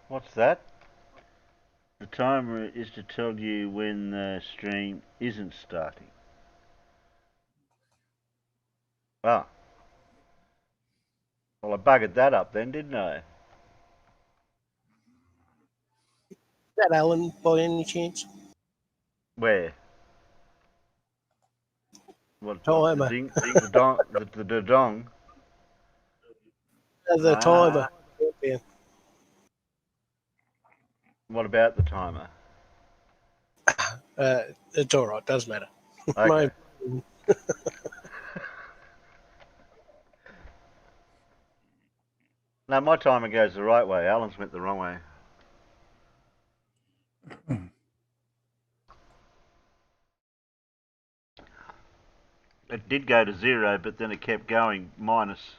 What's that? The timer is to tell you when the stream isn't starting. Ah, well, I buggered that up then, didn't I? That Alan, by any chance? Where? What? The Timer. ding, ding, the dong, the dong. The timer. Ah, Yeah. what about the timer? It's all right. Doesn't matter. Okay. No, my timer goes the right way. Alan's went the wrong way. It did go to 0, but then it kept going minus.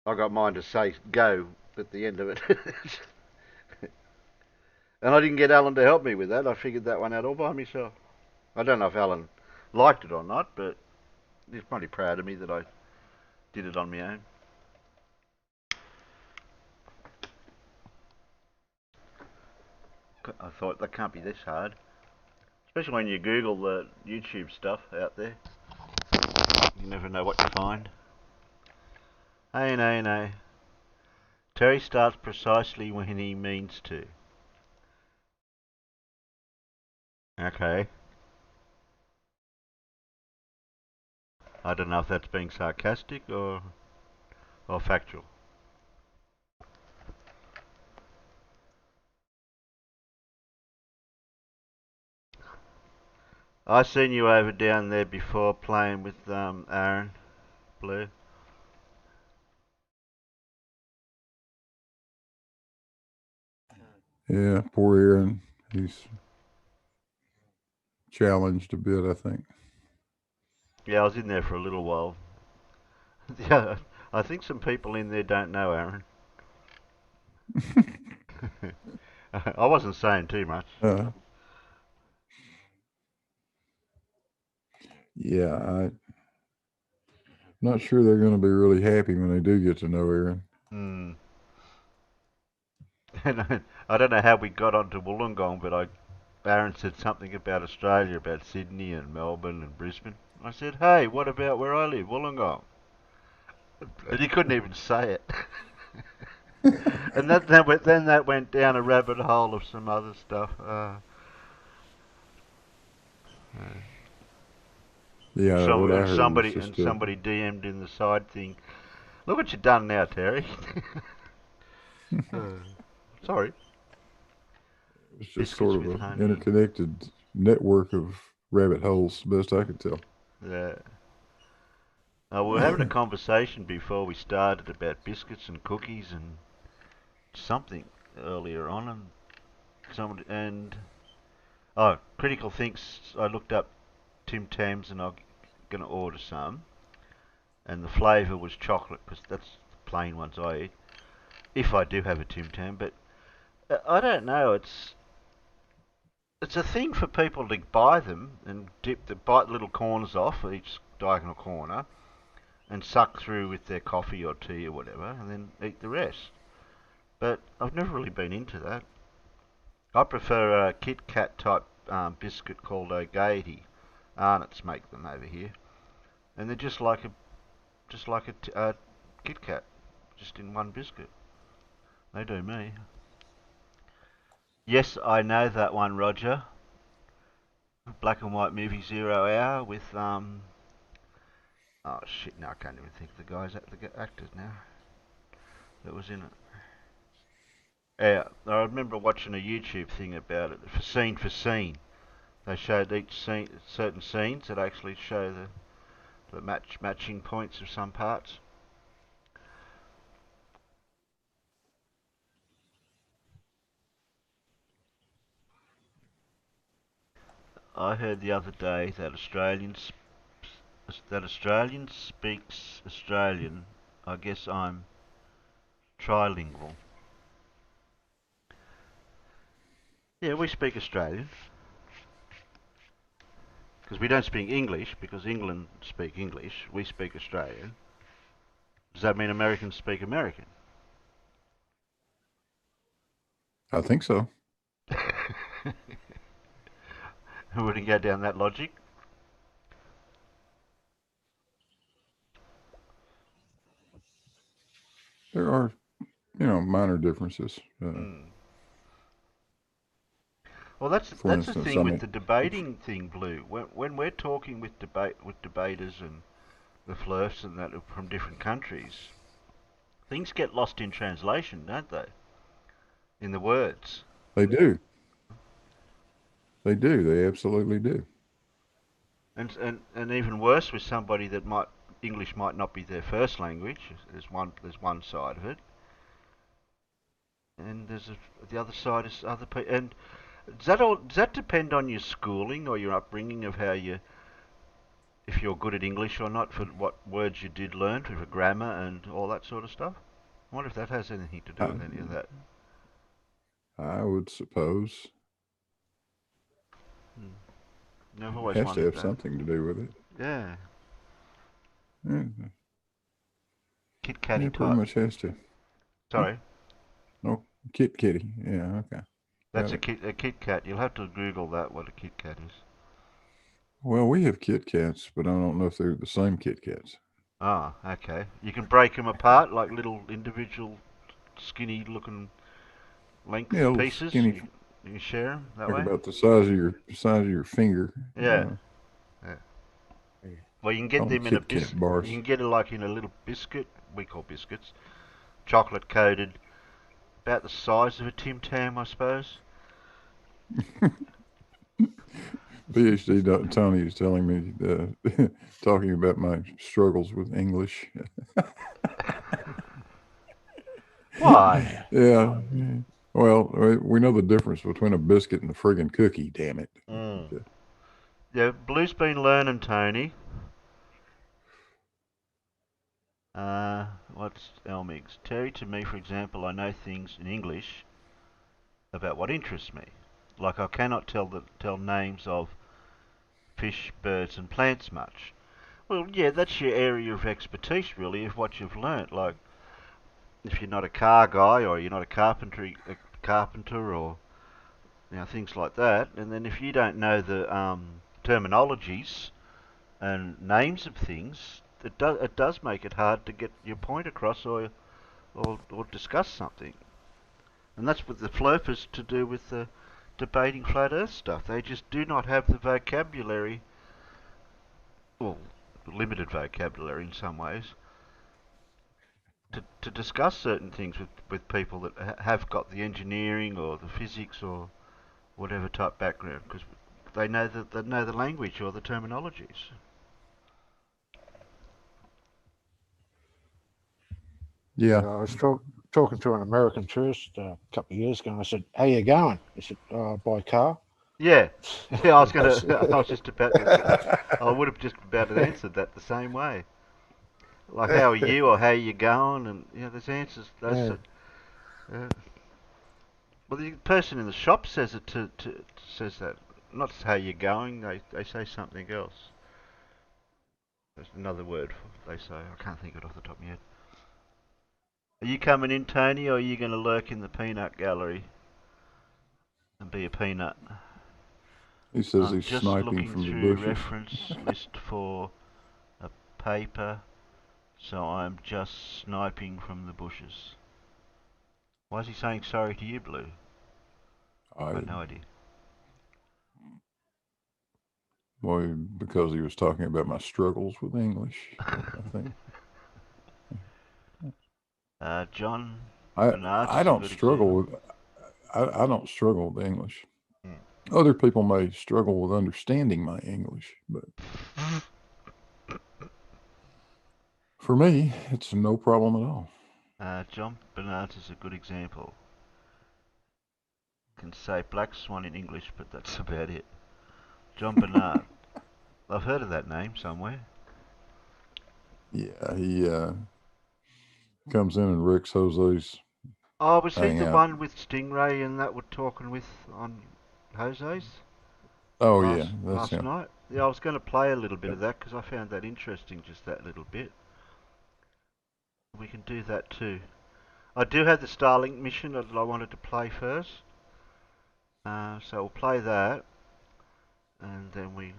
I got mine to say go at the end of it. And I didn't get Alan to help me with that. I figured that one out all by myself. I don't know if Alan liked it or not, but he's pretty proud of me that I did it on my own. I thought that can't be this hard. Especially when you Google the YouTube stuff out there. You never know what you find. Hey, no. Terry starts precisely when he means to. Okay. I don't know if that's being sarcastic or factual. I seen you over down there before playing with Aaron Blue. Yeah, poor Aaron. He's challenged a bit, I think. Yeah, I was in there for a little while. Yeah, I think some people in there don't know Aaron. I wasn't saying too much. uh, yeah, I'm not sure they're going to be really happy when they do get to know Aaron. Hmm. I don't know how we got onto Wollongong, but Aaron said something about Australia, about Sydney and Melbourne and Brisbane. I said, hey, what about where I live, Wollongong? And he couldn't even say it. And then that went down a rabbit hole of some other stuff. Yeah, what I heard was And just somebody DM'd in the side thing. Look what you've done now, Terry. uh, sorry. it's just Biscuits sort of with an honey. interconnected network of rabbit holes, best I could tell. Yeah. We were having a conversation before we started about biscuits and cookies and something earlier on, and somebody and Critical thinks I looked up Tim Tams and I'm gonna order some, and the flavour was chocolate because that's the plain ones I eat. If I do have a Tim Tam, but I don't know. It's a thing for people to buy them and bite little corners off each diagonal corner and suck through with their coffee or tea or whatever, and then eat the rest. But I've never really been into that. I prefer a Kit Kat type biscuit called a Gaiety. Arnott's make them over here, and they're just like a Kit Kat, just in one biscuit. They do me. Yes, I know that one, Roger. Black and white movie 0 Hour with oh shit, no, I can't even think of the actors now that was in it. Yeah, I remember watching a YouTube thing about it, for scene. They showed each scene, certain scenes that actually show the matching points of some parts. I heard the other day that Australian speaks Australian. I guess I'm trilingual. Yeah, we speak Australian because we don't speak English because England speak English. We speak Australian. Does that mean Americans speak American? I think so. Who wouldn't go down that logic? There are, minor differences. Well, that's For the instance, thing with the debating thing, Blue. When we're talking with debaters and the flirts and that from different countries, things get lost in translation, don't they? In the words. they do. They do. They absolutely do. And even worse with somebody that English might not be their first language. There's one side of it, and the other side is other people. And does that depend on your schooling or your upbringing of how you, if you're good at English or not, for what words you did learn, for grammar and all that sort of stuff? I wonder if that has anything to do I, with any of that. I would suppose I've it always has to wondered have that. something to do with it. Yeah, Yeah, Kit yeah, Katty it pretty type. much has to. Huh? Sorry, No, kitty. Yeah, okay. that's Got it. A Kit Kat. You'll have to Google that, what a Kit Kat is. Well, we have Kit Kats, but I don't know if they're the same Kit Kats. Ah, okay. You can break them apart like little individual skinny looking Yeah, length little pieces. skinny, You share them that like way. about the size of your finger. Yeah. Yeah. Well, you can get Call them them in a Kit Kat You bars. can get it like in a little biscuit. We call biscuits, chocolate coated, about the size of a Tim Tam, I suppose. PhD Tony is telling me, talking about my struggles with English. Why? Yeah. Well, we know the difference between a biscuit and a friggin' cookie. Damn it. Mm. Yeah, Blue's been learning, Tony. What's Elmig's? Terry, to me, for example, I know things in English about what interests me. Like I cannot tell names of fish, birds, and plants much. Well, yeah, that's your area of expertise, really, of what you've learnt. Like, if you're not a car guy or you're not a carpenter, or things like that. And then if you don't know the terminologies and names of things, it does make it hard to get your point across or discuss something. And that's what the flurpers to do with the debating flat Earth stuff. They just do not have the vocabulary, well, limited vocabulary in some ways, to discuss certain things with people that have got the engineering or the physics or whatever type background, because they know the language or the terminologies. Yeah. I was talking to an American tourist a couple of years ago, and I said, "How you going?" He said, "By car." Yeah, yeah. I was just about to. I would have just about to answered that the same way. Like, how are you, or how are you going, and there's answers. Yeah, Well, the person in the shop says it says that. Not how you're going. They say something else. There's another word they say. I can't think of it off the top of my head. Are you coming in, Tony, or are you going to lurk in the peanut gallery and be a peanut? He says I'm he's just sniping looking from the through bushes. reference list for a paper, so I'm just sniping from the bushes. Why is he saying sorry to you, Blue? I I had no idea. Well, because he was talking about my struggles with English, I think. John I Bernard's I is a don't good struggle example. with I don't struggle with English. Hmm. Other people may struggle with understanding my English, but for me, it's no problem at all. John Bernard's is a good example. Can say black swan in English, but that's about it. John Bernard. I've heard of that name somewhere. Yeah, he comes in and wrecks Jose's Oh, was he the hangout. one with Stingray and that we're talking with on Jose's Oh yeah, that's last him. night? Yeah, I was going to play a little bit Yep. of that because I found that interesting, just that little bit. We can do that too. I do have the Starlink mission that I wanted to play first. So we'll play that, and then we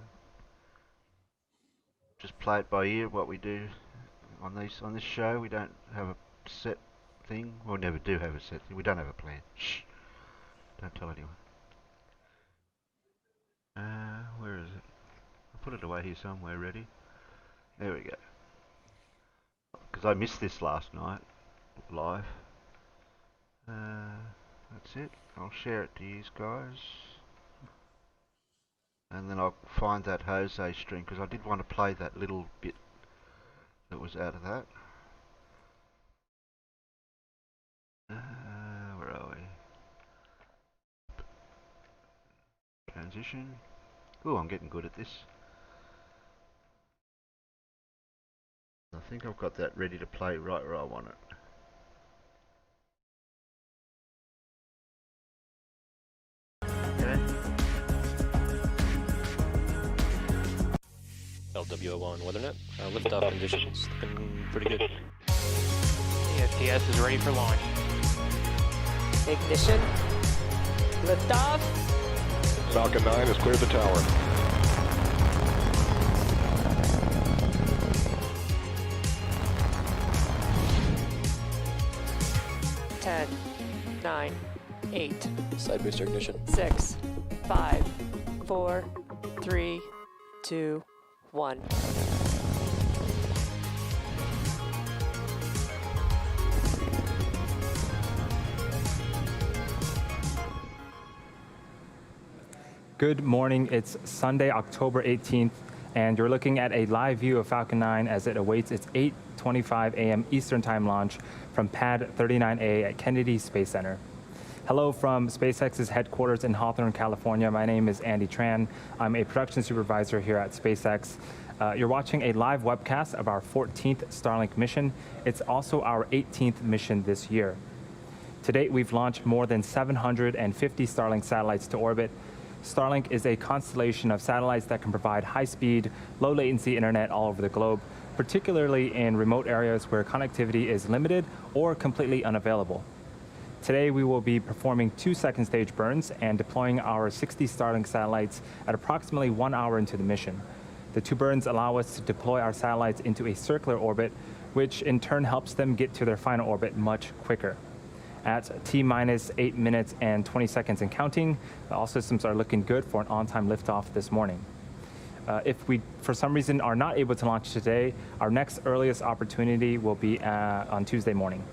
just play it by ear. What we do on this show, we don't have a set thing. We never do have a set thing. We don't have a plan. Shh! Don't tell anyone. Where is it? I put it away here somewhere. Ready? There we go. Because I missed this last night live. That's it. I'll share it to you guys. And then I'll find that Jose stream, because I did want to play that little bit that was out of that. Where are we? Transition. Ooh, I'm getting good at this. I think I've got that ready to play right where I want it. LWO1 WeatherNet. Liftoff conditions looking pretty good. ESPS is ready for launch. Ignition. Liftoff. Falcon 9 has cleared the tower. Ten, 9, 8, Side booster ignition. 6, 5, 4, 3, 2, 1. Good morning. It's Sunday, October 18th, and you're looking at a live view of Falcon 9 as it awaits its 8:25 a.m. Eastern Time launch from Pad 39A at Kennedy Space Center. Hello from SpaceX's headquarters in Hawthorne, California. My name is Andy Tran. I'm a production supervisor here at SpaceX. You're watching a live webcast of our 14th Starlink mission. It's also our 18th mission this year. To date, we've launched more than 750 Starlink satellites to orbit. Starlink is a constellation of satellites that can provide high-speed, low-latency internet all over the globe, particularly in remote areas where connectivity is limited or completely unavailable. Today, we will be performing 2 second stage burns and deploying our 60 Starlink satellites at approximately 1 hour into the mission. The 2 burns allow us to deploy our satellites into a circular orbit, which in turn helps them get to their final orbit much quicker. At T-minus 8 minutes and 20 seconds and counting, all systems are looking good for an on-time liftoff this morning. If we, for some reason, are not able to launch today, our next earliest opportunity will be on Tuesday morning.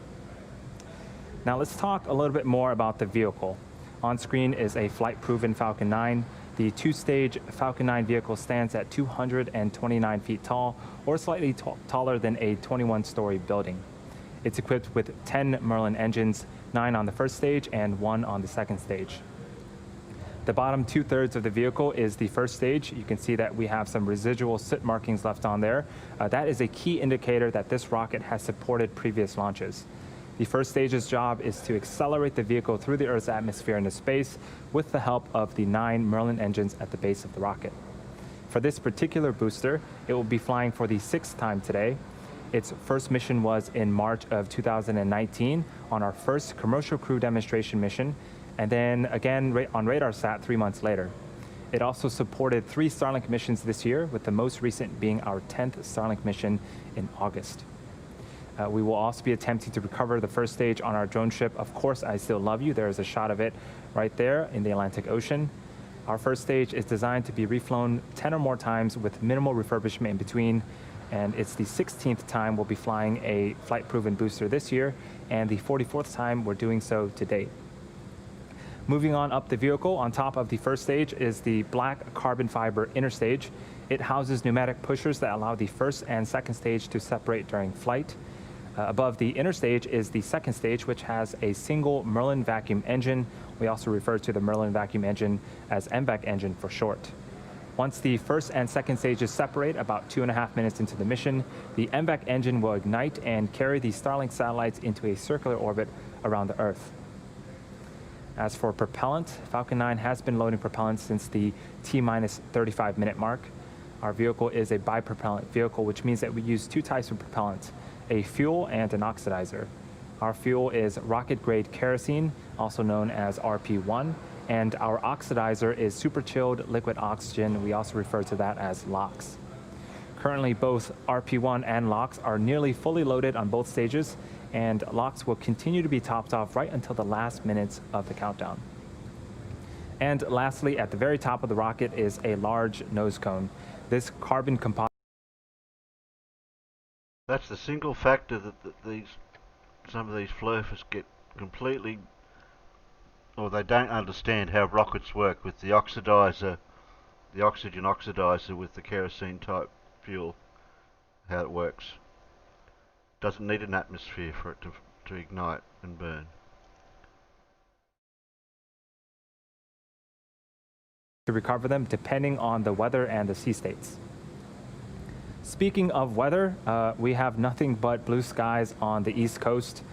Now let's talk a little bit more about the vehicle. On screen is a flight-proven Falcon 9. The 2-stage Falcon 9 vehicle stands at 229 feet tall, or slightly taller than a 21-story building. It's equipped with 10 Merlin engines, 9 on the first stage and 1 on the second stage. The bottom 2/3 of the vehicle is the first stage. You can see that we have some residual soot markings left on there. That is a key indicator that this rocket has supported previous launches. The first stage's job is to accelerate the vehicle through the Earth's atmosphere into space with the help of the 9 Merlin engines at the base of the rocket. For this particular booster, it will be flying for the 6th time today. Its first mission was in March of 2019 on our first commercial crew demonstration mission, and then again on RadarSat 3 months later. It also supported 3 Starlink missions this year, with the most recent being our 10th Starlink mission in August. We will also be attempting to recover the first stage on our drone ship, Of Course I Still Love You. There is a shot of it right there in the Atlantic Ocean. Our first stage is designed to be reflown 10 or more times with minimal refurbishment in between, and it's the 16th time we'll be flying a flight-proven booster this year, and the 44th time we're doing so to date. Moving on up the vehicle, on top of the first stage is the black carbon fiber inner stage. It houses pneumatic pushers that allow the first and second stage to separate during flight. Above the inner stage is the second stage, which has a single Merlin vacuum engine. We also refer to the Merlin vacuum engine as MVAC engine for short. Once the first and second stages separate about 2.5 minutes into the mission, the MVAC engine will ignite and carry the Starlink satellites into a circular orbit around the Earth. As for propellant, Falcon 9 has been loading propellant since the T-minus 35-minute mark. Our vehicle is a bipropellant vehicle, which means that we use 2 types of propellant, a fuel and an oxidizer. Our fuel is rocket-grade kerosene, also known as RP1, and our oxidizer is super-chilled liquid oxygen. We also refer to that as LOX. Currently, both RP1 and LOX are nearly fully loaded on both stages, and LOX will continue to be topped off right until the last minutes of the countdown. And lastly, at the very top of the rocket is a large nose cone. This carbon composite. That's the single factor that some of these flurfers get completely, or they don't understand how rockets work with the oxidizer, the oxygen oxidizer with the kerosene type fuel, how it works. Doesn't need an atmosphere for it to ignite and burn. To recover them depending on the weather and the sea states. Speaking of weather, we have nothing but blue skies on the East Coast.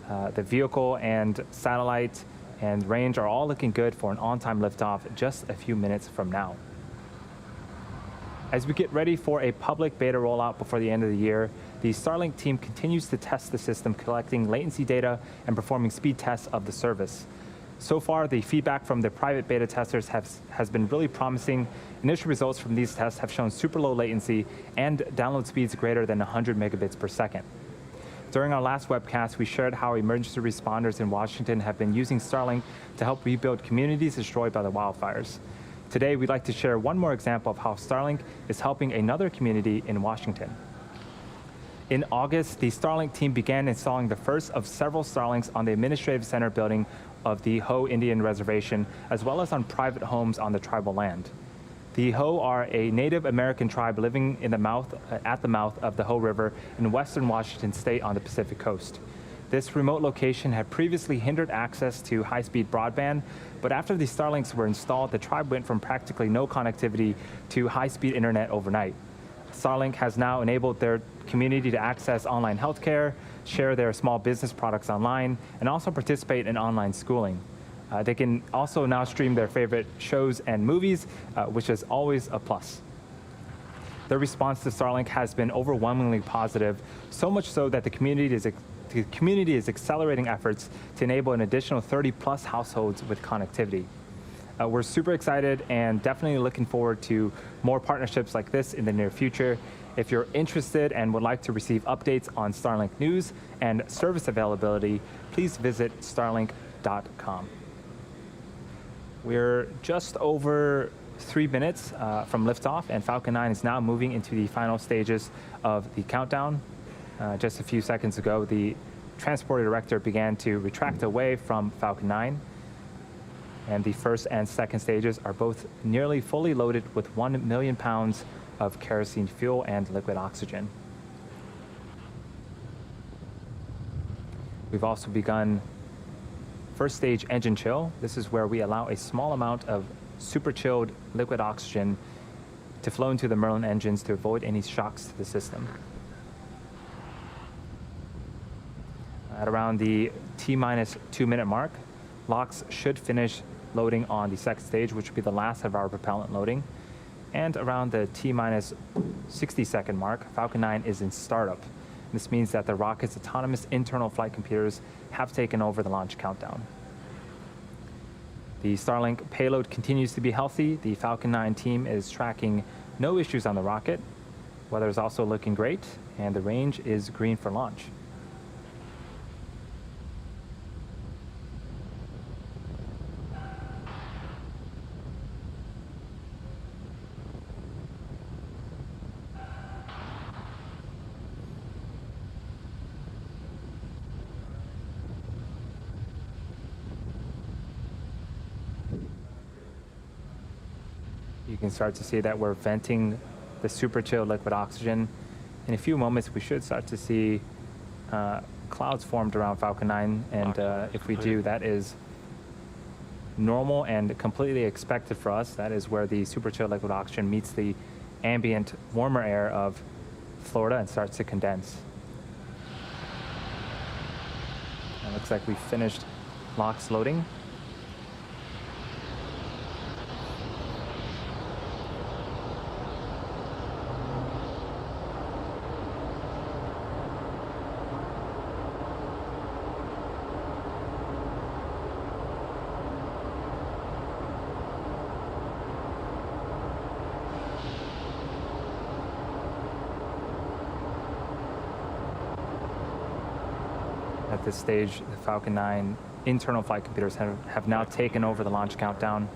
The vehicle and satellite and range are all looking good for an on-time liftoff just a few minutes from now. As we get ready for a public beta rollout before the end of the year, the Starlink team continues to test the system, collecting latency data and performing speed tests of the service. So far, the feedback from the private beta testers has been really promising. Initial results from these tests have shown super low latency and download speeds greater than 100 megabits per second. During our last webcast, we shared how emergency responders in Washington have been using Starlink to help rebuild communities destroyed by the wildfires. Today, we'd like to share one more example of how Starlink is helping another community in Washington. In August, the Starlink team began installing the first of several Starlinks on the Administrative Center building of the Hoh Indian Reservation, as well as on private homes on the tribal land. The Hoh are a Native American tribe living at the mouth of the Hoh River in western Washington state on the Pacific coast. This remote location had previously hindered access to high-speed broadband, but after the Starlinks were installed, the tribe went from practically no connectivity to high-speed internet overnight. Starlink has now enabled their community to access online healthcare, share their small business products online, and also participate in online schooling. They can also now stream their favorite shows and movies, which is always a plus. The response to Starlink has been overwhelmingly positive, so much so that the community is accelerating efforts to enable an additional 30-plus households with connectivity. We're super excited and definitely looking forward to more partnerships like this in the near future. If you're interested and would like to receive updates on Starlink news and service availability, please visit starlink.com. We're just over 3 minutes from liftoff, and Falcon 9 is now moving into the final stages of the countdown. Just a few seconds ago, the transporter director began to retract away from Falcon 9. And the first and second stages are both nearly fully loaded with 1 million pounds of kerosene fuel and liquid oxygen. We've also begun first stage engine chill. This is where we allow a small amount of super chilled liquid oxygen to flow into the Merlin engines to avoid any shocks to the system. At around the T-minus 2 minute mark, LOX should finish loading on the second stage, which will be the last of our propellant loading. And around the T-minus 60-second mark, Falcon 9 is in startup. This means that the rocket's autonomous internal flight computers have taken over the launch countdown. The Starlink payload continues to be healthy. The Falcon 9 team is tracking no issues on the rocket. Weather is also looking great, and the range is green for launch. You can start to see that we're venting the super chilled liquid oxygen. In a few moments, we should start to see clouds formed around Falcon 9, and if we do, that is normal and completely expected for us. That is where the super chilled liquid oxygen meets the ambient warmer air of Florida and starts to condense. It looks like we finished LOX loading. At this stage, the Falcon 9 internal flight computers have now taken over the launch countdown.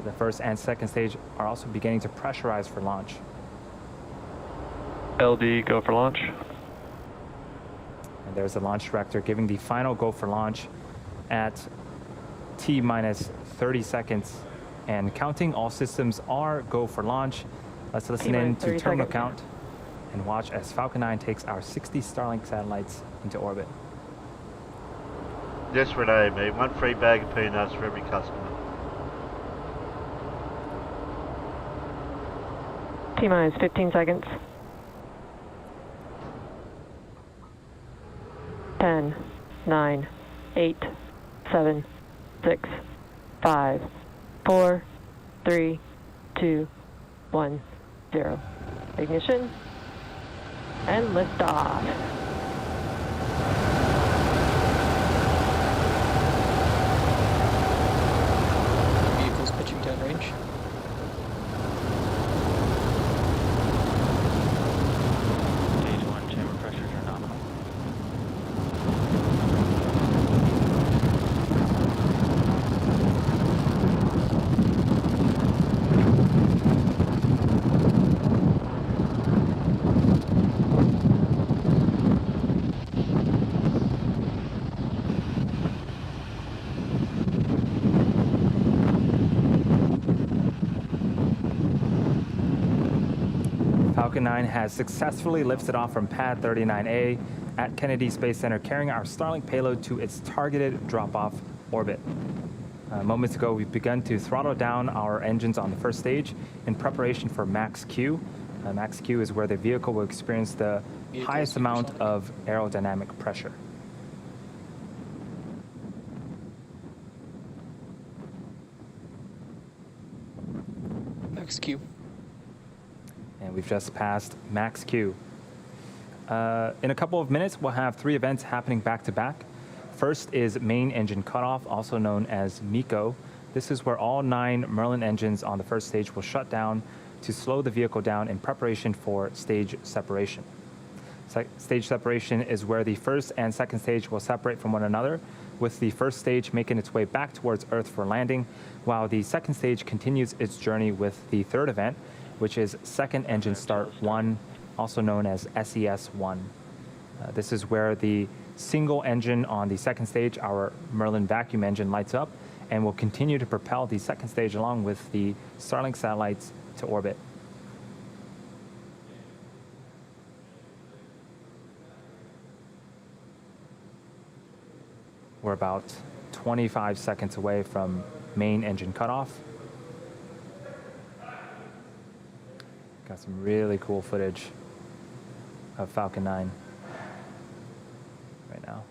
The first and second stage are also beginning to pressurize for launch. LD, go for launch. And there's the launch director giving the final go for launch at T minus 30 seconds and counting. All systems are go for launch. Let's listen in to terminal count and watch as Falcon 9 takes our 60 Starlink satellites into orbit. Yes, Renee, mate. 1 free bag of peanuts for every customer. T minus 15 seconds. 10, 9, 8, 7, 6, 5, 4, 3, 2, 1, 0. Ignition and liftoff. Vehicles pitching downrange. Stage 1 chamber pressures are nominal. Falcon 9 has successfully lifted off from Pad 39A at Kennedy Space Center, carrying our Starlink payload to its targeted drop-off orbit. Moments ago, we've begun to throttle down our engines on the first stage in preparation for Max Q. Max Q is where the vehicle will experience the highest amount of aerodynamic pressure. Max Q. And we've just passed Max Q. In a couple of minutes, we'll have 3 events happening back to back. First is main engine cutoff, also known as MECO. This is where all 9 Merlin engines on the first stage will shut down to slow the vehicle down in preparation for stage separation. Stage separation is where the first and second stage will separate from one another, with the first stage making its way back towards Earth for landing, while the second stage continues its journey with the third event, which is second engine start 1, also known as SES-1. This is where the single engine on the second stage, our Merlin vacuum engine, lights up and will continue to propel the second stage along with the Starlink satellites to orbit. We're about 25 seconds away from main engine cutoff. Got some really cool footage of Falcon 9 right now.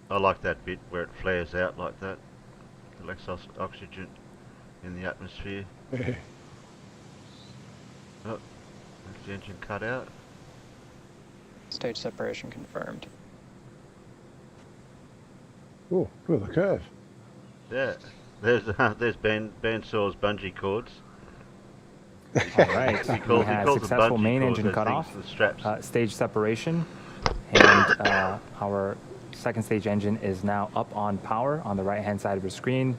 I like that bit where it flares out like that. It lets oxygen in the atmosphere. Oh, that's the engine cut out. Stage separation confirmed. Oh, with a curve. Yeah, there's Ben Saw's bungee cords. All right, He we calls had them successful bungee main cords, engine those cutoff, things, the straps. stage separation, and our second stage engine is now up on power on the right-hand side of your screen.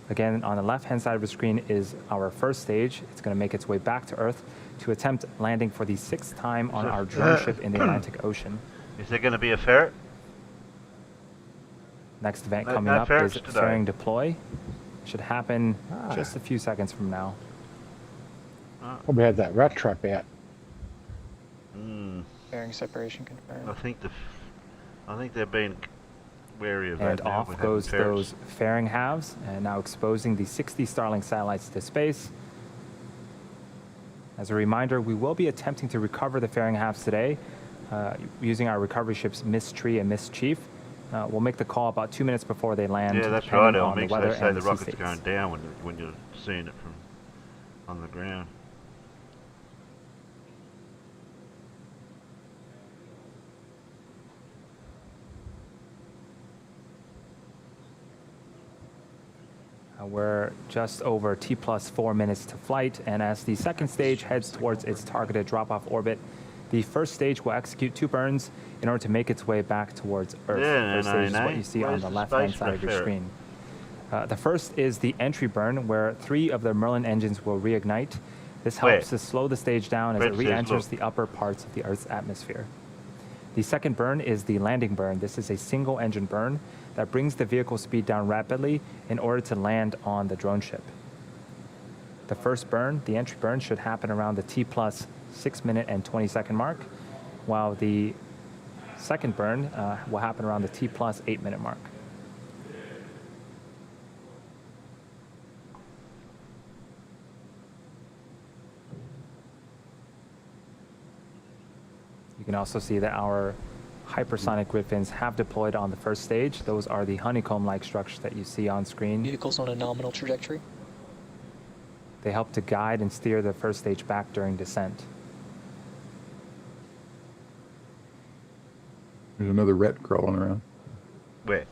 Again, on the left-hand side of the screen is our first stage. It's going to make its way back to Earth to attempt landing for the 6th time on our drone ship in the Atlantic Ocean. Is there going to be a ferret? Next event No coming up is ferrets today. fairing deploy. Should happen just a few seconds from now. Probably had that rat trap out. Bearing separation confirmed. I think they're being wary of And that now. off with goes having ferrets. those fairing halves, and now exposing the 60 Starlink satellites to space. As a reminder, we will be attempting to recover the fairing halves today using our recovery ships Miss Tree and Miss Chief. We'll make the call about 2 minutes before they land. Yeah, that's depending right, on the Elmix. weather They say and the sea rocket's states. going down when you're seeing it from on the ground. We're just over T plus 4 minutes to flight, and as the second stage heads towards its targeted drop-off orbit, the first stage will execute 2 burns in order to make its way back towards Earth. Yeah, The first stage is no. what you see on Where's the the left-hand space side of your ferret? screen. The first is the entry burn, where 3 of the Merlin engines will reignite. This helps to slow the stage down as Red it says, re-enters look. the upper parts of the Earth's atmosphere. The second burn is the landing burn. This is a single engine burn that brings the vehicle speed down rapidly in order to land on the drone ship. The first burn, the entry burn, should happen around the T plus 6 minute and 20 second mark, while the second burn will happen around the T plus 8 minute mark. You can also see that our hypersonic grid fins have deployed on the first stage. Those are the honeycomb-like structures that you see on screen. Vehicles on a nominal trajectory. They help to guide and steer the first stage back during descent. There's another rat crawling around. Where?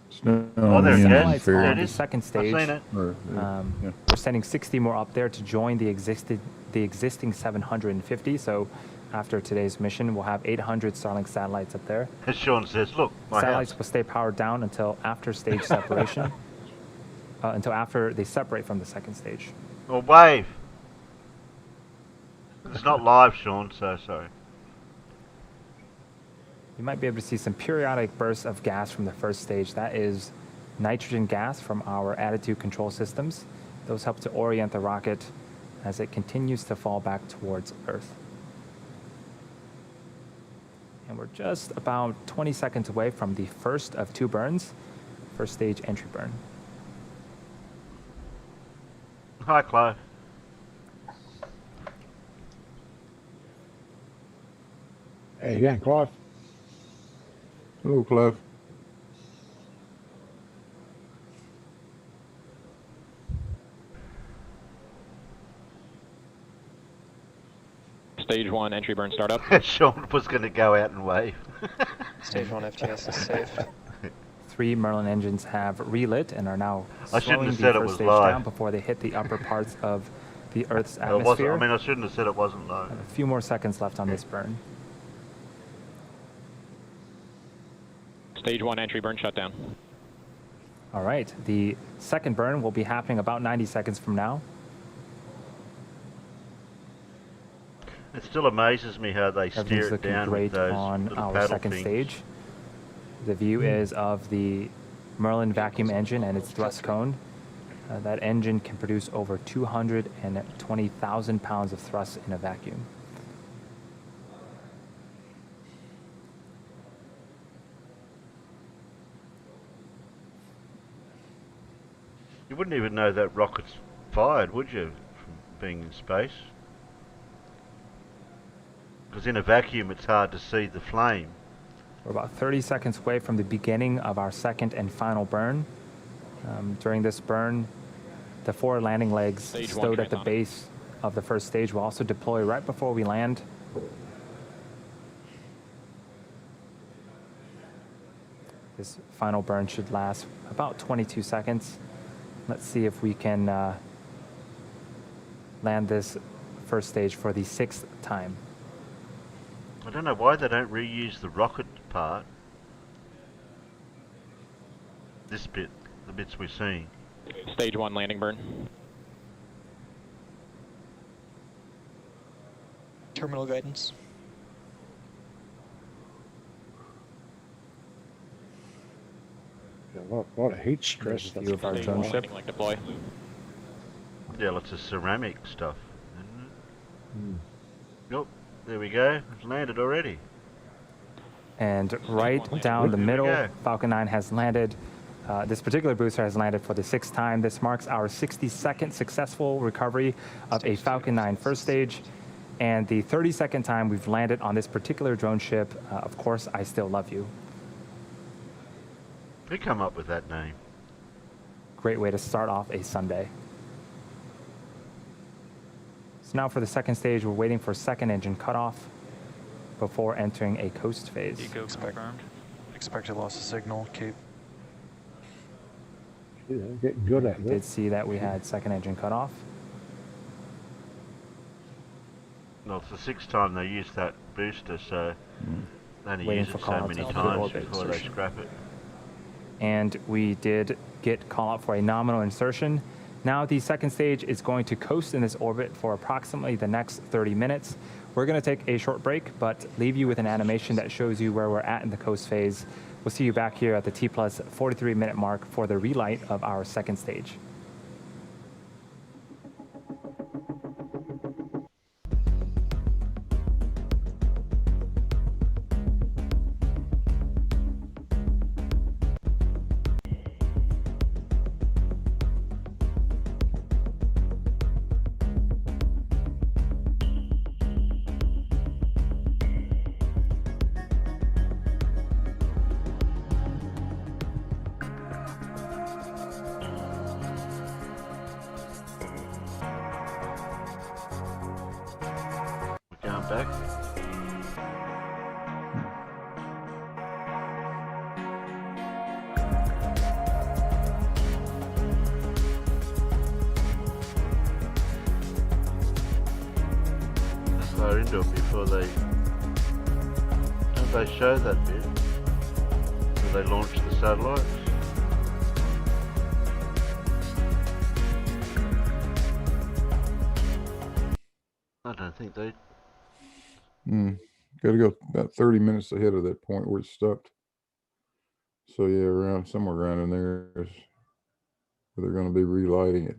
Snow Oh, on there the it engine is. ferret. There On it the is. second I've stage, seen it. Or, yeah. we're sending 60 more up there to join the existing 750. So after today's mission, we'll have 800 Starlink satellites up there. As Sean says, look, my Satellites house. will stay powered down until after stage separation, until after they separate from the second stage. Or wave. It's not live, Sean, so sorry. You might be able to see some periodic bursts of gas from the first stage. That is nitrogen gas from our attitude control systems. Those help to orient the rocket as it continues to fall back towards Earth. And we're just about 20 seconds away from the first of 2 burns, first stage entry burn. Hi, Chloe. Hey, you going, Clive? Hello, Clive. Stage 1 entry burn startup. Sean was going to go out and wave. Stage 1 FTS is safe. 3 Merlin engines have relit and are now I shouldn't slowing have the said it first was stage live. down before they hit the upper parts of the Earth's It wasn't, atmosphere. I mean, I shouldn't have said it wasn't low. A few more seconds left on this burn. Stage 1 entry burn shutdown. All right, the second burn will be happening about 90 seconds from now. It still amazes me how they steer Everything's it looking down great with those on little our paddle second things. stage. The view is of the Merlin vacuum engine and its thrust cone. That engine can produce over 220,000 pounds of thrust in a vacuum. You wouldn't even know that rocket's fired, would you, from being in space? Because in a vacuum it's hard to see the flame. We're about 30 seconds away from the beginning of our second and final burn. During this burn, the 4 landing legs Stage 1 stowed at the transonic. base of the first stage will also deploy right before we land. This final burn should last about 22 seconds. Let's see if we can land this first stage for the 6th time. I don't know why they don't reuse the rocket part. This bit, the bits we're seeing. Stage 1 landing burn. Terminal guidance. A lot of heat stress. There's a view of our Stage drone 1 ship. landing leg deploy. Yeah, lots of ceramic stuff, isn't it? Nope, there we go. It's landed already. And right down the Here we middle, go. Falcon 9 has landed. This particular booster has landed for the 6th time. This marks our 62nd successful recovery of a Falcon 9 first stage, and the 32nd time we've landed on this particular drone ship. Of course, I still love you. Who come up with that name? Great way to start off a Sunday. So now for the second stage, we're waiting for second engine cutoff before entering a coast phase. Eco confirmed. Expected loss of signal, Cape. Yeah, getting good at Did this. see that we had second engine cut off. Well, it's the sixth time they used that booster, so they only Waiting use for it so call-outs many to times orbit before they insertion. scrap it. And we did get call out for a nominal insertion. Now the second stage is going to coast in this orbit for approximately the next 30 minutes. We're going to take a short break, but leave you with an animation that shows you where we're at in the coast phase. We'll see you back here at the T plus 43-minute mark for the relight of our second stage. We're going back. Far into it before they don't they show that bit where they launch the satellites. I don't think they. Got to go about 30 minutes ahead of that point where it stopped. So yeah, around somewhere around in there is where they're going to be relighting it.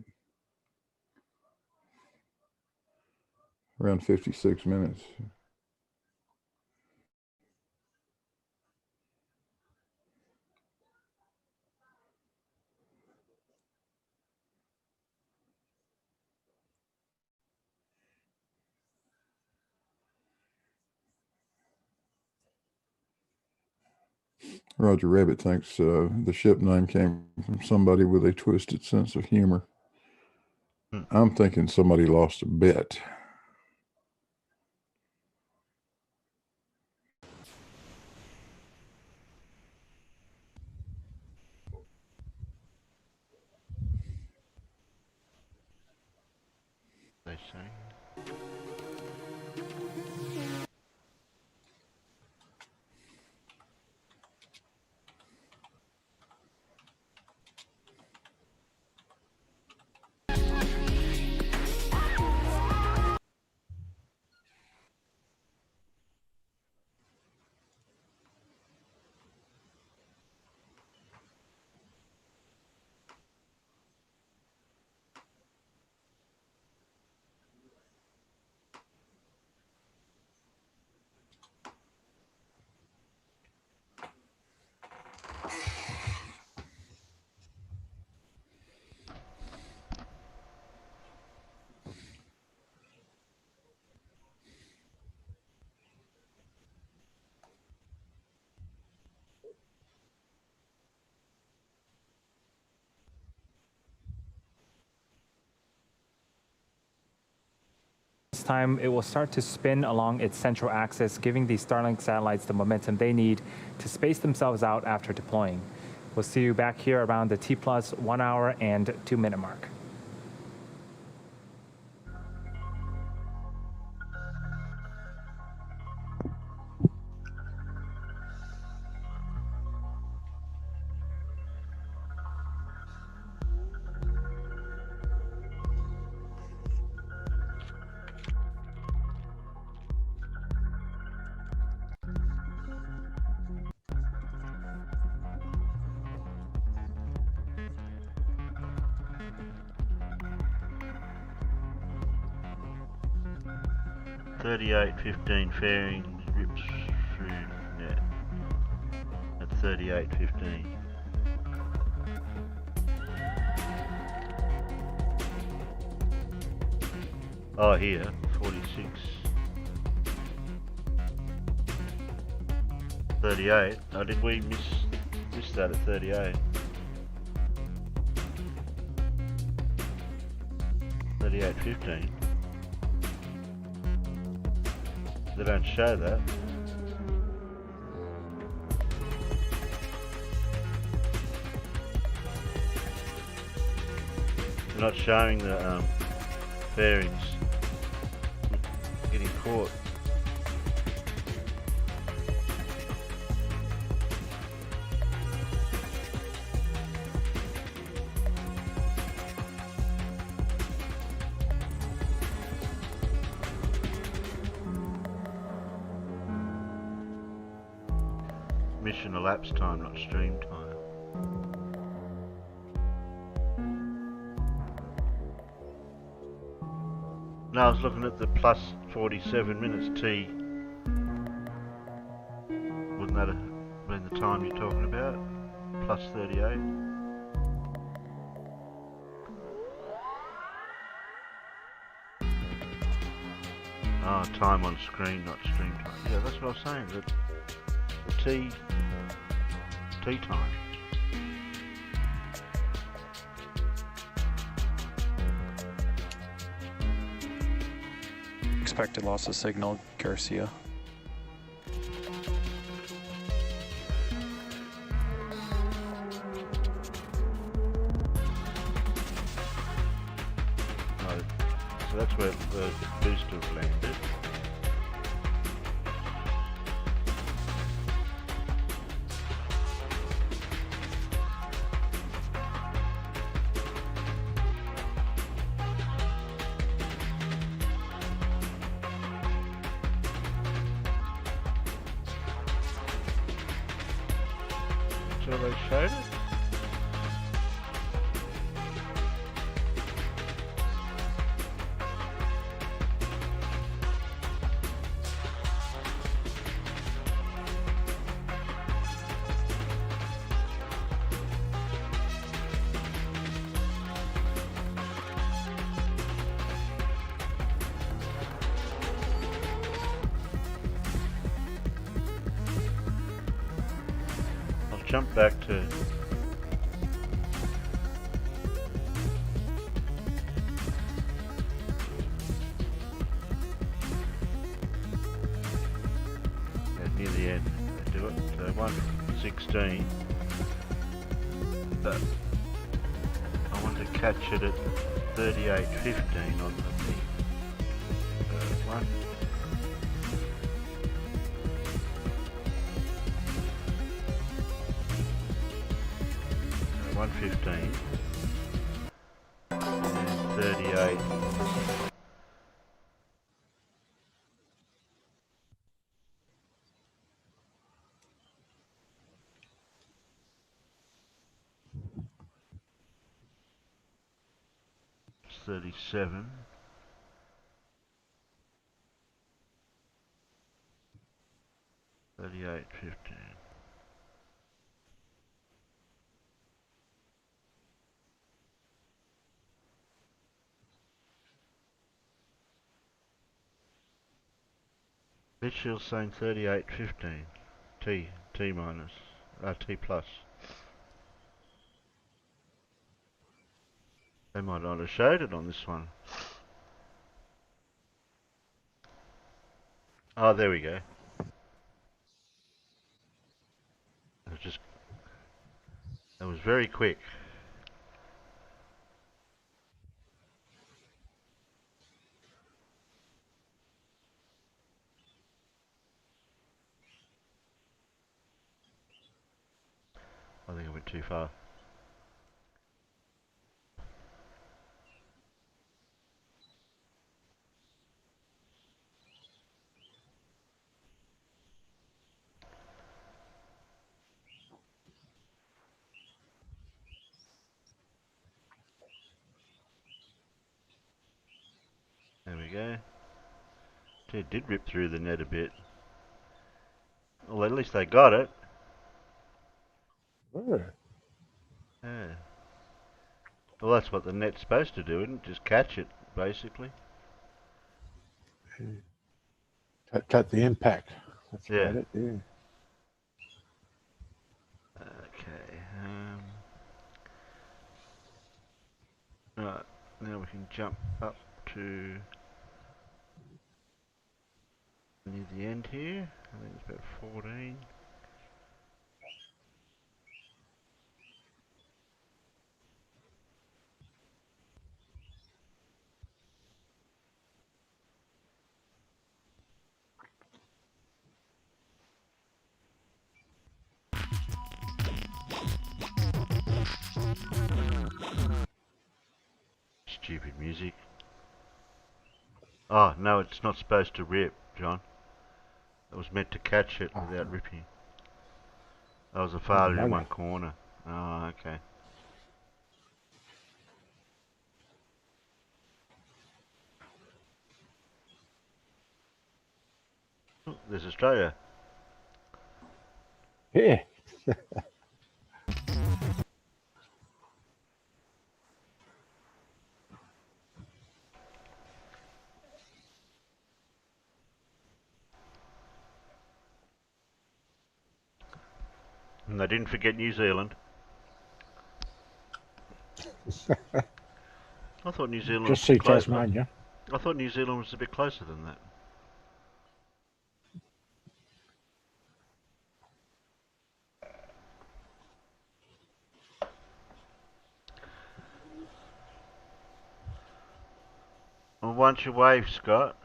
Around 56 minutes. Roger Rabbit thinks the ship name came from somebody with a twisted sense of humor. I'm thinking somebody lost a bet. They say. This time, it will start to spin along its central axis, giving the Starlink satellites the momentum they need to space themselves out after deploying. We'll see you back here around the T plus 1 hour and 2 minute mark. .3815 fairing rips through net at 3815. Oh, here 46. 38. Oh, did we miss that at 38? 3815. They don't show that. not showing the bearings. Getting caught. Mission elapsed time, not stream time. No, I was looking at the plus 47 minutes T. Wouldn't that have been the time you're talking about? Plus 38? Oh, time on screen, not stream time. Yeah, that's what I was saying. The T time. Expected loss of signal, Garcia. Oh, so that's where the booster landed. So they showed it? Jump back to near the end. They do it. So 116. But I want to catch it at 38.15 on the one. 115 and 38. It's 37. $38.15. Mitchell's saying 38.15. T minus. T plus. They might not have showed it on this one. Oh, there we go. That was very quick. I think I went too far. There we go. It did rip through the net a bit. Well, at least they got it. Oh. Yeah. Well, that's what the net's supposed to do, isn't it? Just catch it, basically. Cut the impact. That's Yeah. about it, yeah. Okay. Right. Now we can jump up to near the end here. I think it's about 14. Stupid music. Oh, no, it's not supposed to rip, John. It was meant to catch it without ripping. That was a failure in one corner. Oh, okay. Oh, there's Australia. Yeah. And they didn't forget New Zealand. I thought New Zealand Just was see close. Tasmania. I thought New Zealand was a bit closer than that. Well, once you wave, Scott.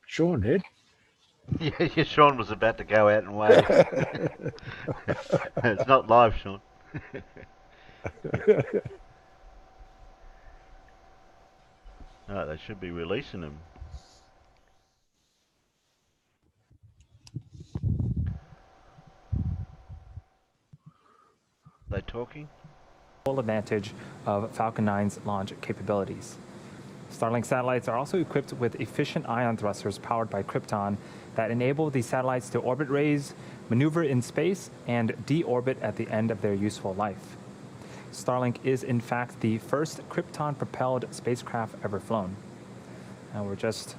Sean did. Yeah, Sean was about to go out and wave. It's not live, Sean. Oh, they should be releasing them. They talking? Full advantage of Falcon 9's launch capabilities. Starlink satellites are also equipped with efficient ion thrusters powered by Krypton that enable the satellites to orbit raise, maneuver in space, and deorbit at the end of their useful life. Starlink is, in fact, the first Krypton-propelled spacecraft ever flown. And we're just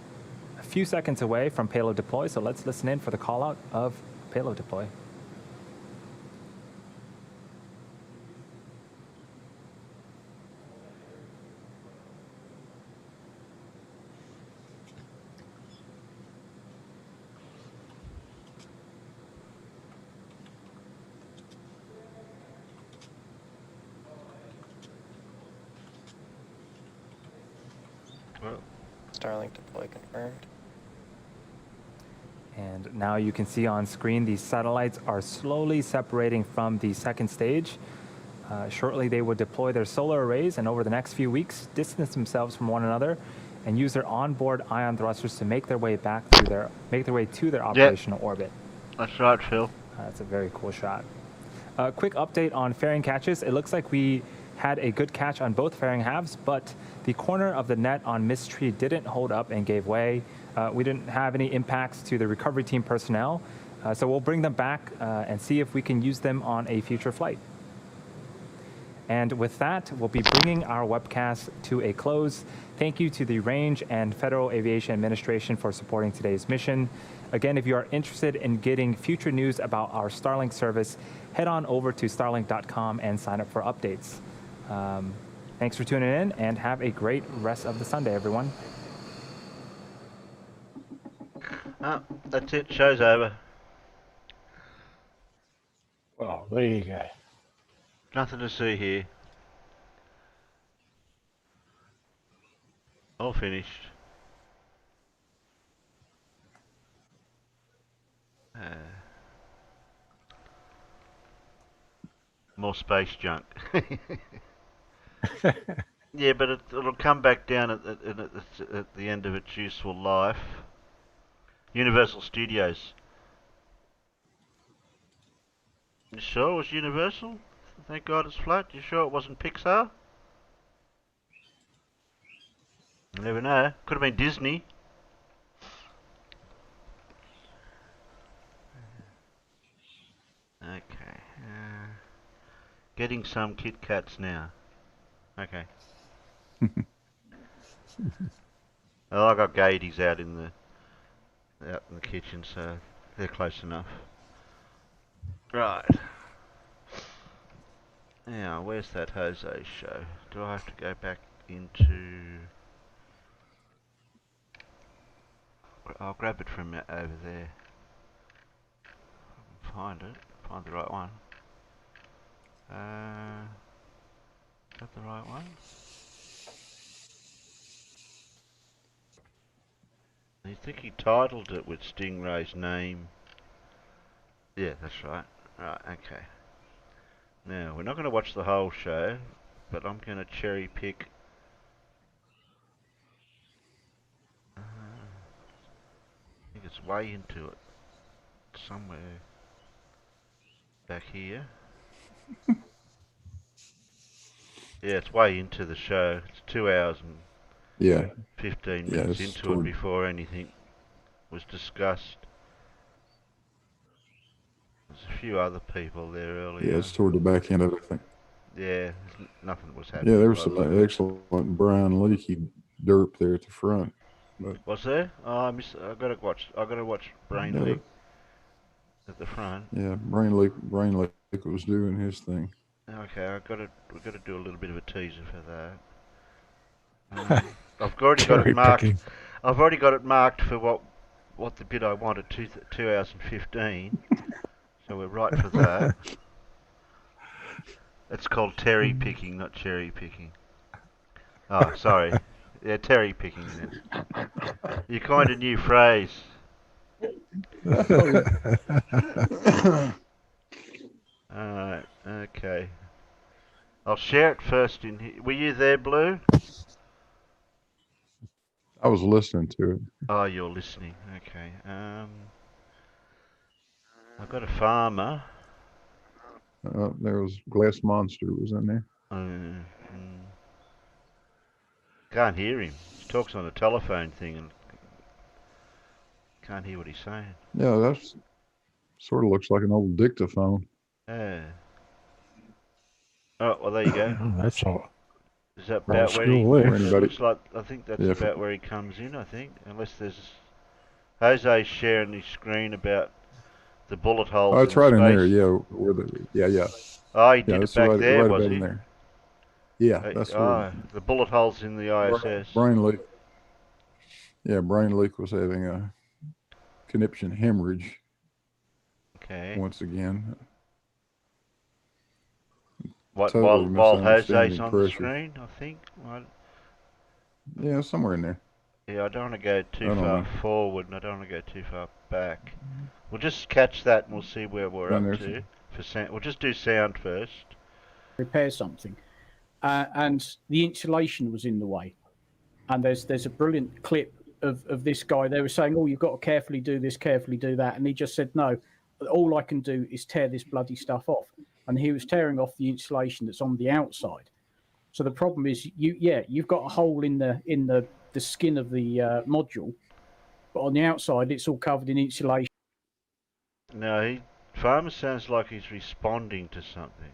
a few seconds away from payload deploy, so let's listen in for the call-out of payload deploy. Starlink deploy confirmed. And now you can see on screen these satellites are slowly separating from the second stage. Shortly they will deploy their solar arrays and over the next few weeks distance themselves from one another and use their onboard ion thrusters to make their way to their operational orbit. That's right, Phil. That's a very cool shot. Quick update on fairing catches. It looks like we had a good catch on both fairing halves, but the corner of the net on Mist Tree didn't hold up and gave way. We didn't have any impacts to the recovery team personnel, so we'll bring them back and see if we can use them on a future flight. And with that, we'll be bringing our webcast to a close. Thank you to the Range and Federal Aviation Administration for supporting today's mission. Again, if you are interested in getting future news about our Starlink service, head on over to starlink.com and sign up for updates. Thanks for tuning in and have a great rest of the Sunday, everyone. Oh, that's it. Show's over. Well, there you go. Nothing to see here. All finished. More space junk. Yeah, but it'll come back down at the end of its useful life. Universal Studios. You sure it was Universal? Thank God it's flat. You sure it wasn't Pixar? You never know. Could have been Disney. Okay. Getting some Kit Kats now. Okay. Well, I got Gaities out in the kitchen, so they're close enough. Right. Now, where's that Jose show? Do I have to go back into... I'll grab it from over there. Find it. Find the right one. Is that the right one? I think he titled it with Stingray's name Yeah, that's right. Right, okay. Now, we're not going to watch the whole show, but I'm going to cherry pick. I think it's way into it. Somewhere back here. Yeah, it's way into the show. It's 2 hours and Yeah, 15 yeah, minutes it's into it toward, before anything was discussed. There's a few other people there yeah, earlier. it's toward the back end of it, I think. Yeah, nothing was Yeah, happening. there was by some the way. excellent Brian Leakey derp there at the front. But Was there? Oh, I gotta watch Brain yeah, Leak at the front. yeah, Brain Leak was doing his thing. Okay, we gotta do a little bit of a teaser for that. I've already got it marked. Cherry-picking. I've already got it marked for what the bit I wanted, 2 hours and 15. So we're right for that. It's called Terry picking, not cherry picking. Oh, sorry. Yeah, Terry picking then. You coined a new phrase. Alright, okay. I'll share it first in here. Were you there, Blue? I was listening to it. Oh, you're listening. Okay. I've got a farmer. There was Glass Monster was in there. Can't hear him. He talks on a telephone thing and can't hear what he's saying. Yeah, that's sort of looks like an old dictaphone. Yeah. Oh, well, there you go. Oh, that's all. Is that Old about where he... school, eh? For anybody. Looks like... I think that's Yeah, about where he comes in, I think. Unless there's... Jose's sharing his screen about the bullet holes Oh, it's in right the in space. there. Yeah, yeah. Oh, he Yeah, did it it's back right, there, right was about he? in there. Yeah, that's where the bullet holes in the ISS. Brain Leak. Yeah, Brain Leak was having a conniption hemorrhage Okay. once again. What, Totally while Jose's misunderstanding on the pressure. screen, I think? Yeah, somewhere in there. Yeah, I don't want to go I too don't far know. forward, and I don't want to go too far back. We'll just catch that, and we'll see where we're Down up there. to. For sound, we'll just do sound first. Repair something, and the insulation was in the way. And there's a brilliant clip of this guy. They were saying, "Oh, you've got to carefully do this, carefully do that," and he just said, "No, all I can do is tear this bloody stuff off." And he was tearing off the insulation that's on the outside. So the problem is, you've got a hole in the skin of the module, but on the outside it's all covered in insulation. No, Farmer sounds like he's responding to something.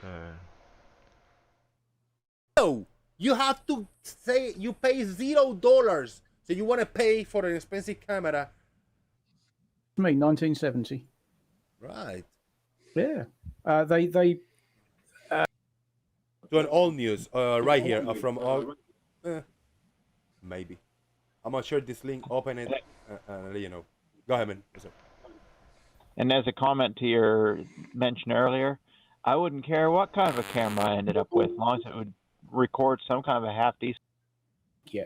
So. No, you have to say you pay $0. So you want to pay for an expensive camera. Me, 1970. Right. Yeah. They To an old news right here from maybe. I'm not sure this link. Open it and let you know. Go ahead, man. What's up? And as a comment to your mention earlier, I wouldn't care what kind of a camera I ended up with, as long as it would record some kind of a half decent. Yeah.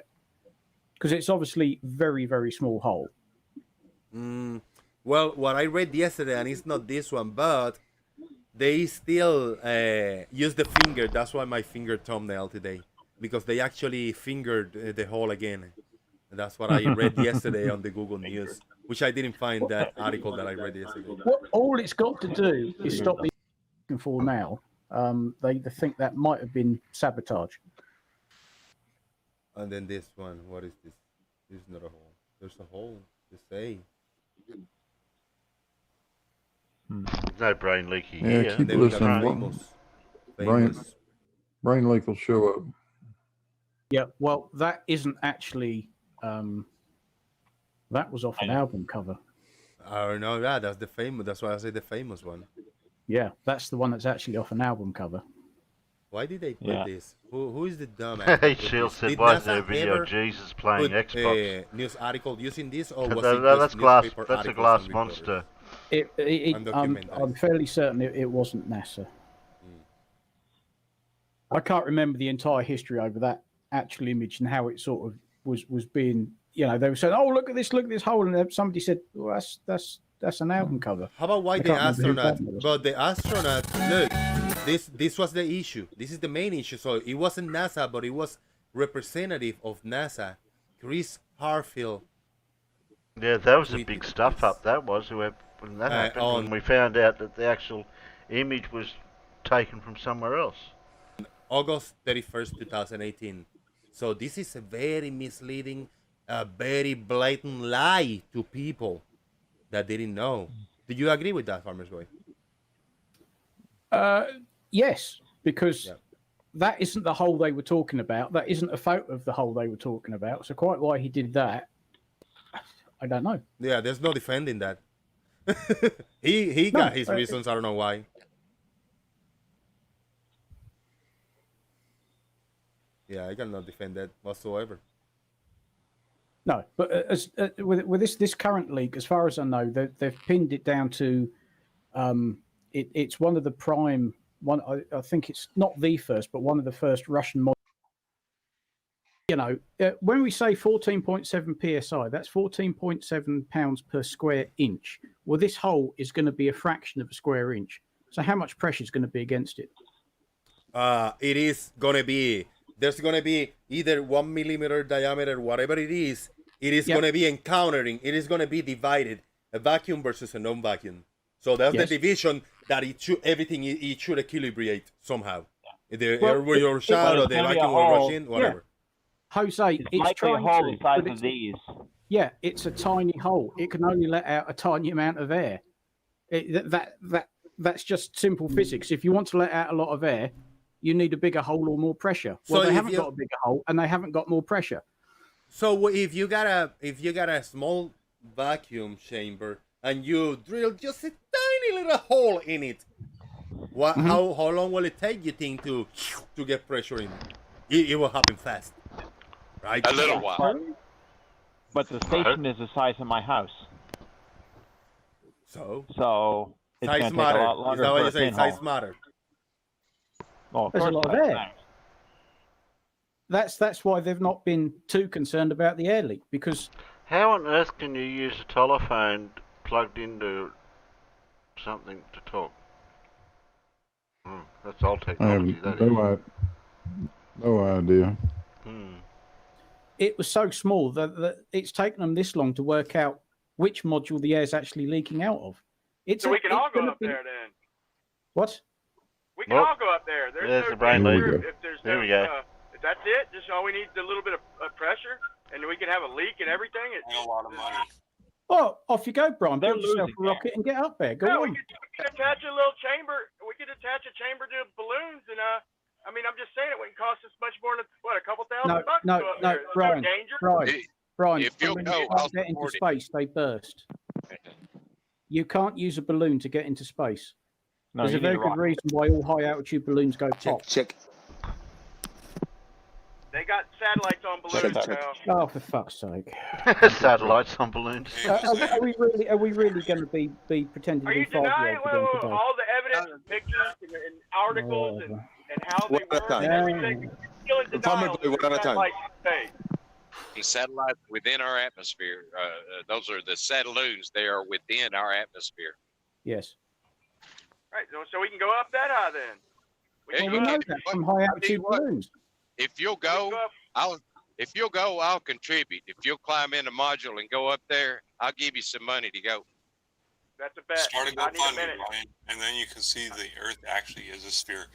Because it's obviously very, very small hole. Well, what I read yesterday, and it's not this one, but they still use the finger. That's why my finger thumbnail today, because they actually fingered the hole again. And that's what I read yesterday on the Google News, which I didn't find that article that I read yesterday. What all it's got to do is stop the looking for now. They think that might have been sabotage. And then this one, what is this? This is not a hole. There's a hole. Just say. There's no brain leaky Yeah, here. keep Then we got listening. famous. Brain Leak will show up. Yeah, well, that isn't actually. That was off an album cover. Oh no, that's the famous. That's why I say the famous one. Yeah, that's the one that's actually off an album cover. Why did they put Yeah. this? Who is the dumbass? Hey, that put Shield this? said, Did why is NASA there a video ever of Jesus playing put Xbox? news article using this, or was No, it no, just that's glass. newspaper That's a articles glass and monster. reporters? I'm fairly certain it wasn't NASA. I can't remember the entire history over that actual image and how it sort of was being. You know, they were saying, "Oh, look at this hole," and somebody said, "Well, that's That's an album cover. How about why I the can't remember who astronaut? that was. But the astronaut, look, this was the issue. This is the main issue. So it wasn't NASA, but it was representative of NASA, Chris Harfield. Yeah, that was a big stuff up. That was when that happened. When we found out that the actual image was taken from somewhere else. August 31st, 2018. So this is a very misleading, a very blatant lie to people that didn't know. Do you agree with that, Farmer's Boy? Yes, because that isn't the hole they were talking about. That isn't a photo of the hole they were talking about. So quite why he did that, I don't know. Yeah, there's no defending that. he got his reasons. I don't know why. Yeah, I cannot defend that whatsoever. No, but with this current leak, as far as I know, they've pinned it down to it's one of the prime one. I think it's not the first, but one of the first Russian models. You know, when we say 14.7 psi, that's 14.7 pounds per square inch. Well, this hole is going to be a fraction of a square inch. So how much pressure is going to be against it? It is going to be. There's going to be either 1 millimeter diameter, whatever it is going to be encountering, it is going to be divided, a vacuum versus a non-vacuum. So that's the division that it should equilibrate somehow. The air will rush out or the vacuum will rush in, whatever. Jose, it's trying a hole the to, size but of these. Yeah, it's a tiny hole. It can only let out a tiny amount of air. That's just simple physics. If you want to let out a lot of air, you need a bigger hole or more pressure. Well, So they haven't got a bigger hole and they haven't got more pressure. So if you got a small vacuum chamber and you drill just a tiny little hole in it, how long will it take, you think, to get pressure in? It will happen fast, right? A little while. But the station is the size of my house. So it's going to take a lot longer. Is that what for you a say? pinhole. Size matter. Well, There's a lot of air. That's why they've not been too concerned about the air leak, because how on earth can you use a telephone plugged into something to talk? That's old technology. I have no idea. It was so small that it's taken them this long to work out which module the air is actually leaking out of. So we can all go up there then. What? We can all go up there. There's the brain leak. There we go. If that's it, just all we need is a little bit of pressure, and we can have a leak and everything. It's a lot of money. Oh, off you go, Brian. Build yourself a rocket and get up there. Go on. We can attach a little chamber. We could attach a chamber to balloons, and I mean, I'm just saying it wouldn't cost us much more than a couple $1,000 bucks to go up there. Brian. No danger. Brian. If you go, I'll get into support it. space, they burst. You can't use a balloon to get into space. No, There's a very good reason why all high altitude balloons go pop. Check. They got satellites on balloons now. Oh, for fuck's sake! Satellites on balloons. Are we really going to be pretending Are to you be 5 years denying again today? all the evidence and pictures and articles and how they work and everything? Still in denial. The satellites within our atmosphere. Those are the satelloons. They are within our atmosphere. Yes. Right. So we can go up that high then. We know that from high altitude balloons. If you'll go, I'll contribute. If you'll climb in a module and go up there, I'll give you some money to go. That's a bet. Start a GoFundMe, Ryan, and then you can see the Earth actually is a sphere.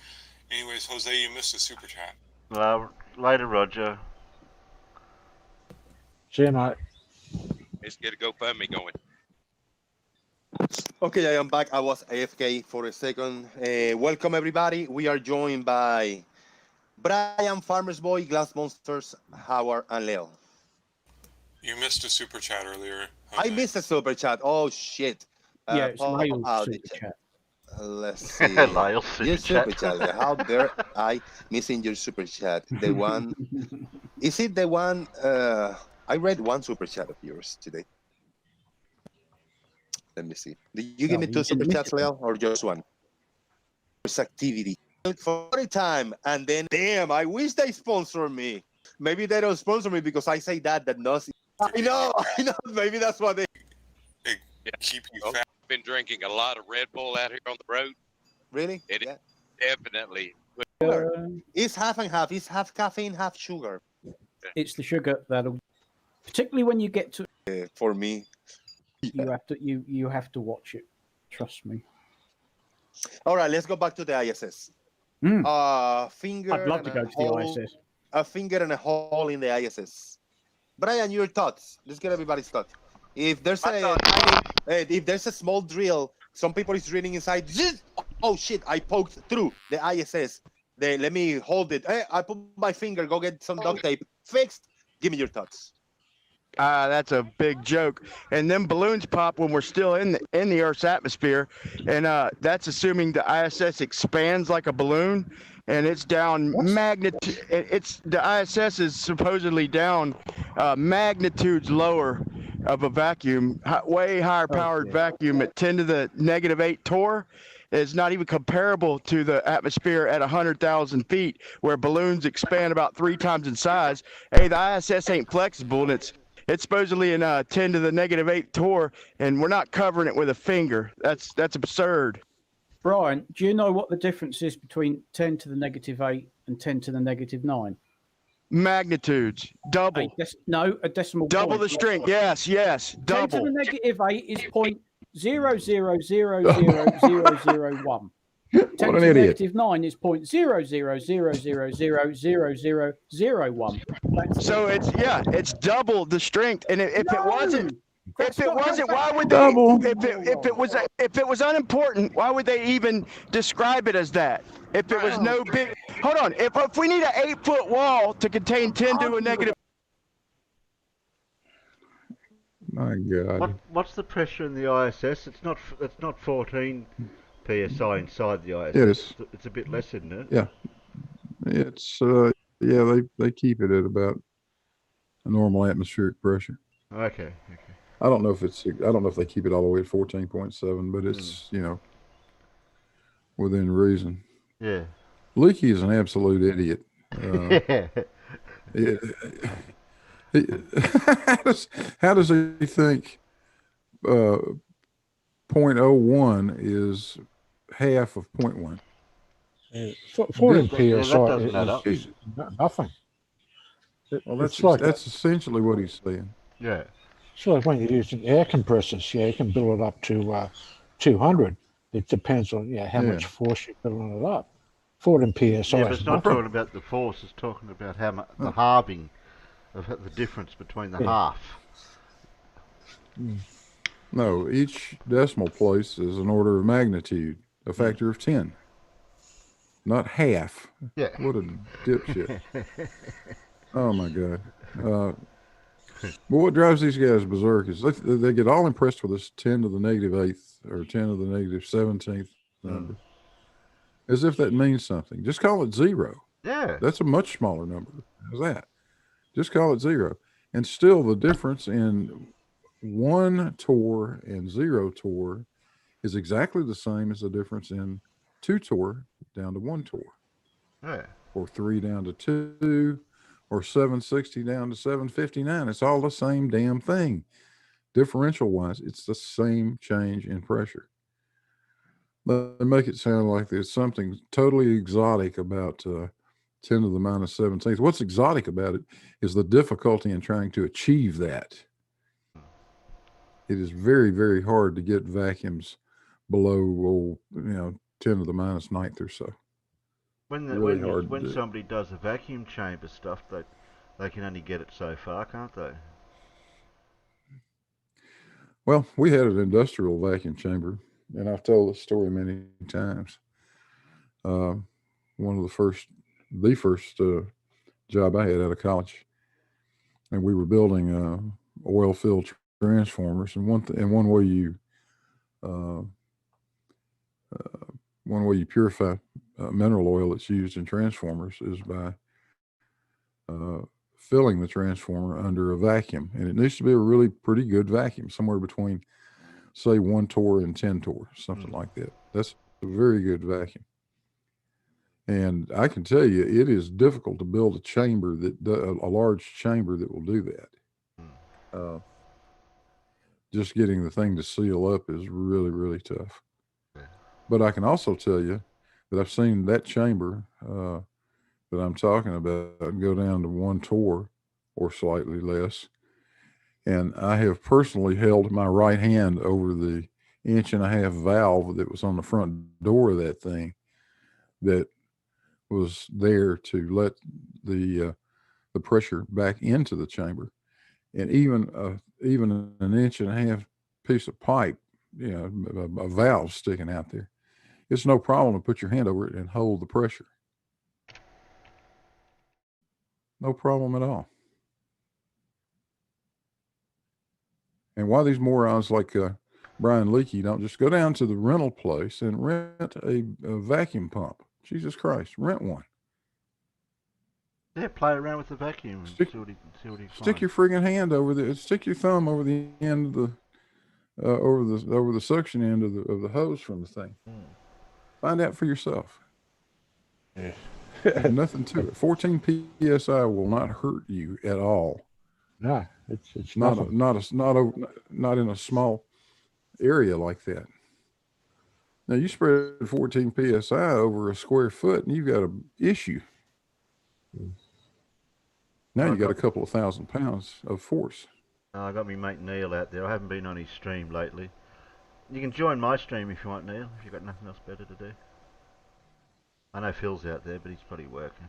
Anyways, Jose, you missed a super chat. Later, Roger. See you, mate. Let's get a GoFundMe going. Okay, I am back. I was AFK for a second. Welcome, everybody. We are joined by Brian, Farmer's Boy, Glass Monsters, Howard, and Leo. You missed a super chat earlier. I missed a super chat. Oh, shit. Yeah, it's Lyle's super chat. Let's see. Lyle's super chat. How dare I missing your super chat? The one... Is it the one... I read one super chat of yours today. Let me see. Did you give me 2 super chats, Leo, or just one? First activity. For a time, and then, damn, I wish they sponsor me. Maybe they don't sponsor me because I say that nothing. I know. Maybe that's why they... Keep you fat. drinking a lot of Red Bull out here on the road. Really? It Yeah. definitely. It's half and half. It's half caffeine, half sugar. It's the sugar that'll, particularly when you get to. For me, you have to watch it. Trust me. All right, let's go back to the ISS. Finger. I'd love to go to the ISS. A finger and a hole in the ISS. Brian, your thoughts. Let's get everybody's thoughts. If there's a small drill, some people is drilling inside. Oh shit! I poked through the ISS. Let me hold it. Hey, I put my finger. Go get some duct tape. Fixed. Give me your thoughts. That's a big joke. And then balloons pop when we're still in the Earth's atmosphere, and that's assuming the ISS expands like a balloon, and it's down magnitude. The ISS is supposedly down magnitudes lower of a vacuum, way higher powered vacuum at 10 to the -8 torr. Is not even comparable to the atmosphere at 100,000 feet, where balloons expand about 3 times in size. Hey, the ISS ain't flexible, and it's supposedly in 10 to the -8 torr, and we're not covering it with a finger. That's absurd. Brian, do you know what the difference is between 10 to the -8 and 10 to the -9? Magnitudes, double. A decimal. Double point. the strength. Yes, double. 10 to the -8 is 0.0000001. 10 What to an the idiot. -9 is 0.000000001. So it's double the strength. And if it wasn't, why would Double. they? If it was unimportant, why would they even describe it as that? If it was no big, hold on. If we need an 8-foot wall to contain 10 to a negative. My God. What's the pressure in the ISS? It's not 14 psi inside the ISS. It is. It's a bit less, isn't it? Yeah. It's they keep it at about a normal atmospheric pressure. Okay. I don't know if they keep it all the way at 14.7, but it's within reason. Yeah. Leakey is an absolute idiot. How does he think 0.01 is half of 0.1? 14 PSI is nothing. Well, that's essentially what he's saying. Yeah. So like when you're using air compressors, you can build it up to 200. It depends on how much force you're building it up. 14 PSI. Yeah, but it's not talking about the force. It's talking about how much the halving of the difference between the half. No, each decimal place is an order of magnitude, a factor of 10, not half. Yeah. What a dipshit. Oh my God. But what drives these guys berserk is they get all impressed with this 10 to the -8th or 10 to the -17th number, as if that means something. Just call it 0. Yeah. That's a much smaller number. How's that? Just call it 0. And still the difference in 1 torr and 0 torr is exactly the same as the difference in 2 torr down to 1 torr. Yeah. Or 3 down to 2, or 760 down to 759. It's all the same damn thing. Differential wise, it's the same change in pressure. But they make it sound like there's something totally exotic about 10 to the -17th. What's exotic about it is the difficulty in trying to achieve that. It is very, very hard to get vacuums below, 10 to the -9th or so. When somebody does a vacuum chamber stuff, they can only get it so far, can't they? Well, we had an industrial vacuum chamber, and I've told this story many times. One of the first job I had out of college, and we were building oil-filled transformers, and one way you purify mineral oil that's used in transformers is by filling the transformer under a vacuum, and it needs to be a really pretty good vacuum, somewhere between, say, 1 torr and 10 torr, something like that. That's a very good vacuum. And I can tell you, it is difficult to build a chamber a large chamber that will do that. just getting the thing to seal up is really, really tough. But I can also tell you that I've seen that chamber that I'm talking about go down to 1 torr or slightly less. And I have personally held my right hand over the 1.5-inch valve that was on the front door of that thing that was there to let the pressure back into the chamber. And even an 1.5-inch piece of pipe, a valve sticking out there, it's no problem to put your hand over it and hold the pressure. No problem at all. And why these morons like Brian Leakey don't just go down to the rental place and rent a vacuum pump? Jesus Christ, rent one. Yeah, play around with the vacuum and see what he finds. Stick your friggin' hand over the, stick your thumb over the end of the, over the suction end of the hose from the thing. Find out for yourself. Yeah. There's nothing to it. 14 psi will not hurt you at all. No, it's not nothing. not in a small area like that. Now you spread 14 psi over a square foot, and you've got an issue. Now you got a couple of 1,000 pounds of force. I got me mate Neil out there. I haven't been on his stream lately. You can join my stream if you want, Neil, if you've got nothing else better to do. I know Phil's out there, but he's probably working.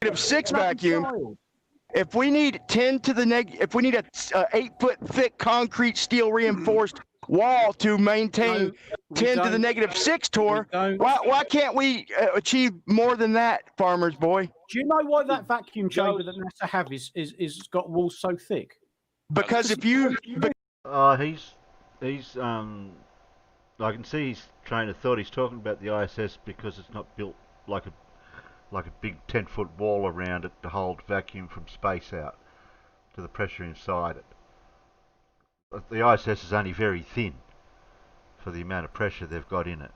-6 vacuum. If we need 10 to the if we need a 8-foot thick concrete steel reinforced wall to maintain 10 to the -6 torr, why can't we achieve more than that, farmers boy? Do you know why that vacuum chamber that NASA have is got walls so thick? Because if you he's I can see his train of thought. He's talking about the ISS because it's not built like a big 10-foot wall around it to hold vacuum from space out to the pressure inside it. But the ISS is only very thin for the amount of pressure they've got in it.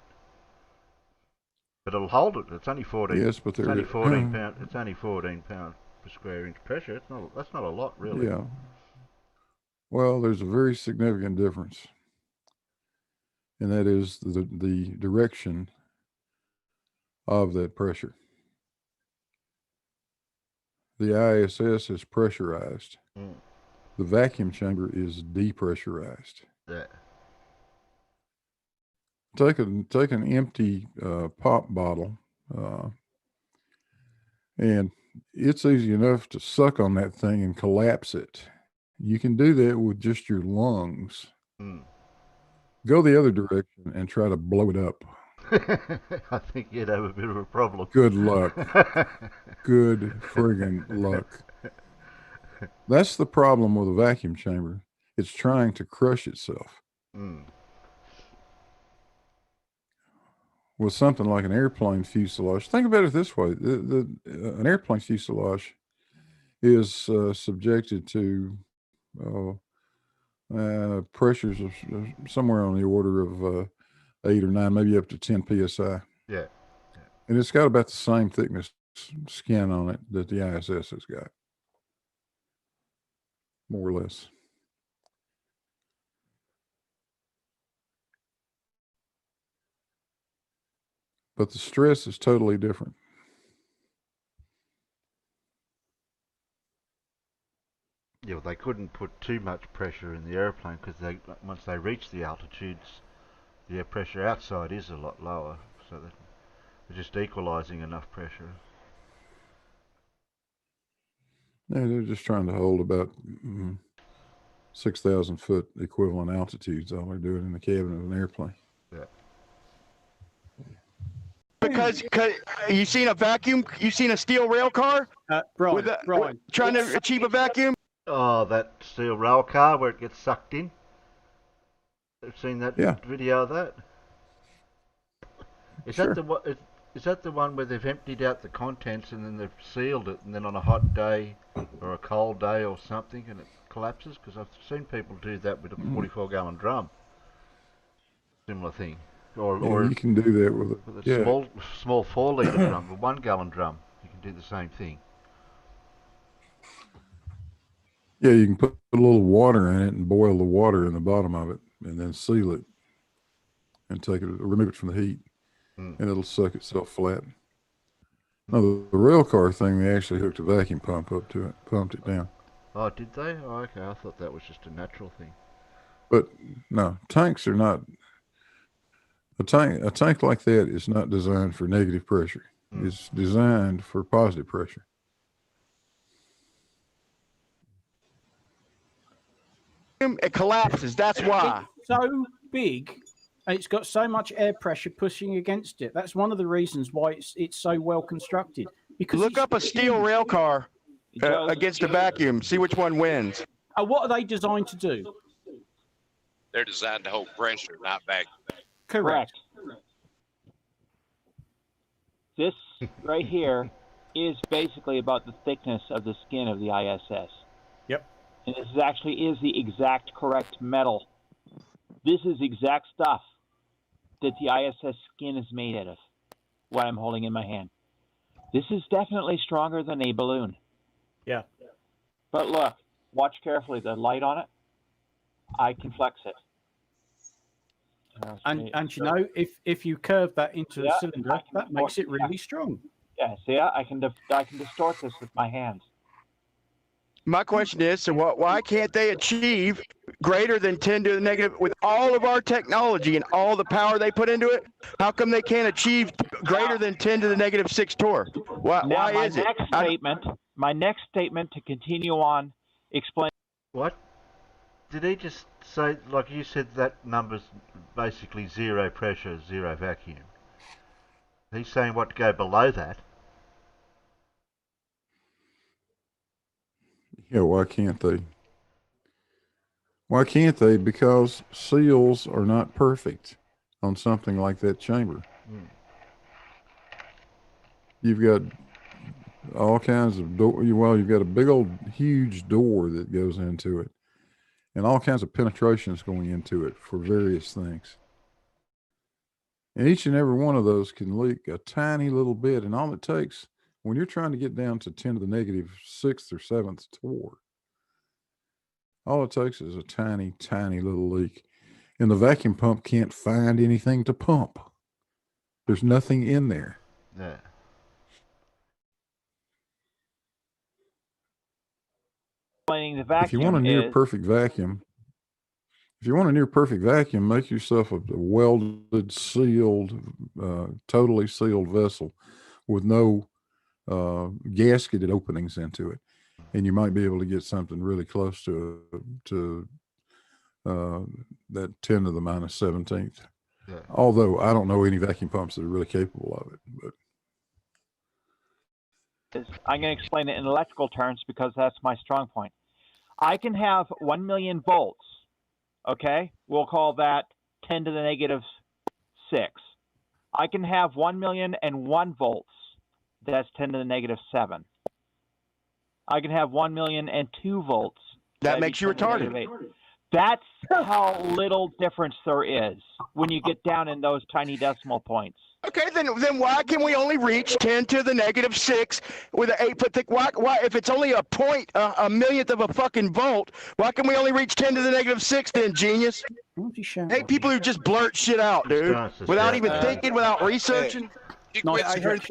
But it'll hold it. It's only 14. Yes, but it's only 14 pound. It's only 14 pound per square inch pressure. That's not a lot, really. Yeah. Well, there's a very significant difference, and that is the direction of that pressure. The ISS is pressurized. The vacuum chamber is depressurized. Yeah. Take an empty pop bottle, and it's easy enough to suck on that thing and collapse it. You can do that with just your lungs. Go the other direction and try to blow it up. I think you'd have a bit of a problem. Good luck. Good friggin' luck. That's the problem with a vacuum chamber. It's trying to crush itself. With something like an airplane fuselage, think about it this way: an airplane fuselage is subjected to pressures of somewhere on the order of 8 or 9, maybe up to 10 psi. Yeah. And it's got about the same thickness skin on it that the ISS has got, more or less. But the stress is totally different. Yeah, well, they couldn't put too much pressure in the airplane because once they reach the altitudes, the air pressure outside is a lot lower, so that they're just equalising enough pressure. Yeah, they're just trying to hold about 6,000 foot equivalent altitudes. All they're doing in the cabin of an airplane. Yeah. Because you seen a vacuum, you seen a steel rail car, Brian, trying to achieve a vacuum. Oh, that steel rail car where it gets sucked in. I've seen that video of that. Is that the one where they've emptied out the contents and then they've sealed it, and then on a hot day or a cold day or something, and it collapses? Because I've seen people do that with a 44-gallon drum. Similar thing. Or you can do that with a small 4-litre drum, a 1-gallon drum. You can do the same thing. Yeah, you can put a little water in it and boil the water in the bottom of it, and then seal it, and remove it from the heat, and it'll suck itself flat. No, the rail car thing, they actually hooked a vacuum pump up to it, pumped it down. Oh, did they? Oh, okay. I thought that was just a natural thing. But no, tanks are not. A tank like that is not designed for negative pressure. It's designed for positive pressure. It collapses. That's why. It's so big, and it's got so much air pressure pushing against it. That's one of the reasons why it's so well constructed. Because look up a steel rail car against a vacuum. See which one wins. What are they designed to do? They're designed to hold pressure, not vacuum. Correct. This right here is basically about the thickness of the skin of the ISS. Yep. And this actually is the exact correct metal. This is exact stuff that the ISS skin is made out of, what I'm holding in my hand. This is definitely stronger than a balloon. Yeah. But look, watch carefully. The light on it, I can flex it. And you know, if you curve that into a cylinder, that makes it really strong. Yeah, see, I can distort this with my hands. My question is, so why can't they achieve greater than 10 to the negative with all of our technology and all the power they put into it? How come they can't achieve greater than 10 to the negative 6 torque? Why is it? My next statement to continue on, explain. What? Did he just say, like you said, that number's basically zero pressure, zero vacuum? He's saying what to go below that? Yeah, why can't they? Why can't they? Because seals are not perfect on something like that chamber. You've got all kinds of you've got a big old huge door that goes into it, and all kinds of penetrations going into it for various things. And each and every one of those can leak a tiny little bit, and all it takes when you're trying to get down to 10 to the negative 6th or 7th torque, all it takes is a tiny, tiny little leak. And the vacuum pump can't find anything to pump. There's nothing in there. Yeah. The vacuum if you want a near perfect vacuum, make yourself a welded, sealed, totally sealed vessel with no gasketed openings into it, and you might be able to get something really close to that 10 to the minus 17th. Yeah. Although I don't know any vacuum pumps that are really capable of it, but I'm going to explain it in electrical terms because that's my strong point. I can have 1 million volts. Okay, we'll call that 10 to the negative 6. I can have 1,000,001 volts. That's 10 to the negative 7. I can have 1,000,002 volts. That makes you retarded. That's how little difference there is when you get down in those tiny decimal points. Okay, then why can we only reach 10 to the negative 6 with an 8-foot thick? Why if it's only a point, a millionth of a fucking volt, why can we only reach 10 to the negative 6 then, genius? Hey, people who just blurt shit out, dude, without even thinking, without researching. I heard.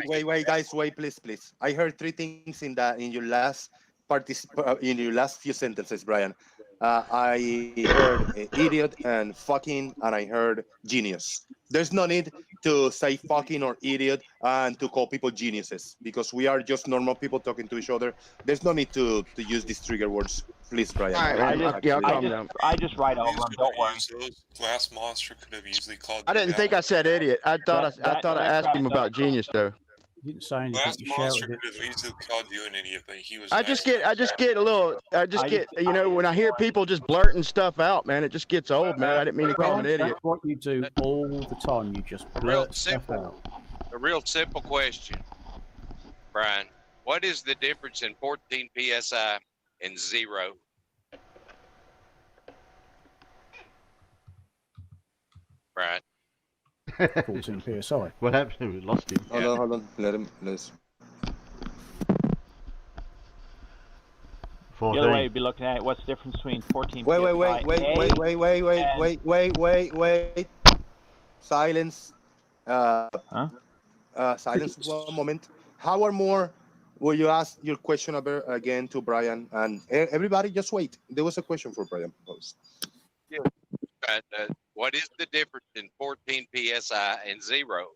Wait, guys, please. I heard 3 things in your last in your last few sentences, Brian. I heard idiot and fucking, and I heard genius. There's no need to say fucking or idiot and to call people geniuses because we are just normal people talking to each other. There's no need to use these trigger words. Please, Brian. I just write over them. Don't worry. Glass monster could have easily called. I didn't think I said idiot. I thought I asked him about genius though. You didn't say anything. Glass monster could have easily called you an idiot, but he was. I just get when I hear people just blurting stuff out, man, it just gets old, man. I didn't mean to call him an idiot. That's what you do all the time. You just blurt stuff out. A real simple question, Brian. What is the difference in 14 psi and 0? Brian. 14 psi. What happened? We lost him. Hold on. Let us. The other way, you'd be looking at what's the difference between 14 Wait. Silence. Silence 1 moment. Howard Moore, will you ask your question again to Brian? And everybody, just wait. There was a question for Brian posed. Yeah. What is the difference in 14 psi and 0?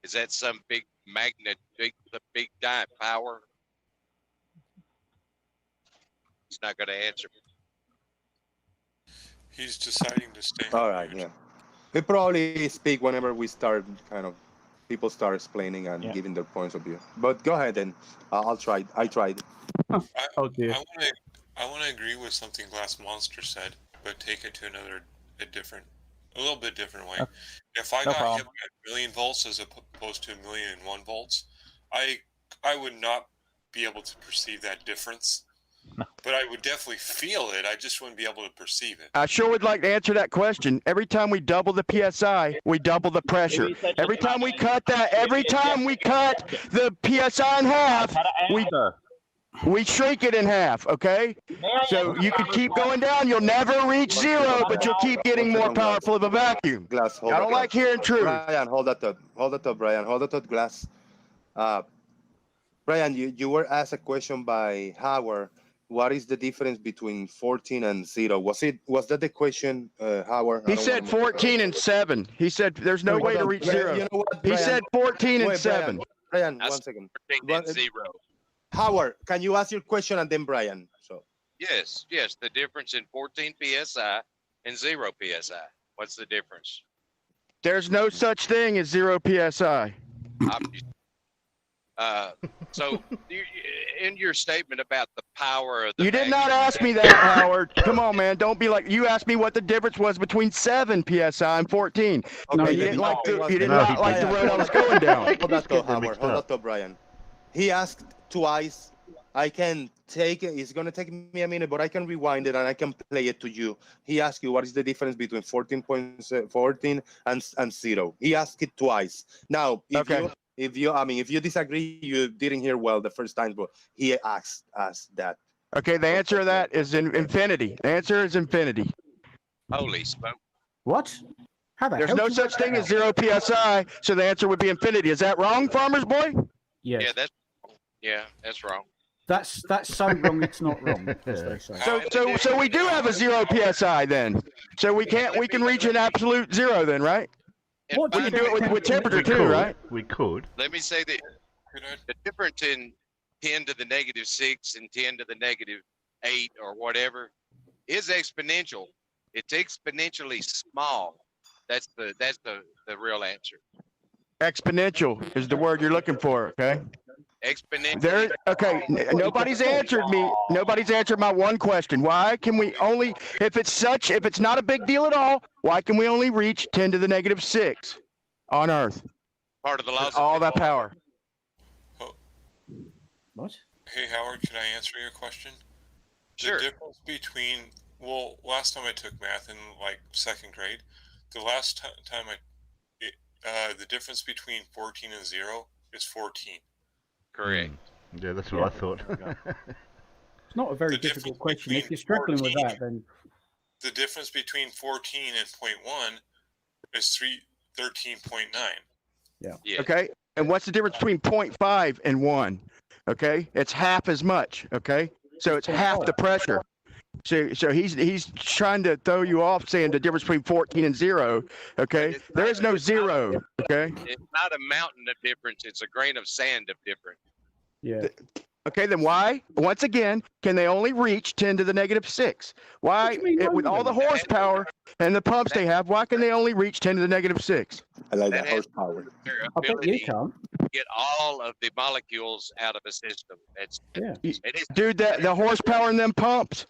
Is that some big magnet, big giant power? He's not going to answer. He's deciding to stay. All right, yeah. We probably speak whenever we start, people start explaining and giving their points of view. But go ahead then. I'll try. I tried. Oh dear. I want to agree with something Glass Monster said, but take it to a little bit different way. If I got hit by 1,000,000 volts as opposed to 1,000,001 volts, I would not be able to perceive that difference. No. But I would definitely feel it. I just wouldn't be able to perceive it. I sure would like to answer that question. Every time we double the PSI, we double the pressure. Every time we cut the PSI in half, we shrink it in half, okay? So you can keep going down. You'll never reach 0, but you'll keep getting more powerful of a vacuum. Glass, I don't like hearing truth. Brian, hold that thought. Hold that thought, Brian. Hold that thought, Glass. Brian, you were asked a question by Howard. What is the difference between 14 and 0? Was that the question, Howard? He said 14 and 7. He said there's no way to reach 0. You know what, he said 14 and 7. Brian, 1 second. 14 and 0. Howard, can you ask your question and then Brian? So. Yes. The difference in 14 psi and 0 psi. What's the difference? There's no such thing as 0 psi. So, in your statement about the power of the you did not ask me that, Howard. Come on, man. Don't be like you asked me what the difference was between 7 psi and 14. Okay, you didn't like the road I was going down. Hold that thought, Howard. Hold that thought, Brian. He asked twice. I can take it. It's gonna take me a minute, but I can rewind it and I can play it to you. He asked you what is the difference between 14 and 0. He asked it twice. Now, if you disagree, you didn't hear well the first time, but he asked us that. Okay, the answer to that is infinity. The answer is infinity. Holy smoke. What? There's no such thing as 0 psi, so the answer would be infinity. Is that wrong, Farmer's Boy? Yes. That's wrong. That's so wrong. It's not wrong. As they say. So we do have a 0 psi then. So we can reach an absolute 0 then, right? We can do it with temperature too, right? We could. Let me say that the difference in 10 to the -6 and 10 to the -8 or whatever is exponential. It's exponentially small. That's the real answer. Exponential is the word you're looking for, okay? Exponential. Okay, nobody's answered me. Nobody's answered my one question. Why can we only, if it's not a big deal at all, why can we only reach 10 to the -6 on Earth? Part of the laws. All that power. What? Hey, Howard, can I answer your question? Sure. The difference between, last time I took math in like 2nd grade, the last time the difference between 14 and 0 is 14. Correct. Yeah, that's what I thought. It's not a very difficult question. If you're struggling with that, then the difference between 14 and 0.1 is 13.9. Yeah. Okay. And what's the difference between 0.5 and 1? Okay, it's half as much. Okay, so it's half the pressure. So he's trying to throw you off, saying the difference between 14 and 0. Okay, there is no 0. Okay, it's not a mountain of difference. It's a grain of sand of difference. Yeah. Okay, then why, once again, can they only reach 10 to the -6? Why, with all the horsepower and the pumps they have, why can they only reach 10 to the -6? I like that horsepower. I bet you can't. Get all of the molecules out of a system. Dude, the horsepower in them pumps.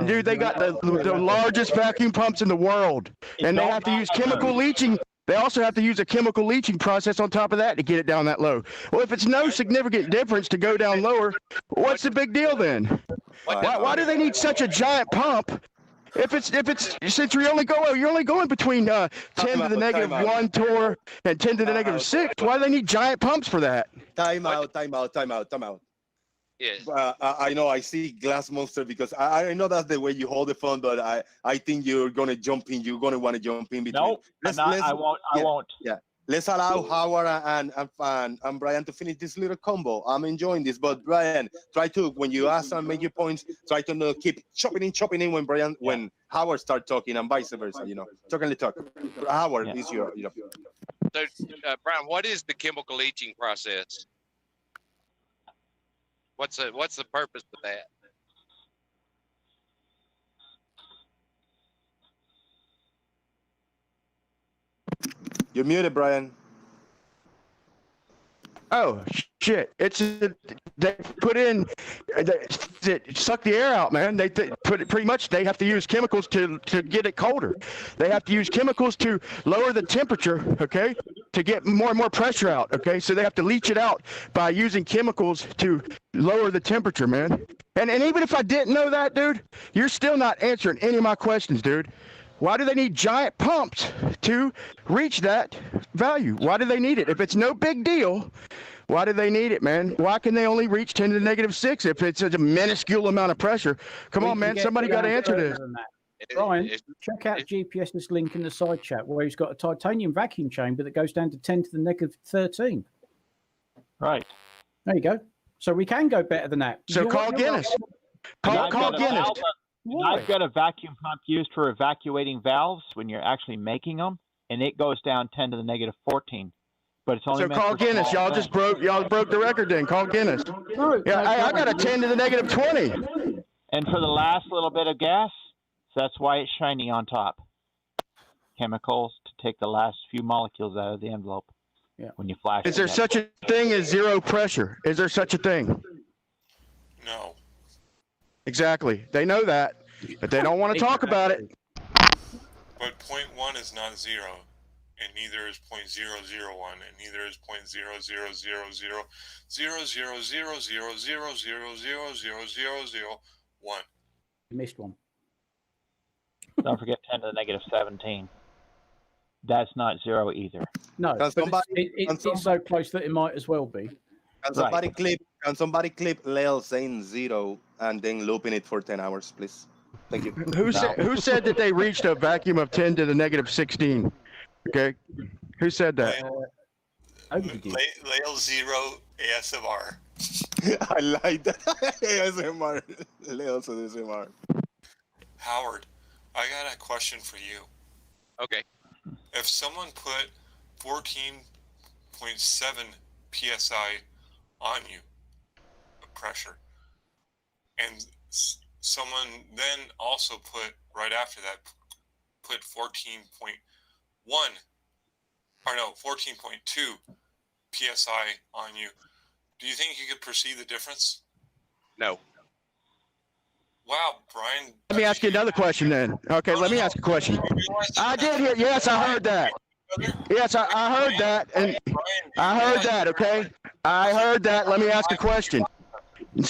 Dude, they got the largest vacuum pumps in the world. And they have to use chemical leaching. They also have to use a chemical leaching process on top of that to get it down that low. Well, if it's no significant difference to go down lower, what's the big deal then? Why do they need such a giant pump? If it's since you're only going between 10 to the -1 torr and 10 to the -6, why do they need giant pumps for that? Time out. Yes. I know I see Glass Monster because I know that's the way you hold the phone, but I think you're gonna jump in. You're gonna want to jump in between. No, I won't. I won't. Yeah. Let's allow Howard and Brian to finish this little combo. I'm enjoying this, but Brian, try to, when you ask and make your points, try to keep chopping in when Howard start talking, and vice versa. Talk. Howard is your. So, Brian, what is the chemical leaching process? What's the purpose of that? You're muted, Brian. Oh shit! They put in, they suck the air out, man. They put it pretty much. They have to use chemicals to get it colder. They have to use chemicals to lower the temperature, okay, to get more and more pressure out, okay. So they have to leach it out by using chemicals to lower the temperature, man. And even if I didn't know that, dude, you're still not answering any of my questions, dude. Why do they need giant pumps to reach that value? Why do they need it? If it's no big deal, why do they need it, man? Why can they only reach 10 to the -6 if it's such a minuscule amount of pressure? Come on, man. Somebody got to answer this. Brian, check out GPS's link in the side chat where he's got a titanium vacuum chamber that goes down to 10 to the -13. Right. There you go. So we can go better than that. So call Guinness. Call Guinness. I've got a vacuum pump used for evacuating valves when you're actually making them, and it goes down 10 to the -14. But it's only. So call Guinness. Y'all broke the record then. Call Guinness. Yeah, I got a 10 to the -20. And for the last little bit of gas, so that's why it's shiny on top. Chemicals to take the last few molecules out of the envelope. Yeah. When you flash. Is there such a thing as zero pressure? Is there such a thing? No. Exactly. They know that, but they don't want to talk about it. But 0.1 is not 0, and neither is 0.001, and neither is 0.00000000000000001. You missed one. Don't forget 10 to the -17. That's not 0 either. No, but it's so close that it might as well be. Can somebody clip Lel saying 0 and then looping it for 10 hours, please? Thank you. Who said that they reached a vacuum of 10 to the -16? Okay, who said that? Lel 0 ASMR. I like that. ASMR. Leo's ASMR. Howard, I got a question for you. Okay. If someone put 14.7 psi on you, of pressure, and someone then also put, right after that, put 14.2 psi on you, do you think you could perceive the difference? No. Wow, Brian. Let me ask you another question then. Okay, let me ask a question. I did hear, yes, I heard that. Yes, I heard that, and I heard that, okay? I heard that. Let me ask a question.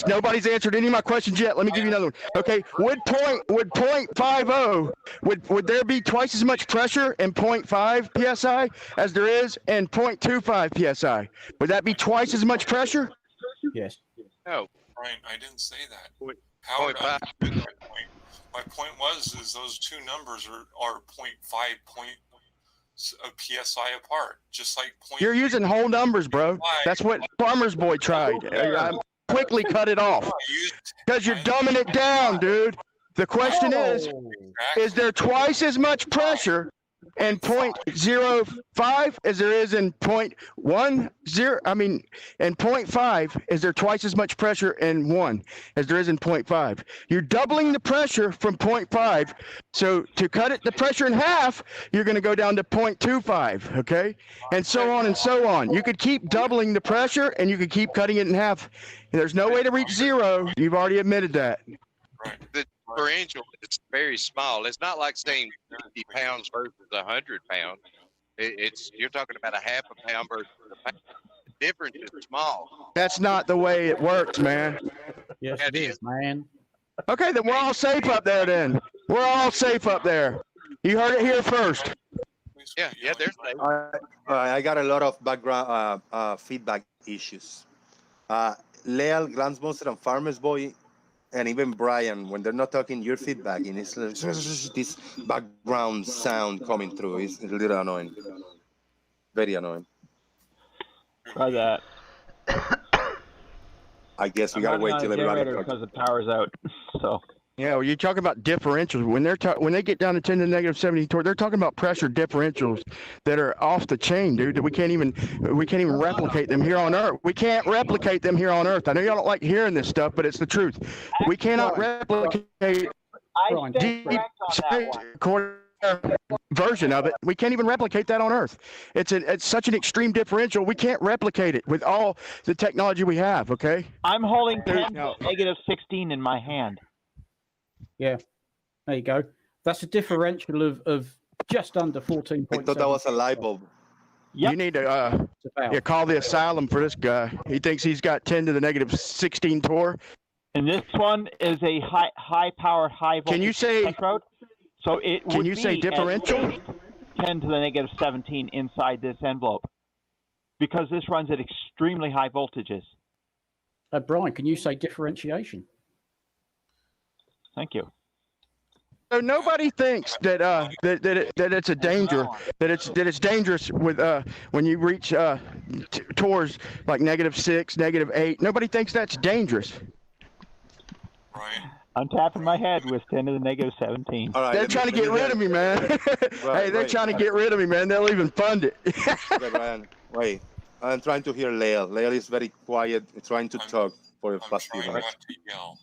Nobody's answered any of my questions yet. Let me give you another one. Okay, would 0.50, would there be twice as much pressure in 0.5 psi as there is in 0.25 psi? Would that be twice as much pressure? Yes. No. Brian, I didn't say that. Howard, my point is those two numbers are 0.5 of psi apart, just like You're using whole numbers, bro. That's what Farmer's Boy tried. I quickly cut it off because you're dumbing it down, dude. The question is there twice as much pressure in 0.05 as there is in 0.10? I mean, in 0.5, is there twice as much pressure in 1 as there is in 0.5? You're doubling the pressure from 0.5. So to cut the pressure in half, you're going to go down to 0.25, okay? And so on and so on. You could keep doubling the pressure, and you could keep cutting it in half. And there's no way to reach 0. You've already admitted that. The differential is very small. It's not like saying 50 pounds versus 100 pounds. You're talking about a half a pound versus a pound. The difference is small. That's not the way it works, man. Yes, it is, man. Okay, then we're all safe up there then. We're all safe up there. You heard it here first. Yeah, there's no. I got a lot of background feedback issues. Leal, Glansmonster, and Farmer's Boy, and even Brian, when they're not talking, your feedback, and it's like, this background sound coming through. It's a little annoying. Very annoying. Try that. I guess we gotta wait till everybody because the power's out. So. Yeah, well, you're talking about differentials. When they get down to 10 to the negative 70 torque, they're talking about pressure differentials that are off the chain, dude. That we can't even replicate them here on Earth. We can't replicate them here on Earth. I know y'all don't like hearing this stuff, but it's the truth. We cannot replicate deep version of it. We can't even replicate that on Earth. It's such an extreme differential. We can't replicate it with all the technology we have. Okay. I'm holding 10 to negative 16 in my hand. Yeah, there you go. That's a differential of just under 14. I thought that was a light bulb. Yep. You need to call the asylum for this guy. He thinks he's got 10 to the negative 16 torque. And this one is a high powered, high voltage. Can you say? Electrode. So it would Can you say differential? 10 to the negative 17 inside this envelope, because this runs at extremely high voltages. Brian, can you say differentiation? Thank you. So nobody thinks that that it's a danger, that it's dangerous with when you reach towards like -6, -8. Nobody thinks that's dangerous. Brian. I'm tapping my head with 10 to the negative 17. All right, they're trying to get rid of me, man. Hey, they're trying to get rid of me, man. They'll even fund it. Okay, Brian, wait. I'm trying to hear Leal. Leal is very quiet, trying to talk for the past few minutes. Not to yell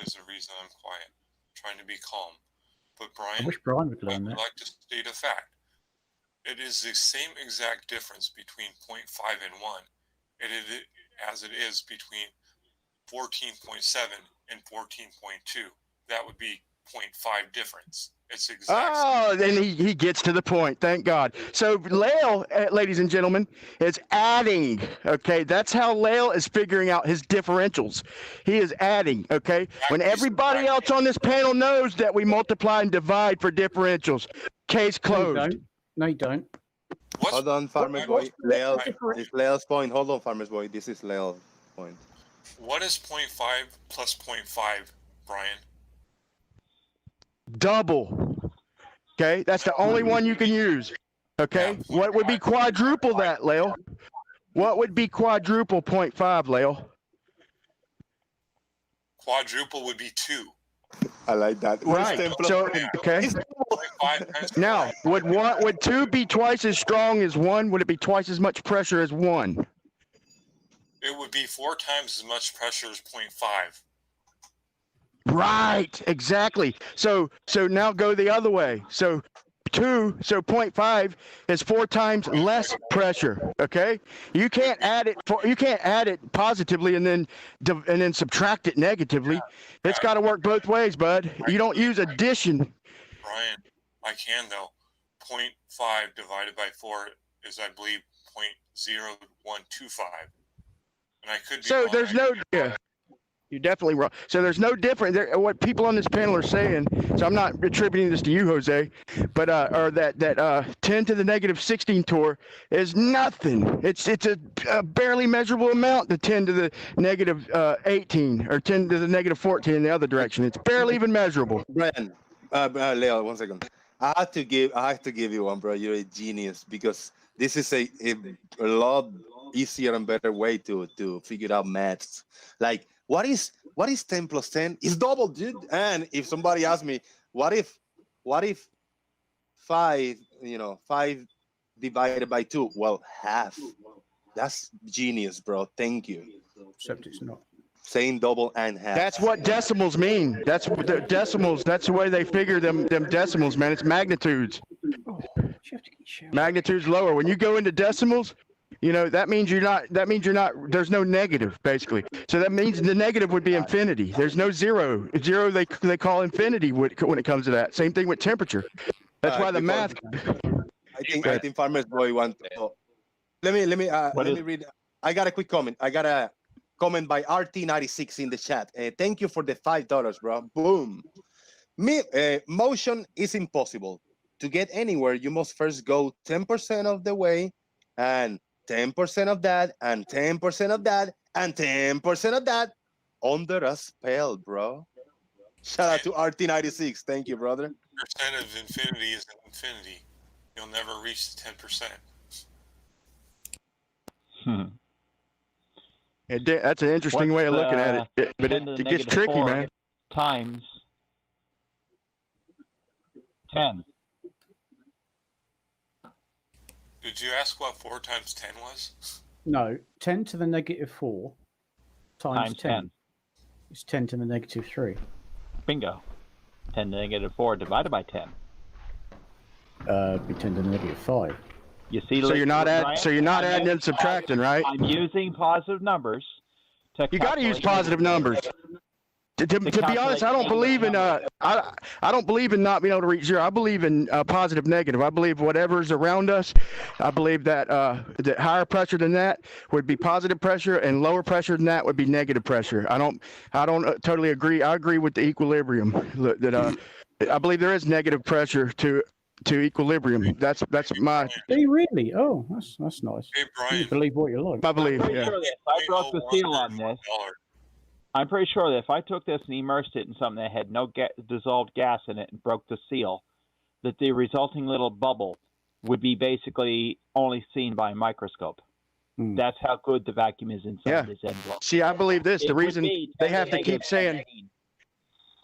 is the reason I'm quiet. I'm trying to be calm. But Brian, I wish Brian would learn that. I'd like to state a fact. It is the same exact difference between 0.5 and 1 as it is between 14.7 and 14.2. That would be 0.5 difference. It's exact. Oh, then he gets to the point. Thank God. So Leal, ladies and gentlemen, is adding. Okay, that's how Leal is figuring out his differentials. He is adding. Okay, when everybody else on this panel knows that we multiply and divide for differentials. Case closed. No, you don't. Hold on, Farmer's Boy. Leal, it's Leal's point. Hold on, Farmer's Boy. This is Leal's point. What is 0.5 plus 0.5, Brian? Double. Okay, that's the only one you can use. Okay, what would be quadruple that, Leal? What would be quadruple 0.5, Leal? Quadruple would be 2. I like that. Right. So, okay. Now, would 2 be twice as strong as 1? Would it be twice as much pressure as 1? It would be 4 times as much pressure as 0.5. Right, exactly. So now go the other way. So 0.5 is 4 times less pressure. Okay, you can't add it. You can't add it positively and then subtract it negatively. It's got to work both ways, bud. You don't use addition. Brian, I can though. 0.5 divided by 4 is, I believe, 0.0125. And I could be so wrong. There's no. Yeah. You're definitely wrong. So there's no difference. What people on this panel are saying, so I'm not attributing this to you, Jose, but or that 10 to the negative 16 torque is nothing. It's a barely measurable amount, the 10 to the negative 18 or 10 to the negative 14 in the other direction. It's barely even measurable. Brian, Leo, 1 second. I have to give you one, bro. You're a genius, because this is a lot easier and better way to figure out maths. Like, what is 10 plus 10? It's double, dude. And if somebody asks me, what if 5 divided by 2? Well, half. That's genius, bro. Thank you. Except it's not. Saying double and half. That's what decimals mean. That's what the decimals. That's the way they figure them decimals, man. It's magnitudes. Magnitudes lower. When you go into decimals, that means you're not. There's no negative, basically. So that means the negative would be infinity. There's no zero. Zero they call infinity when it comes to that. Same thing with temperature. That's why the math. I think Farmer's Boy wants. Let me read. I got a quick comment. I got a comment by RT96 in the chat. Thank you for the $5, bro. Boom. Motion is impossible. to get anywhere, you must first go 10% of the way, and 10% of that, and 10% of that, and 10% of that under a spell, bro. Shout out to RT96. Thank you, brother. Percent of infinity is infinity. You'll never reach the 10%. That's an interesting way of looking at it, but it gets tricky, man. Times 10. Did you ask what 4 times 10 was? No, 10 to the negative 4 times 10 is 10 to the negative 3. Bingo. 10 to the negative 4 divided by 10. Be 10 to the negative 5. You see, so you're not adding and subtracting, right? I'm using positive numbers. You got to use positive numbers. To be honest, I don't believe in I don't believe in not being able to reach zero. I believe in positive negative. I believe whatever's around us. I believe that that higher pressure than that would be positive pressure, and lower pressure than that would be negative pressure. I don't totally agree. I agree with the equilibrium that I believe there is negative pressure to equilibrium. That's my. Do you really? Oh, that's nice. Hey, Brian. You believe what you like. I believe. I'm pretty sure that if I broke the seal on this, I'm pretty sure that if I took this and immersed it in something that had no dissolved gas in it and broke the seal, that the resulting little bubble would be basically only seen by a microscope. That's how good the vacuum is inside this envelope. See, I believe this. The reason they have to keep saying.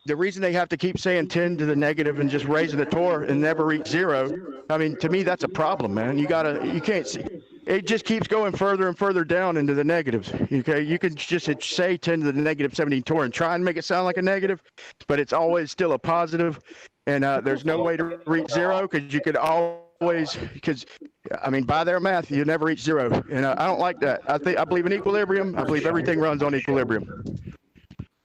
The reason they have to keep saying 10 to the negative and just raising the torr and never reach zero, I mean, to me, that's a problem, man. You can't see. It just keeps going further and further down into the negatives. Okay, you can just say 10 to the negative 17 torr and try and make it sound like a negative, but it's always still a positive, and there's no way to reach zero because you could always, I mean, by their math, you never reach zero, and I don't like that. I believe in equilibrium. I believe everything runs on equilibrium.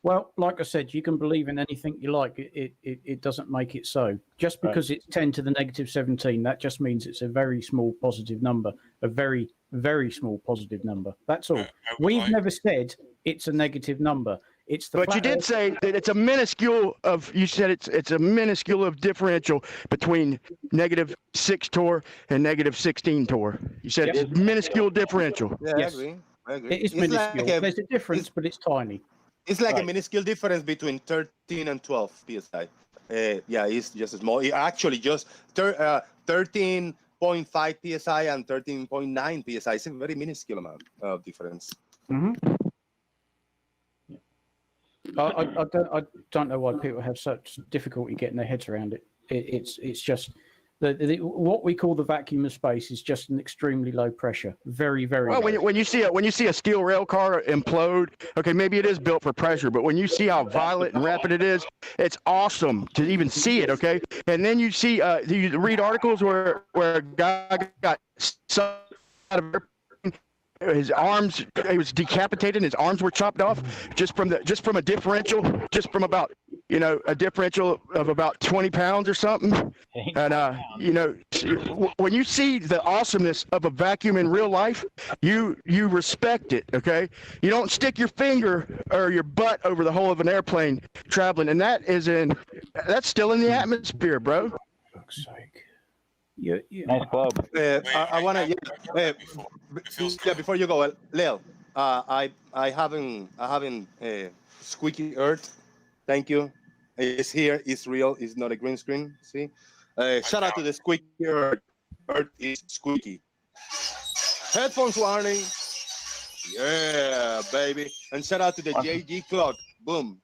Well, like I said, you can believe in anything you like. It doesn't make it so. Just because it's 10 to the negative 17, that just means it's a very small positive number, a very, very small positive number. That's all. We've never said it's a negative number. It's the. But you did say that it's a minuscule of. You said it's a minuscule of differential between -6 torr and -16 torr. You said it's minuscule differential. Yeah, yes. I agree. It is minuscule. There's a difference, but it's tiny. It's like a minuscule difference between 13 and 12 psi. Yeah, it's just small. It actually just 13.5 psi and 13.9 psi. It's a very minuscule amount of difference. Mm-hmm. I don't know why people have such difficulty getting their heads around it. It's just what we call the vacuum of space is just an extremely low pressure, very, very. Well, low. when you see a steel rail car implode, okay, maybe it is built for pressure, but when you see how violent and rapid it is, it's awesome to even see it. Okay, and then you see you read articles where a guy got sucked out of his arms, he was decapitated, his arms were chopped off just from a differential, just from about a differential of about 20 pounds or something. And when you see the awesomeness of a vacuum in real life, you respect it. Okay, you don't stick your finger or your butt over the hull of an airplane traveling, and that's still in the atmosphere, bro. For fuck's sake. Yeah. Nice club. I want to. Before you go, Leo, I haven't squeaky earth. Thank you. It's here. It's real. It's not a green screen. See. Shout out to the squeaky earth. Earth is squeaky. Headphones warning. Yeah, baby. And shout out to the JG clock. Boom.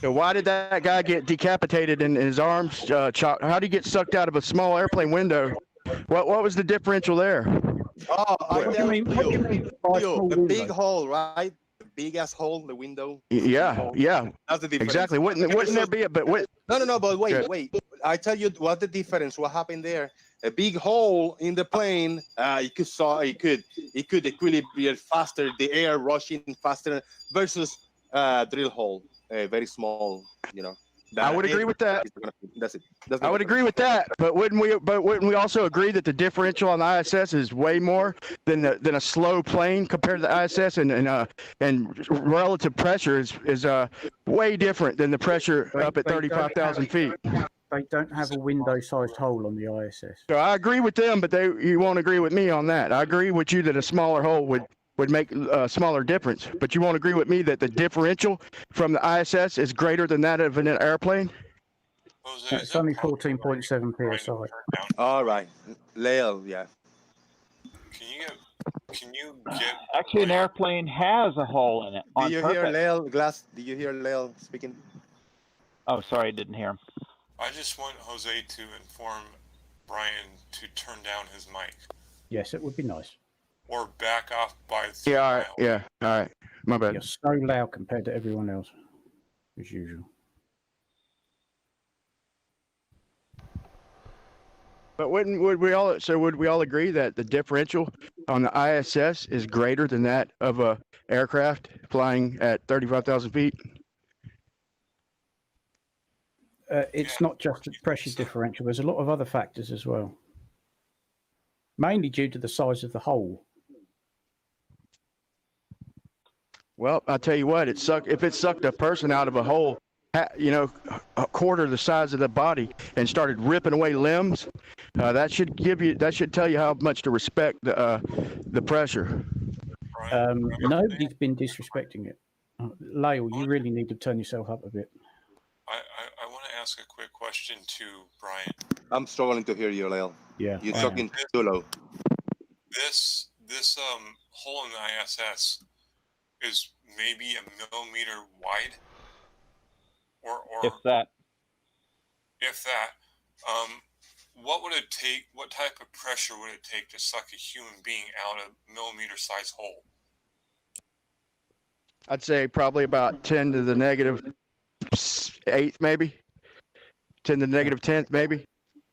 So why did that guy get decapitated and his arms chopped? How did he get sucked out of a small airplane window? What was the differential there? Oh, What do you mean? The big hole, right? The big ass hole, the window. Yeah. That's the difference. Exactly. Wouldn't there be but wait. No, but wait. I tell you what the difference. What happened there? A big hole in the plane. It could equilibrate faster. The air rushing faster versus drill hole. Very small. I would agree with that. That's it. I would agree with that, but wouldn't we also agree that the differential on the ISS is way more than a slow plane compared to the ISS, and relative pressure is way different than the pressure up at 35,000 feet. They don't have a window-sized hole on the ISS. So I agree with them, but you won't agree with me on that. I agree with you that a smaller hole would make a smaller difference, but you won't agree with me that the differential from the ISS is greater than that of an airplane? It's only 14.7 psi. All right, Lale, yeah. Can you get? Actually, an airplane has a hole in it. Do you hear Lale Glass? Do you hear Lale speaking? Oh, sorry, I didn't hear him. I just want Jose to inform Brian to turn down his mic. Yes, it would be nice. Or back off by 3 Yeah, all right. miles. Yeah, all right. My bad. You're so loud compared to everyone else, as usual. But would we all agree that the differential on the ISS is greater than that of a aircraft flying at 35,000 feet? It's not just the pressure differential. There's a lot of other factors as well. Mainly due to the size of the hole. Well, I'll tell you what, if it sucked a person out of a hole, a quarter the size of the body and started ripping away limbs, that should tell you how much to respect the pressure. Nobody's been disrespecting it. Lyle, you really need to turn yourself up a bit. I want to ask a quick question to Brian. I'm struggling to hear you, Lale. Yeah. You're talking too low. This hole in the ISS is maybe a millimeter wide, or if that. What would it take? What type of pressure would it take to suck a human being out of a millimeter-sized hole? I'd say probably about 10 to the -8th, maybe. 10 to the -10th, maybe.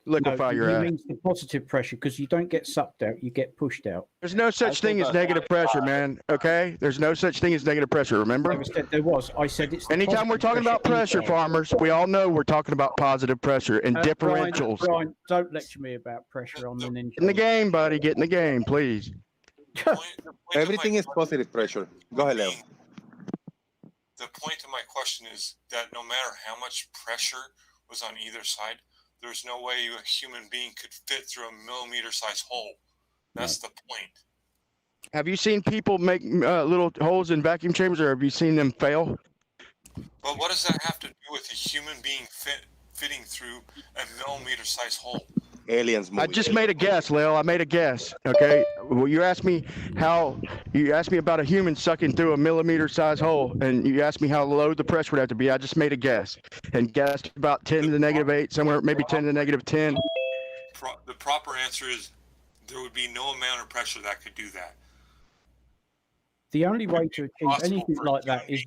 Liquefy your ass. It means the positive pressure, because you don't get sucked out, you get pushed out. There's no such thing as negative pressure, man. Okay? There's no such thing as negative pressure, remember? I said it's anytime we're talking about pressure, farmers, we all know we're talking about positive pressure and differentials. Brian, don't lecture me about pressure on the Ninja. Get in the game, buddy. Get in the game, please. Everything is positive pressure. Go ahead, Leo. The point of my question is that no matter how much pressure was on either side, there's no way a human being could fit through a millimeter-sized hole. That's the point. Have you seen people make little holes in vacuum chambers, or have you seen them fail? But what does that have to do with a human being fitting through a millimeter-sized hole? Aliens movie. I just made a guess, Lil. I made a guess. Okay. Well, you asked me about a human sucking through a millimeter-sized hole, and you asked me how low the pressure would have to be. I just made a guess and guessed about 10 to the -8, somewhere maybe 10 to the -10. The proper answer is there would be no amount of pressure that could do that. The only way to achieve anything like that is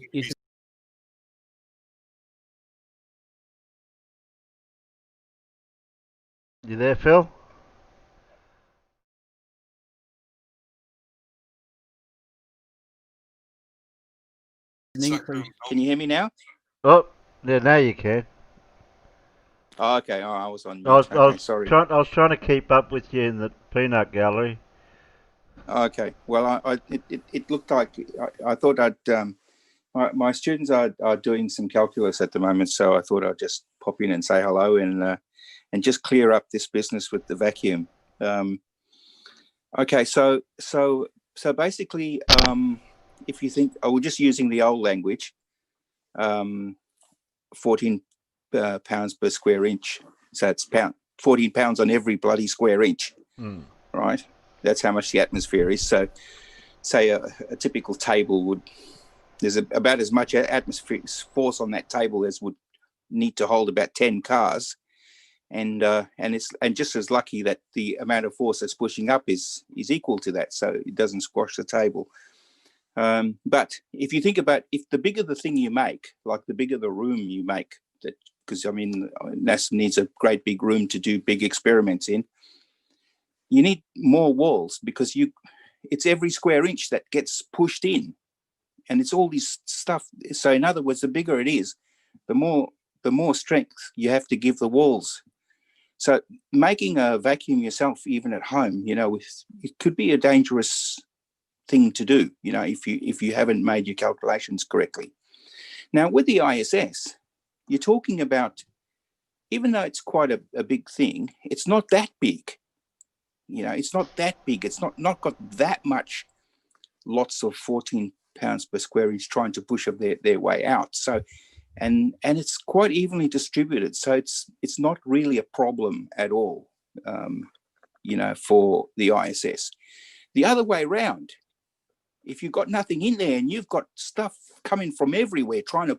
You there, Phil? Can you hear me now? Oh, yeah, now you can. Oh, okay. Oh, I was on mute. I was sorry. I was trying to keep up with you in the peanut gallery. Okay. Well, it looked like I thought I'd. My students are doing some calculus at the moment, so I thought I'd just pop in and say hello and just clear up this business with the vacuum. Okay, so basically, if you think, we're just using the old language, 14 pounds per square inch. So it's 14 pounds on every bloody square inch, right? That's how much the atmosphere is. So, say a typical table there's about as much atmospheric force on that table as would need to hold about 10 cars. And just as lucky that the amount of force that's pushing up is equal to that, so it doesn't squash the table. But if you think about, if the bigger the thing you make, like the bigger the room you make, because I mean NASA needs a great big room to do big experiments in, you need more walls because it's every square inch that gets pushed in, and it's all this stuff. So in other words, the bigger it is, the more the more strength you have to give the walls. So making a vacuum yourself, even at home, it could be a dangerous thing to do, if you haven't made your calculations correctly. Now, with the ISS, you're talking about, even though it's quite a big thing, it's not that big. It's not that big. It's not got that much lots of 14 pounds per square inch trying to push their way out. So, and it's quite evenly distributed. So it's not really a problem at all, for the ISS. The other way around, if you've got nothing in there and you've got stuff coming from everywhere trying to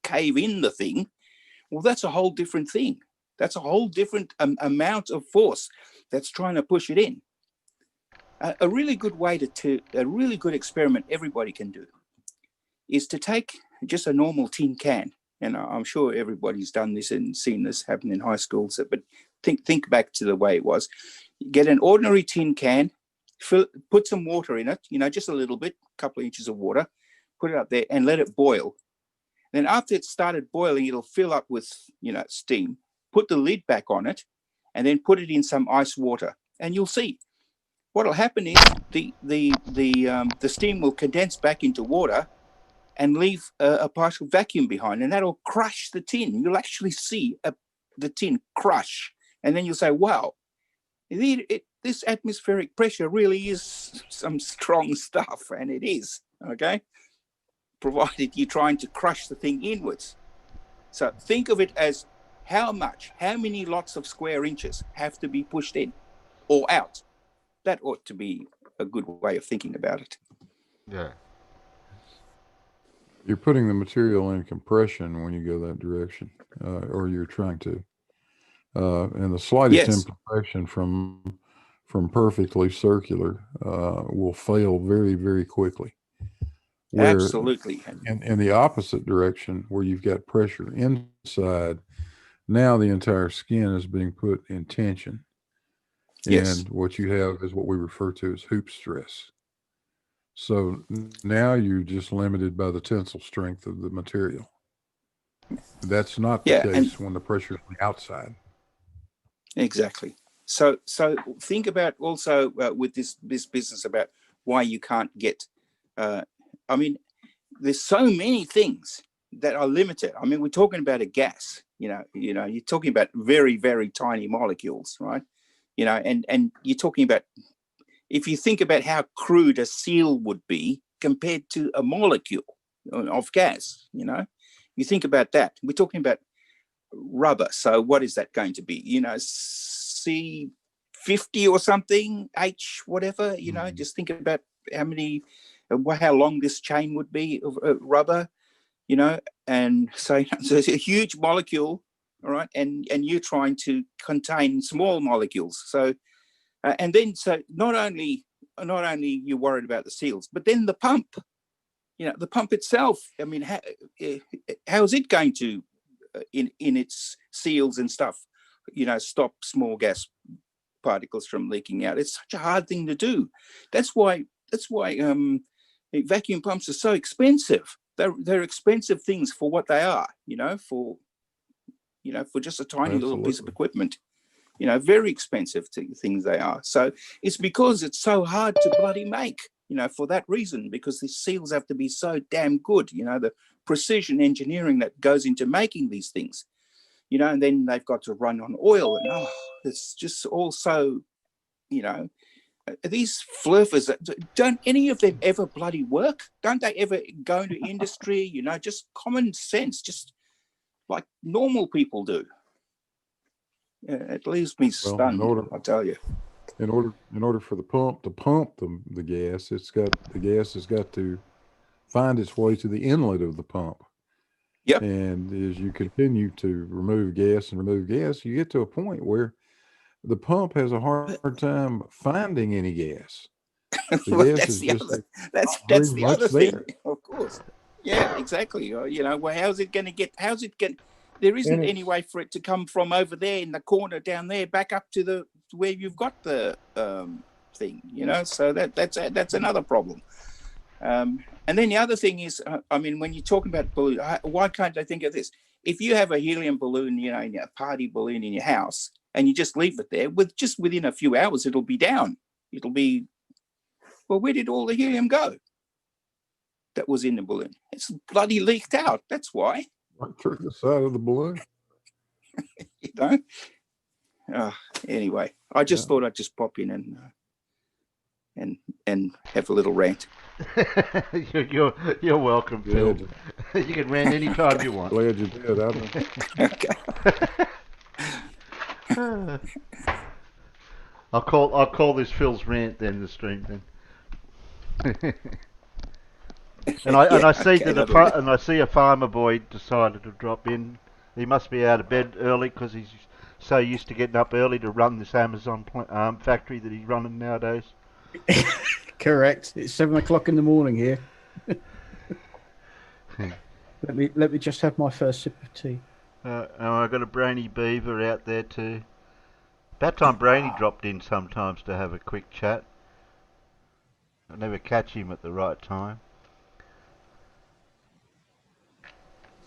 cave in the thing, well, that's a whole different thing. That's a whole different amount of force that's trying to push it in. A really good way a really good experiment everybody can do is to take just a normal tin can, and I'm sure everybody's done this and seen this happen in high school. But think back to the way it was. Get an ordinary tin can, put some water in it, just a little bit, a couple of inches of water, put it up there and let it boil. Then after it started boiling, it'll fill up with steam. Put the lid back on it, and then put it in some ice water, and you'll see. What'll happen is the steam will condense back into water and leave a partial vacuum behind, and that'll crush the tin. You'll actually see the tin crush, and then you'll say, wow, this atmospheric pressure really is some strong stuff, and it is, okay? Provided you're trying to crush the thing inwards. So think of it as how many lots of square inches have to be pushed in or out. That ought to be a good way of thinking about it. Yeah. You're putting the material in compression when you go that direction, or you're trying to. And the slightest imperfection from perfectly circular will fail very, very quickly. Absolutely. In the opposite direction, where you've got pressure inside, now the entire skin is being put in tension. Yes. And what you have is what we refer to as hoop stress. So now you're just limited by the tensile strength of the material. That's not the case when the pressure is on the outside. Exactly. So think about also with this business about why you can't get. There's so many things that are limited. We're talking about a gas. You're talking about very, very tiny molecules, right? And you're talking about, if you think about how crude a seal would be compared to a molecule of gas, you think about that. We're talking about rubber. So what is that going to be? C50 or something, H whatever, just think about how long this chain would be of rubber, and so it's a huge molecule, all right, and you're trying to contain small molecules. So and then so not only you're worried about the seals, but then the pump, the pump itself. How is it going to in its seals and stuff, stop small gas particles from leaking out? It's such a hard thing to do. That's why vacuum pumps are so expensive. They're expensive things for what they are, for just a tiny little piece of equipment. Very expensive things they are. So it's because it's so hard to bloody make, for that reason, because the seals have to be so damn good, the precision engineering that goes into making these things, and then they've got to run on oil, and it's just also, these flurfers, don't any of them ever bloody work? Don't they ever go into industry? Just common sense, just like normal people do. It leaves me stunned. I tell you. In order for the pump to pump the gas, the gas has got to find its way to the inlet of the pump. Yep. And as you continue to remove gas, you get to a point where the pump has a hard time finding any gas. The gas is just that's the other thing, of course. Yeah, exactly. Well, how's it going to there isn't any way for it to come from over there in the corner down there back up to where you've got the thing, so that's another problem. And then the other thing is, when you're talking about balloons, why can't I think of this? if you have a helium balloon, you know, in a party balloon in your house, and you just leave it there, within a few hours, it'll be down. It'll be, well, where did all the helium go that was in the balloon? It's bloody leaked out. That's why. Right through the side of the balloon. You know. Anyway, I just thought I'd just pop in and have a little rant. You're welcome, Phil. You can rant anytime you want. Glad you did. Okay. I'll call this Phil's rant then, the stream then. And I see that I see a farmer boy decided to drop in. He must be out of bed early because he's so used to getting up early to run this Amazon factory that he's running nowadays. Correct. It's 7 o'clock in the morning here. Let me just have my first sip of tea. I've got a Brainy Beaver out there too. About time Brainy dropped in sometimes to have a quick chat. I never catch him at the right time.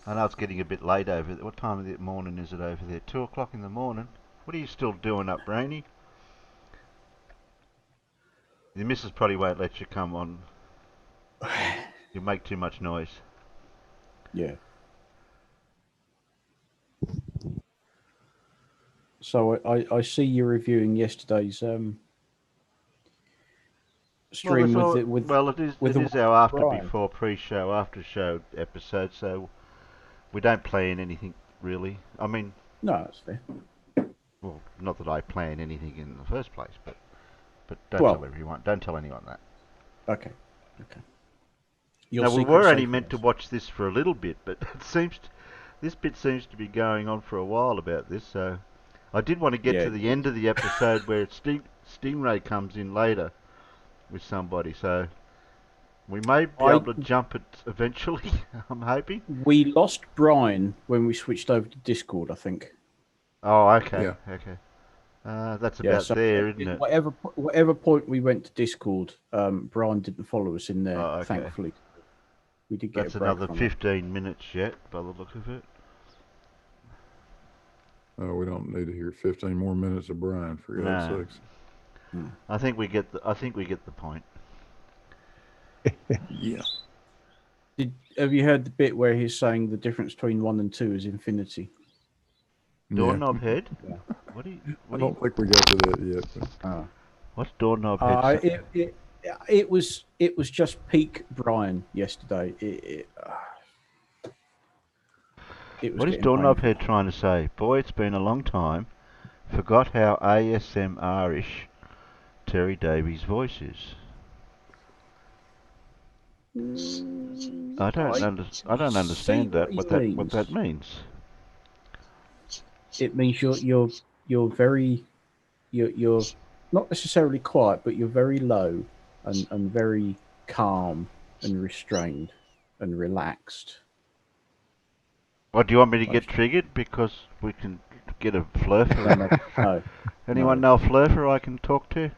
I know it's getting a bit late over there. What time of the morning is it over there? 2 o'clock in the morning? What are you still doing up, Brainy? The missus probably won't let you come on. You make too much noise. Yeah. So I see you're reviewing yesterday's stream it is our after before pre-show after show episode, so we don't plan anything really. I mean, no, that's fair. Well, not that I plan anything in the first place, but don't tell anyone that. Okay. Now we were only meant to watch this for a little bit, but this bit seems to be going on for a while about this. So I did want to get to the end of the episode where Stingray comes in later with somebody. So we may be able to jump it eventually. I'm hoping. We lost Brian when we switched over to Discord, I think. Oh, okay. Yeah. Okay. That's about there, isn't it? Whatever point we went to Discord, Brian didn't follow us in there, thankfully. We did get That's another 15 minutes yet, by the look of it. Oh, we don't need to hear 15 more minutes of Brian, for God's sakes. I think we get the point. Yeah. Have you heard the bit where he's saying the difference between 1 and 2 is infinity? Doorknob head? Yeah. I don't think we got to that yet. But... What's doorknob head? It was just peak Brian yesterday. What is doorknob head trying to say? Boy, it's been a long time. Forgot how ASMR-ish Terry Davies' voice is. I don't understand that. What that means. It means you're very you're not necessarily quiet, but you're very low and very calm and restrained and relaxed. What, do you want me to get triggered because we can get a flurfer? No. Anyone know a flurfer I can talk to?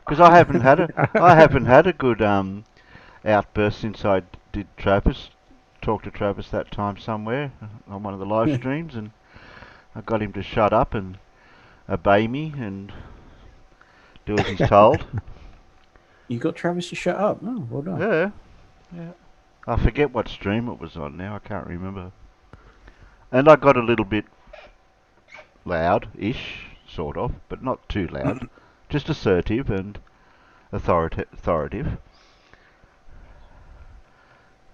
Because I haven't had a good outburst since I did talk to Travis that time somewhere on one of the live streams, and I got him to shut up and obey me and do as he's told. You got Travis to shut up? Oh, well done. Yeah. I forget what stream it was on now. I can't remember. And I got a little bit loud-ish, sort of, but not too loud. Just assertive and authoritative.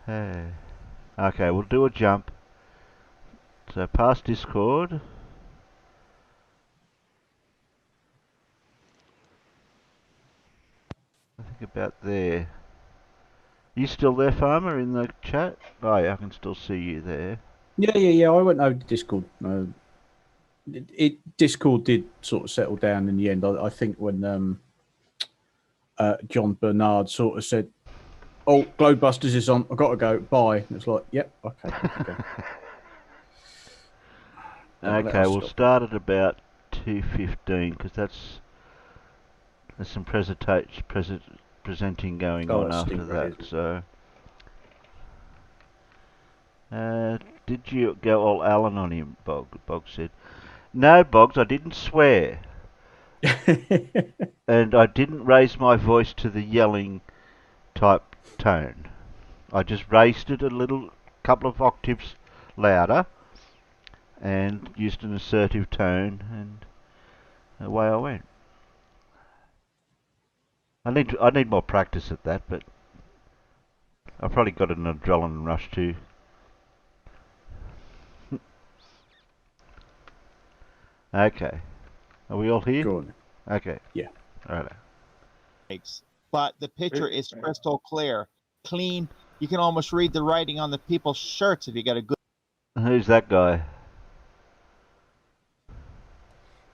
Okay, we'll do a jump. So past Discord. I think about there. You still there, Farmer, in the chat? Oh yeah, I can still see you there. Yeah. I went over to Discord. Discord did sort of settle down in the end. I think when John Bernard sort of said, "Oh, Glowbusters is on. I've got to go. Bye." And it's like, "Yep, okay." Okay, we'll start at about 2:15 because there's some presenting going on after that. So did you go all Alan on him, Bog? Bog said, no, Boggs, I didn't swear. And I didn't raise my voice to the yelling type tone. I just raised it a couple of octaves louder and used an assertive tone, and away I went. I need more practice at that, but I've probably got an adrenaline rush too. Okay. Are we all here? Go on. Okay. Yeah. Right. But the picture is crystal clear, clean. You can almost read the writing on the people's shirts if you got a good. Who's that guy?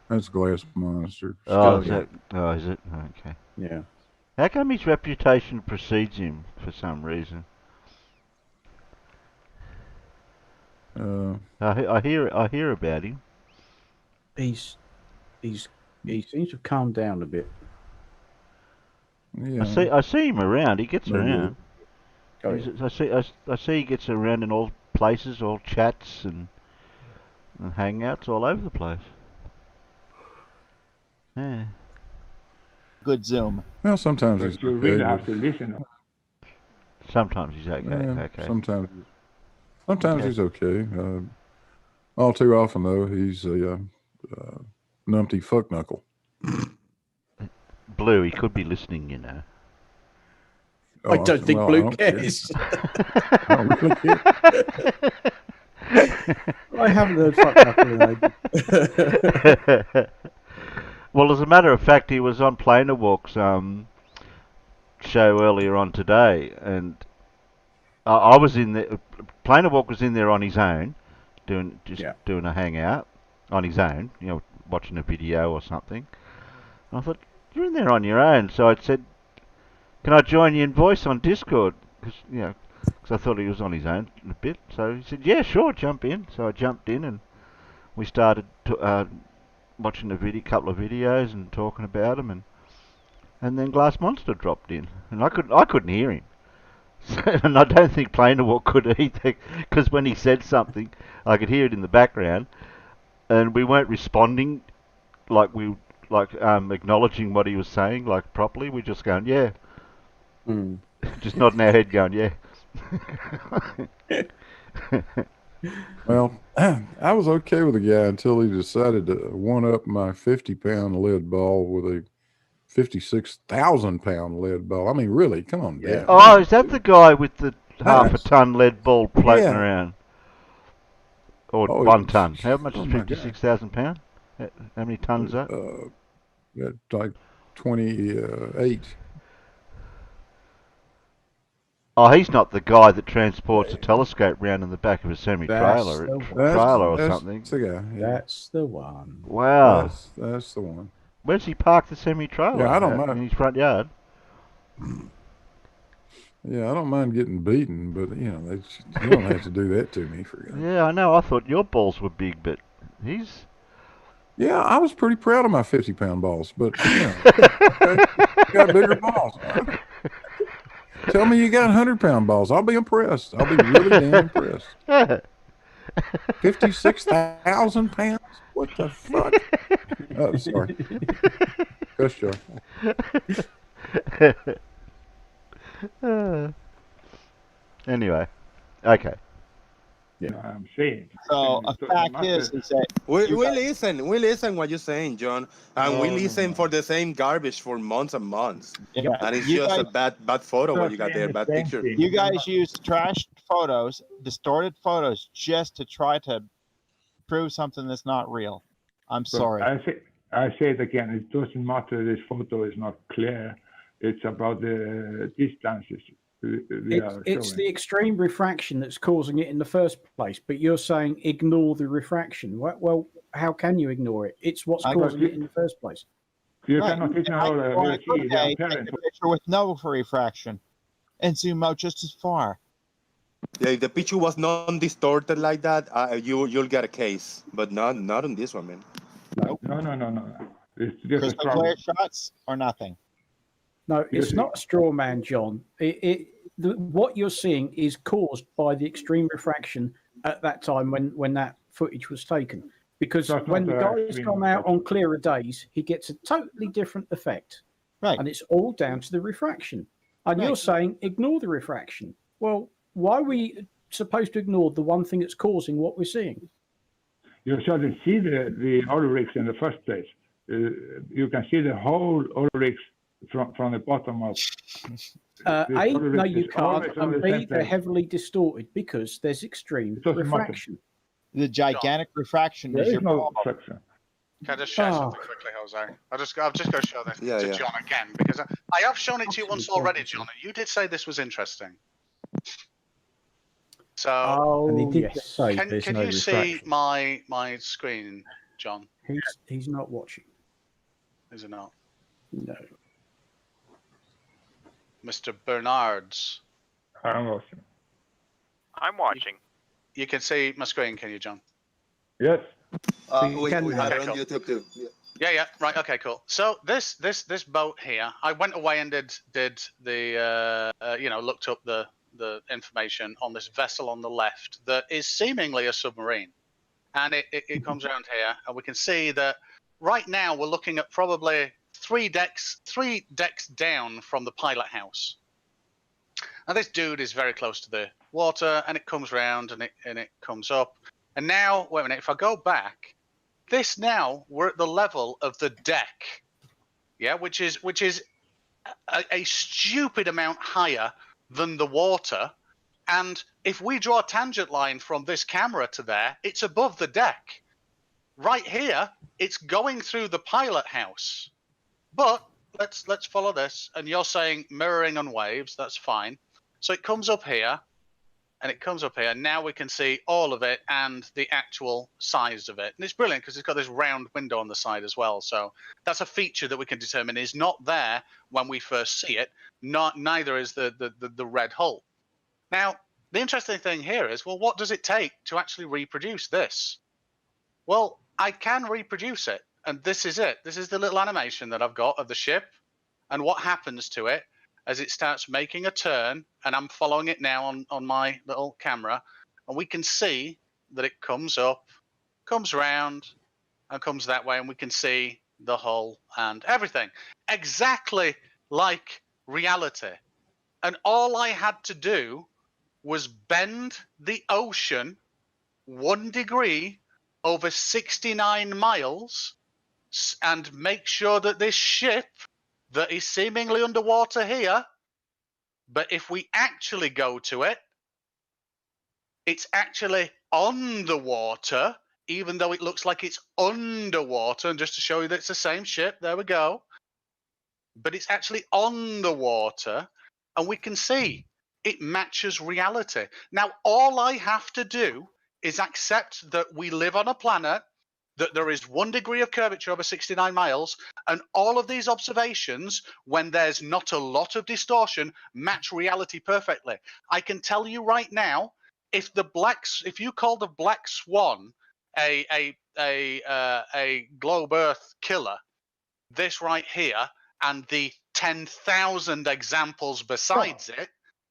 That's Glass Monster. Oh, is it? Okay. Yeah. How come his reputation precedes him for some reason? I hear about him. He seems to have calmed down a bit. Yeah. I see him around. He gets Maybe. around. Oh, yeah. I see he gets around in all places, all chats and hangouts all over the place. Yeah. Good Zoom. Well, sometimes But he's you okay. really have to listen. Sometimes he's okay. Yeah, Okay. Sometimes Okay. he's okay. All too often, though, he's a numpty fuck knuckle. Blue, he could be listening, you know. Oh, I don't think Blue I don't care. cares. I don't really care. I haven't heard fuck knuckle in ages. Well, as a matter of fact, he was on Planar Walk's show earlier on today, and I was in there. Planar Walk was in there on his own, doing a hangout on his own, you know, watching a video or something. And I thought, you're in there on your own, so I said, can I join you in voice on Discord? Because I thought he was on his own a bit. So he said, yeah, sure, jump in. So I jumped in and we started watching a couple of videos and talking about them, and then Glass Monster dropped in, and I couldn't hear him, and I don't think Planar Walk could either, because when he said something, I could hear it in the background, and we weren't responding acknowledging what he was saying properly. We're just going, yeah, just nodding our head, going, yeah. Well, I was okay with the guy until he decided to one-up my 50-pound lead ball with a 56,000-pound lead ball. I mean, really, come on, Dad. Oh, is that the guy with the half-a-ton lead ball floating around? Or 1 ton? How much is 56,000 pounds? How many tons is that? Like 28. Oh, he's not the guy that transports a telescope round in the back of a semi-trailer or something. That's the guy. Yeah. That's the one. Wow. That's the one. Where's he parked the semi-trailer? Yeah, I don't mind. In his front yard? Yeah, I don't mind getting beaten, but, you don't have to do that to me. Yeah, I know. I thought your balls were big, but he's... Yeah, I was pretty proud of my 50-pound balls, but, got bigger balls. Tell me you got 100-pound balls. I'll be impressed. I'll be really damn impressed. 56,000 pounds? What the fuck? Oh, sorry. Cuss jar. Anyway, okay. Yeah, I'm saying. So a fact is that we listen what you're saying, John, and we listen for the same garbage for months and months. Yeah. And it's just a bad photo what you got there, bad picture. You guys use trashed photos, distorted photos, just to try to prove something that's not real. I'm sorry. I say it again. It doesn't matter. This photo is not clear. It's about the distances. It's the extreme refraction that's causing it in the first place, but you're saying ignore the refraction. Well, how can you ignore it? It's what's causing it in the first place. You cannot ignore take a picture with no refraction and zoom out just as far. Yeah, if the picture was non-distorted like that, you'll get a case, but not on this one, man. No. It's just crystal clear shots or nothing. No, it's not a straw man, John. What you're seeing is caused by the extreme refraction at that time when that footage was taken. Because That's when the not guys extreme come out on refraction. clearer days, he gets a totally different effect. Right. And it's all down to the refraction. And Right. you're saying ignore the refraction. Well, why are we supposed to ignore the one thing that's causing what we're seeing? You shouldn't see the oil rigs in the first place. You can see the whole oil rigs from the bottom of. A, no, you can't. And the B, same they're place. heavily distorted because there's extreme doesn't matter. refraction. The gigantic refraction There is is your no problem. refraction. Can I just share Oh. something quickly, Jose? I've just got to show this Yeah, to yeah. John again because I have shown it to you once Absolutely already, perfect. John, and you did say this was interesting. So Oh, And he did yes. Say can there's can no you see refraction. my screen, John? He's not watching. Is it not? No. Mr. Bernard's. I'm watching. I'm watching. You can see my screen, can you, John? Yes. We have Okay, it on cool. YouTube too. Yeah, right. Okay, cool. So this boat here, I went away and did the looked up the information on this vessel on the left that is seemingly a submarine, and it comes around here, and we can see that right now we're looking at probably three decks down from the pilot house. Now this dude is very close to the water, and it comes round and it comes up, and now wait a minute. If I go back. This now we're at the level of the deck, yeah, which is a stupid amount higher than the water. And if we draw a tangent line from this camera to there, it's above the deck. Right here, it's going through the pilot house. But let's follow this. And you're saying mirroring on waves. That's fine. So it comes up here. And it comes up here. Now we can see all of it and the actual size of it. And it's brilliant because it's got this round window on the side as well. So that's a feature that we can determine is not there when we first see it. Neither is the red hole. Now, the interesting thing here is, well, what does it take to actually reproduce this? Well, I can reproduce it. And this is it. This is the little animation that I've got of the ship and what happens to it as it starts making a turn, and I'm following it now on my little camera, and we can see that it comes up, comes round, and comes that way, and we can see the hull and everything. Exactly like reality. And all I had to do was bend the ocean 1 degree over 69 miles and make sure that this ship that is seemingly underwater here, but if we actually go to it, it's actually on the water, even though it looks like it's underwater. And just to show you that it's the same ship, there we go. But it's actually on the water, and we can see it matches reality. Now, all I have to do is accept that we live on a planet, that there is 1 degree of curvature over 69 miles, and all of these observations, when there's not a lot of distortion, match reality perfectly. I can tell you right now, if you call the black swan a globe Earth killer, this right here and the 10,000 examples besides it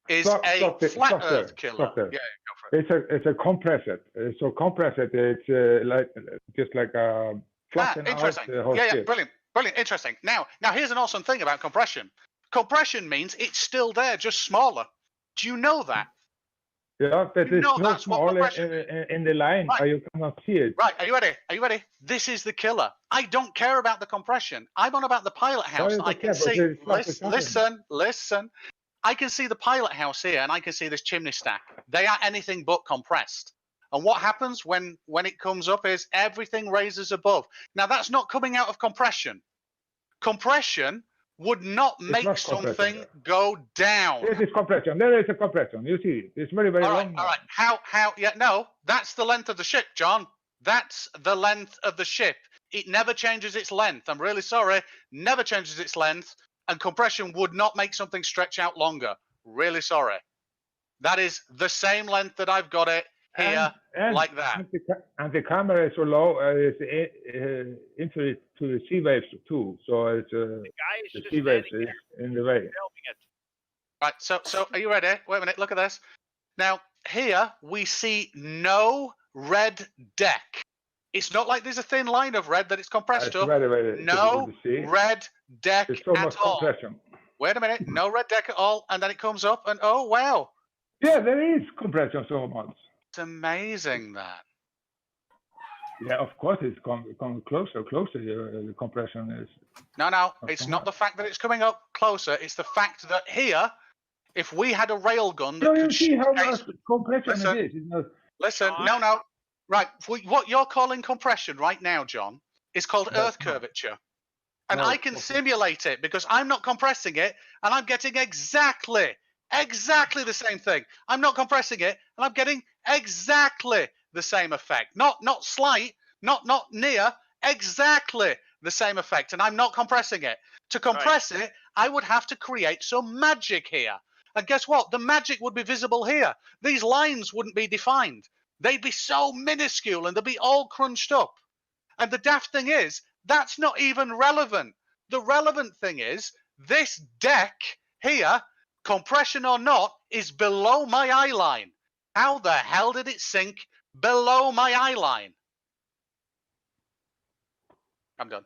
is a flat Earth killer. Yeah, go for it. It's a compressor. So compressor, it's like just like a flatten interesting. out the whole Yeah, ship. brilliant, interesting. Now here's an awesome thing about compression. Compression means it's still there, just smaller. Do you know that? Yeah, but it's so that's what small compression in the line, you cannot see it. Right, are you ready? This is the killer. I don't care about the compression. I'm on about the pilot house. I can see, listen. I can see the pilot house here, and I can see this chimney stack. They are anything but compressed. And what happens when it comes up is everything raises above. Now, that's not coming out of compression. Compression would not make something go down. This is compression. There is a compression. You see it. It's very, very long. All right. How? Yeah, no, that's the length of the ship, John. That's the length of the ship. It never changes its length. I'm really sorry. Never changes its length. And compression would not make something stretch out longer. Really sorry. That is the same length that I've got it here, like that. And the camera is so low, it's into the sea waves too. So it's the sea waves is in the way. Right. So are you ready? Wait a minute. Look at this. Now, here we see no red deck. It's not like there's a thin line of red that it's compressed It's to. very, very No difficult to see. red deck It's so at much all. compression. Wait a minute, no red deck at all, and then it comes up, and oh wow. Yeah, there is compression so much. It's amazing that. Yeah, of course it's come closer. The compression is. No, it's not the fact that it's coming up closer. It's the fact that here, if we had a railgun that could see how much compression it is. Listen, no. Right, what you're calling compression right now, John, is called earth curvature. And I can simulate it because I'm not compressing it and I'm getting exactly the same thing. I'm not compressing it and I'm getting exactly the same effect. Not slight, not near, exactly the same effect. And I'm not compressing it. To compress it, I would have to create some magic here. And guess what? The magic would be visible here. These lines wouldn't be defined. They'd be so minuscule and they'd be all crunched up. And the daft thing is, that's not even relevant. The relevant thing is, this deck here, compression or not, is below my eye line. How the hell did it sink below my eye line? I'm done.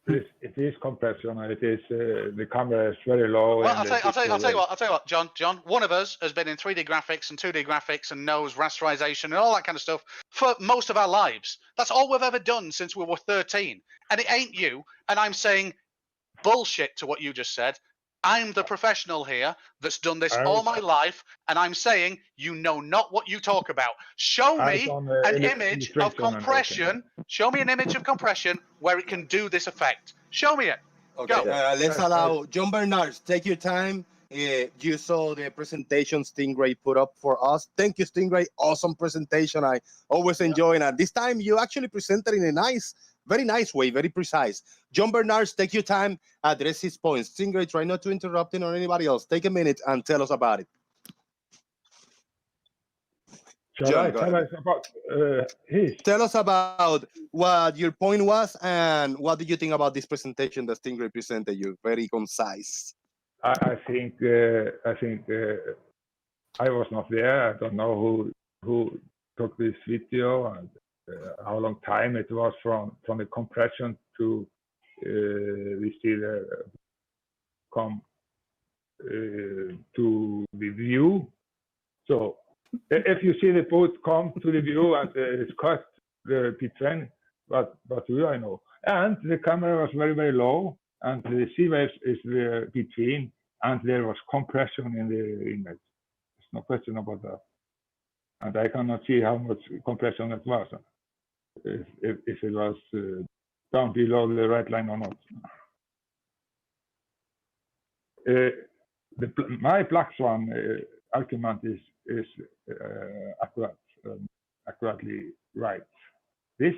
It is compression. It is the camera is very low. Well, I'll tell you what, John. One of us has been in 3D graphics and 2D graphics and knows rasterization and all that kind of stuff for most of our lives. That's all we've ever done since we were 13. And it ain't you. And I'm saying bullshit to what you just said. I'm the professional here that's done this all my life, and I'm saying you know not what you talk about. Show me an image of compression. Show me an image of compression where it can do this effect. Show me it. Okay, Go. let's allow John Bernard. Take your time. You saw the presentation Stingray put up for us. Thank you, Stingray. Awesome presentation. I always enjoy it. And this time you actually presented in a very nice way, very precise. John Bernard, take your time, address his points. Stingray, try not to interrupt him or anybody else. Take a minute and tell us about it. Tell us about what your point was and what did you think about this presentation that Stingray presented you? Very concise. I think I was not there. I don't know who took this video and how long time it was from the compression to we see the come to the view. So if you see the boat come to the view and it's cut the P10, but we I know. And the camera was very, very low and the sea waves is between and there was compression in the image. There's no question about that. And I cannot see how much compression it was. If it was down below the right line or not. My black swan argument is accurately right. This,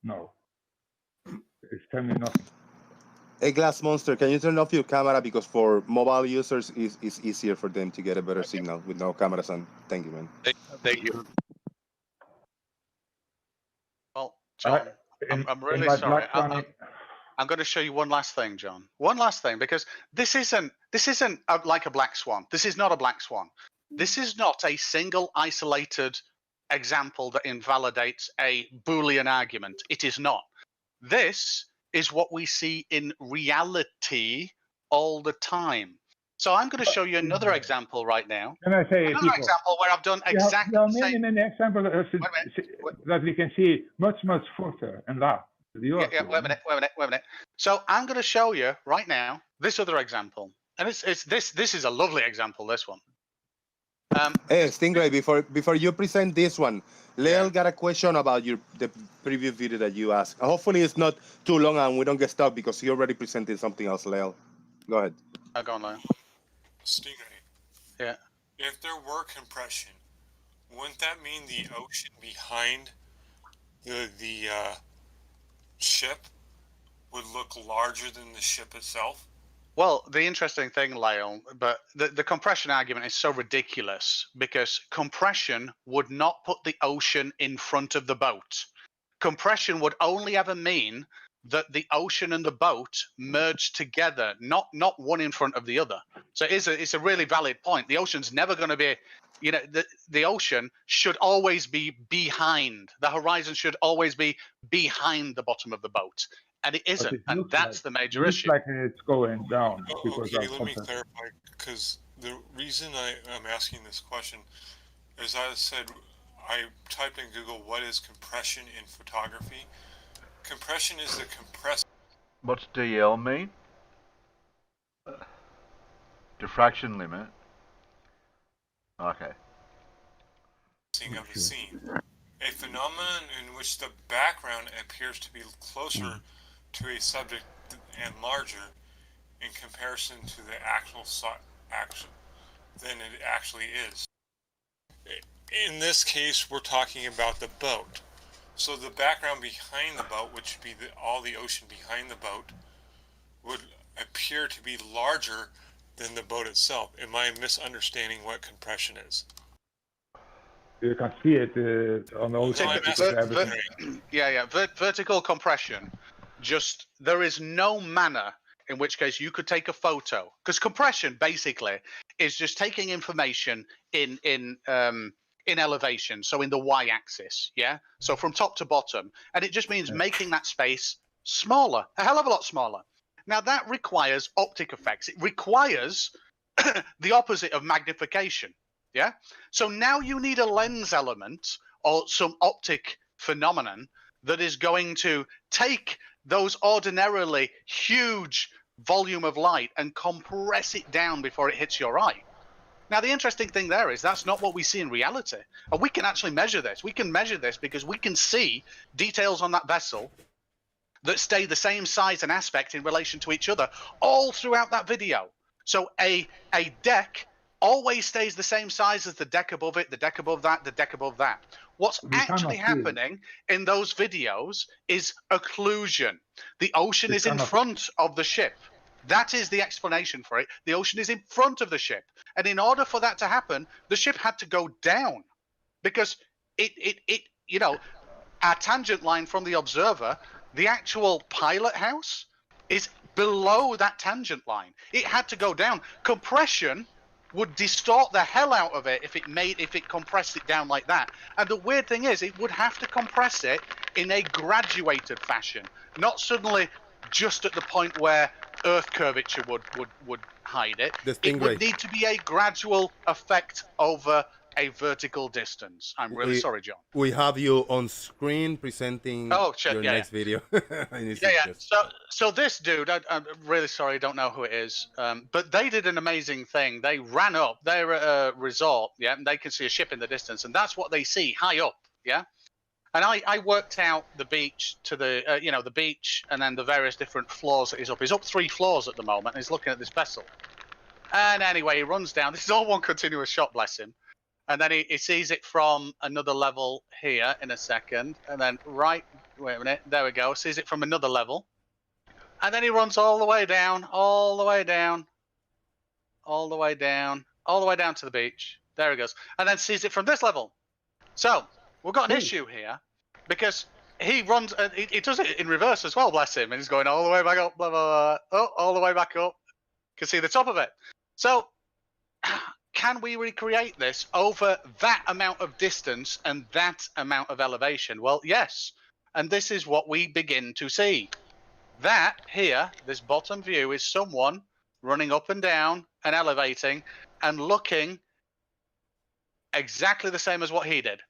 no. It's telling me nothing. Hey, Glass Monster, can you turn off your camera because for mobile users it's easier for them to get a better signal with no cameras on. Thank you, man. Thank you. Well, John, I'm really sorry. I'm going to show you one last thing, John. One last thing, because this isn't like a black swan. This is not a black swan. This is not a single isolated example that invalidates a Boolean argument. It is not. This is what we see in reality all the time. So I'm going to show you another example right now. Can I say another example where I've done exactly the same? Many examples that we can see much further and that. Wait a minute. So I'm going to show you right now this other example, and this is a lovely example. This one. Hey, Stingray, before you present this one, Leel got a question about the previous video that you asked. Hopefully it's not too long and we don't get stuck because you already presented something else, Leel. Go ahead. Go on, Leel. Stingray. Yeah. If there were compression, wouldn't that mean the ocean behind the ship would look larger than the ship itself? Well, the interesting thing, Lyle, but the compression argument is so ridiculous because compression would not put the ocean in front of the boat. Compression would only ever mean that the ocean and the boat merge together, not one in front of the other. So it's a really valid point. The ocean's never going to be you know, the ocean should always be behind. The horizon should always be behind the bottom of the boat, and it isn't, and that's the major issue. Looks like it's going down because Okay, of let me something. clarify, because the reason I'm asking this question is I said, I typed in Google, what is compression in photography? Compression is the compressed... What's DL mean? Diffraction limit. Okay. Of the scene. A phenomenon in which the background appears to be closer to a subject and larger in comparison to the actual than it actually is. In this case, we're talking about the boat. So the background behind the boat, which would be all the ocean behind the boat, would appear to be larger than the boat itself. Am I misunderstanding what compression is? You can see it on the ocean. Vertical compression. Just, there is no manner in which case you could take a photo, because compression basically is just taking information in elevation, so in the y-axis, yeah. So from top to bottom, and it just means making that space smaller, a hell of a lot smaller. Now that requires optic effects. It requires the opposite of magnification. Yeah. So now you need a lens element or some optic phenomenon that is going to take those ordinarily huge volume of light and compress it down before it hits your eye. Now, the interesting thing there is that's not what we see in reality. And we can actually measure this. We can measure this because we can see details on that vessel that stay the same size and aspect in relation to each other all throughout that video. So a deck always stays the same size as the deck above it, the deck above that, the deck above that. What's actually happening in those videos is occlusion. The ocean is in front of the ship. That is the explanation for it. The ocean is in front of the ship. And in order for that to happen, the ship had to go down because it you know, our tangent line from the observer, the actual pilot house is below that tangent line. It had to go down. Compression would distort the hell out of it if it compressed it down like that. And the weird thing is, it would have to compress it in a graduated fashion, not suddenly just at the point where Earth curvature would hide it. It would need to be a gradual effect over a vertical distance. I'm really sorry, John. We have you on screen presenting your next video. So this dude, I'm really sorry, I don't know who it is, but they did an amazing thing. They ran up. They're at a resort, yeah, and they can see a ship in the distance, and that's what they see high up, yeah. And I worked out the beach to the the beach, and then the various different floors that he's up. He's up 3 floors at the moment, and he's looking at this vessel. And anyway, he runs down. This is all one continuous shot, bless him. And then he sees it from another level here in a second. And then wait a minute, there we go. Sees it from another level. And then he runs all the way down, all the way down, all the way down, all the way down to the beach. There he goes. And then sees it from this level. So we've got an issue here because he runs, he does it in reverse as well, bless him. And he's going all the way back up, blah, blah, blah. Oh, all the way back up. You can see the top of it. So can we recreate this over that amount of distance and that amount of elevation? Well, yes. And this is what we begin to see. That here, this bottom view, is someone running up and down and elevating and looking exactly the same as what he did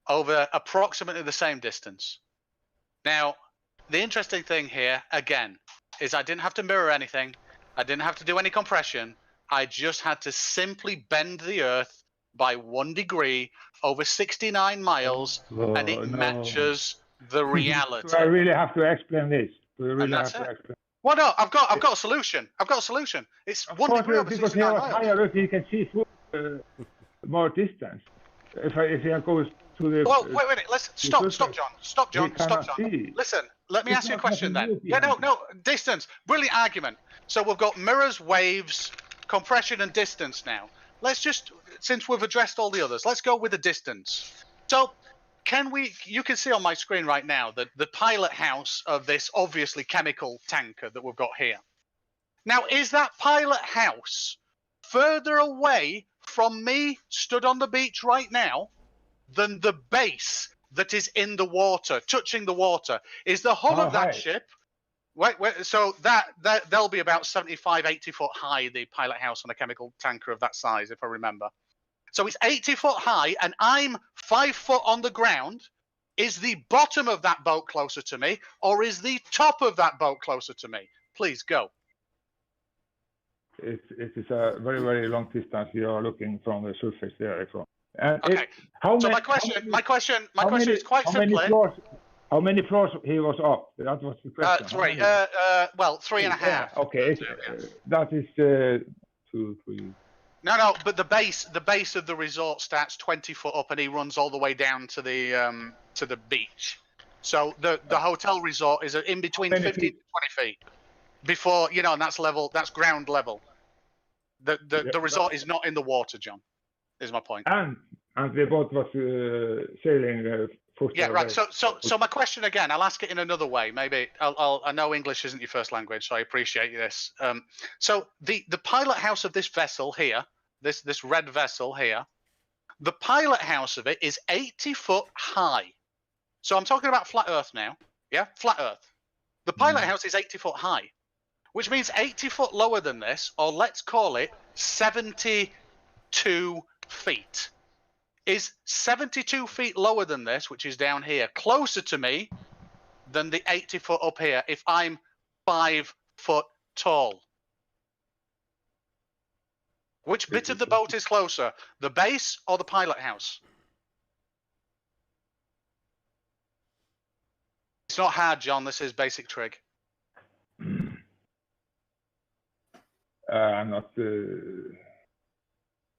over approximately the same distance. Now, the interesting thing here, again, is I didn't have to mirror anything. I didn't have to do any compression. I just had to simply bend the Earth by 1 degree over 69 miles, and it matches the reality. So I really have to explain this. Well, no, I've got a solution. I've got a solution. It's 1 degree over 69 miles. Higher up, you can see through more distance. If I go to the... Well, wait. Let's stop, John. Listen, let me ask you a question then. Yeah, no, distance. Brilliant argument. So we've got mirrors, waves, compression, and distance now. Let's just, since we've addressed all the others, let's go with the distance. So you can see on my screen right now that the pilot house of this obviously chemical tanker that we've got here. Now, is that pilot house further away from me stood on the beach right now than the base that is in the water, touching the water. Is the hull of that ship... Wait, so they'll be about 75, 80 foot high, the pilot house on a chemical tanker of that size, if I remember. So it's 80 foot high, and I'm 5 foot on the ground. Is the bottom of that boat closer to me, or is the top of that boat closer to me? Please go. It is a very, very long distance. You are looking from the surface there. And okay. My question is quite simple. How many floors he was up? That was the question. 3. Well, 3.5. Okay, that is 2, 3. No, but the base of the resort starts 20 foot up, and he runs all the way down to the beach. So the hotel resort is in between 15 to 20 feet. Before, and that's ground level. The resort is not in the water, John. Is my point. And the boat was sailing. Yeah, right. So my question again, I'll ask it in another way. Maybe I know English isn't your first language, so I appreciate this. So the pilot house of this vessel here, this red vessel here, the pilot house of it is 80 foot high. So I'm talking about flat Earth now. Yeah, flat Earth. The pilot house is 80 foot high, which means 80 foot lower than this, or let's call it 72 feet. Is 72 feet lower than this, which is down here, closer to me than the 80 foot up here if I'm 5 foot tall? Which bit of the boat is closer, the base or the pilot house? It's not hard, John. This is basic trig. I'm not...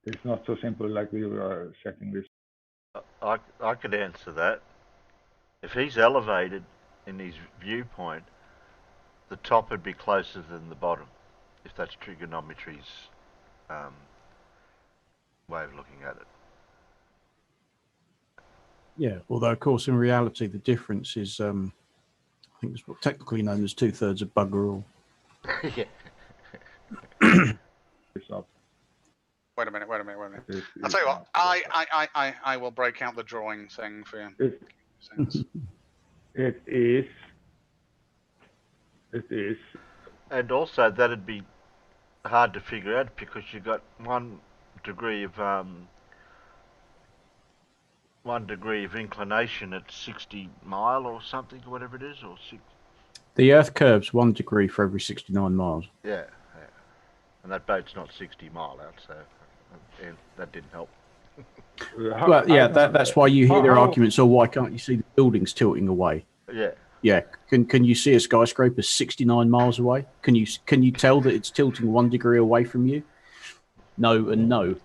It's not so simple like we were checking this. I could answer that. If he's elevated in his viewpoint, the top would be closer than the bottom, if that's trigonometry's way of looking at it. Yeah, although of course in reality the difference is, I think it's what's technically known as 2/3 of bugger all. Yeah. Wait a minute. I'll tell you what. I will break out the drawing thing for you. It is. And also that'd be hard to figure out because you got 1 degree of inclination at 60 mile or something, or whatever it is, or 6. The Earth curves 1 degree for every 69 miles. Yeah. And that boat's not 60 mile out, so that didn't help. Well, yeah, that's why you hear their arguments. So why can't you see the buildings tilting away? Yeah. Yeah. Can you see a skyscraper 69 miles away? Can you tell that it's tilting 1 degree away from you? No and no.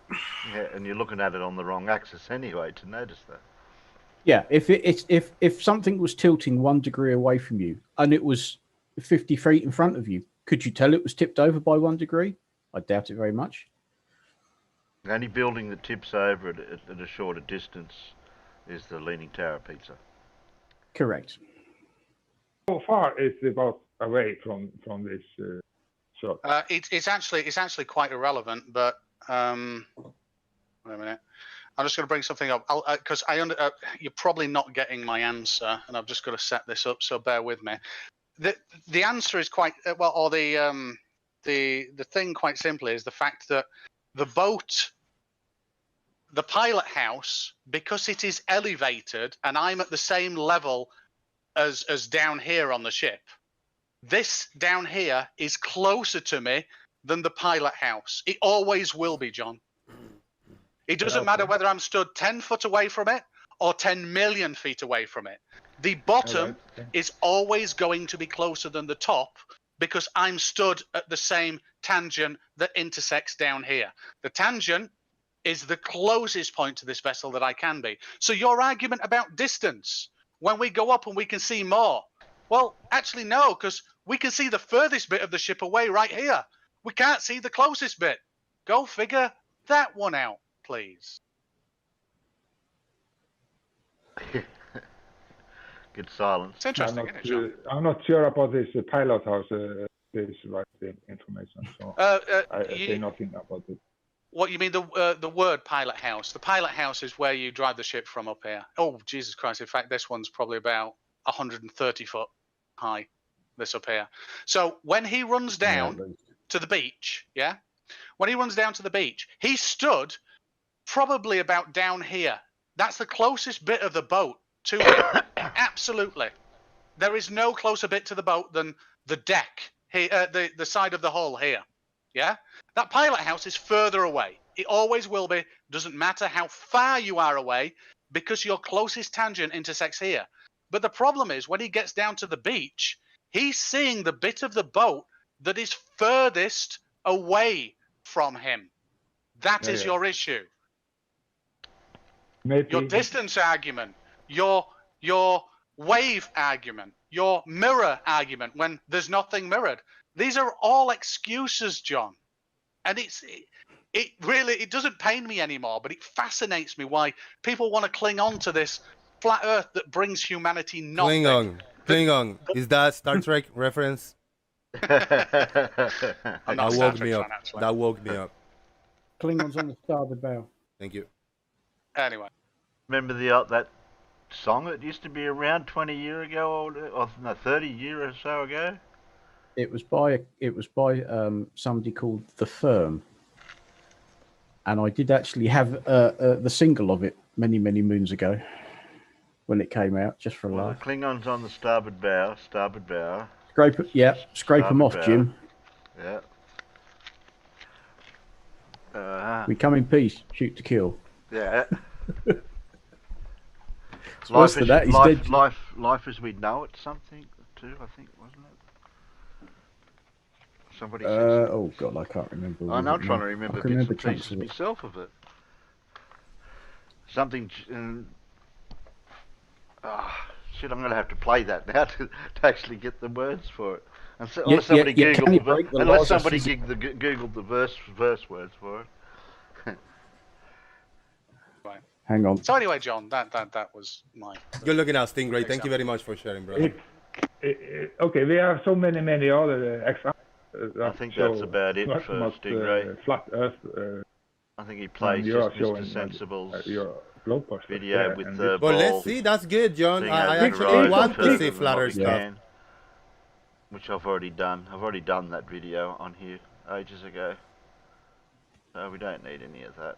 Yeah, and you're looking at it on the wrong axis anyway to notice that. Yeah, if something was tilting 1 degree away from you and it was 50 feet in front of you, could you tell it was tipped over by 1 degree? I doubt it very much. The only building that tips over at a shorter distance is the Leaning Tower of Pisa. Correct. How far is the boat away from this shot? It's actually quite irrelevant, but wait a minute. I'm just going to bring something up because you're probably not getting my answer, and I've just got to set this up. So bear with me. The answer is quite well, or the thing quite simply is the fact that the boat, the pilot house, because it is elevated, and I'm at the same level as down here on the ship. This down here is closer to me than the pilot house. It always will be, John. It doesn't matter whether I'm stood 10 foot away from it or 10 million feet away from it. The bottom is always going to be closer than the top because I'm stood at the same tangent that intersects down here. The tangent is the closest point to this vessel that I can be. So your argument about distance, when we go up and we can see more, well, actually no, because we can see the furthest bit of the ship away right here. We can't see the closest bit. Go figure that one out, please. Good silence. It's interesting, isn't it, John? I'm not sure about this pilot house. This right information, so I say nothing about it. What you mean the word pilot house? The pilot house is where you drive the ship from up here. Oh, Jesus Christ! In fact, this one's probably about 130 foot high. This up here. So when he runs down to the beach, when he runs down to the beach, he stood probably about down here. That's the closest bit of the boat to him. Absolutely. There is no closer bit to the boat than the deck, the side of the hull here. Yeah? That pilot house is further away. It always will be. Doesn't matter how far you are away, because your closest tangent intersects here. But the problem is, when he gets down to the beach, he's seeing the bit of the boat that is furthest away from him. That is your issue. Maybe. Your distance argument, your wave argument, your mirror argument when there's nothing mirrored. These are all excuses, John. And it really doesn't pain me anymore, but it fascinates me why people want to cling on to this flat Earth that brings humanity nothing. Klingon. Is that Star Trek reference? That woke me up. That woke me up. Klingons on the starboard bow. Thank you. Anyway. Remember that song that used to be around 20 years ago, or no, 30 years or so ago? It was by somebody called The Firm, and I did actually have the single of it many moons ago when it came out, just for a laugh. The Klingons on the starboard bow. Scrape them off, bow. Jim. Yeah. We come in peace, shoot to kill. Yeah. Life as we know it, something too, I think, wasn't it? Somebody said oh God, I can't remember. I'm trying to remember bits and chunks pieces myself of it. Something. Shit, I'm going to have to play that now to actually get the words for it. Unless somebody googled the verse words for it. Hang on. So anyway, John, that was my. Good looking out, Stingray. Thank you very much for sharing, bro. Okay, we have so many other examples. I think that's about it for Stingray. Flat Earth. I think he plays just Mr. Sensible's video with the Well, let's see. That's good, John. I actually want to see Flat Earth stuff. Which I've already done. I've already done that video on here ages ago. So we don't need any of that.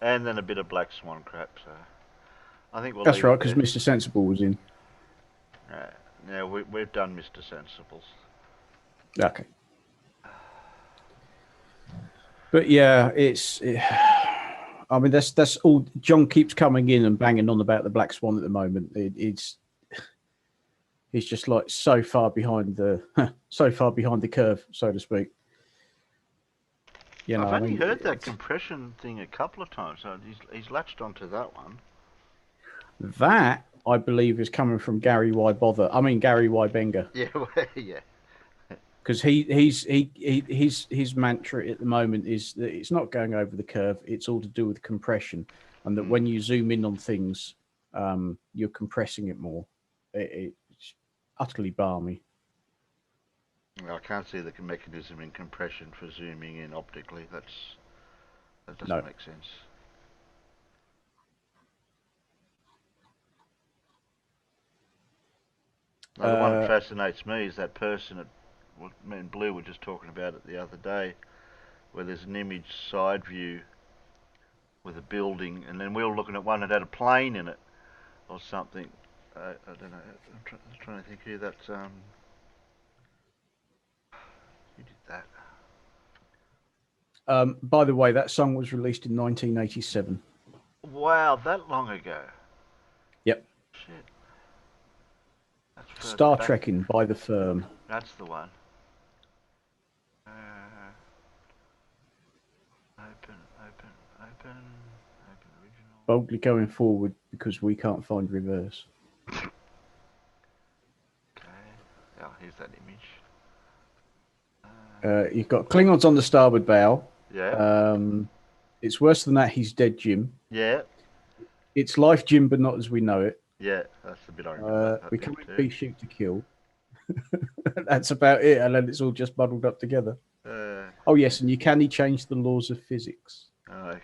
And then a bit of Black Swan crap, so I think we'll That's right, because Mr. Sensible was in. Right. Now we've done Mr. Sensibles. Okay. But yeah, I mean, that's all. John keeps coming in and banging on about the Black Swan at the moment. He's just like so far behind the curve, so to speak. You know, I've only heard that compression thing a couple of times, so he's latched onto that one. That, I believe, is coming from Gary Y. Benger. Yeah, yeah. Because his mantra at the moment is that it's not going over the curve; it's all to do with compression, and that when you zoom in on things, you're compressing it more. It's utterly balmy. I can't see the mechanism in compression for zooming in optically. That doesn't make sense. The one that fascinates me is that person that me and Blue were just talking about it the other day, where there's an image side view with a building, and then we were looking at one that had a plane in it or something. I don't know. I'm trying to think who that's. Who did that? By the way, that song was released in 1987. Wow, that long ago. Yep. Shit. Star Trekking by The Firm. That's the one. Open original. Boldly going forward because we can't find reverse. Okay. Oh, here's that image. You've got Klingons on the starboard bow. Yeah. It's worse than that. He's dead, Jim. Yeah. It's life, Jim, but not as we know it. Yeah, that's the bit I remember. We come in peace, shoot to kill. That's about it, and then it's all just muddled up together. Oh yes, and you can change the laws of physics. Oh, okay.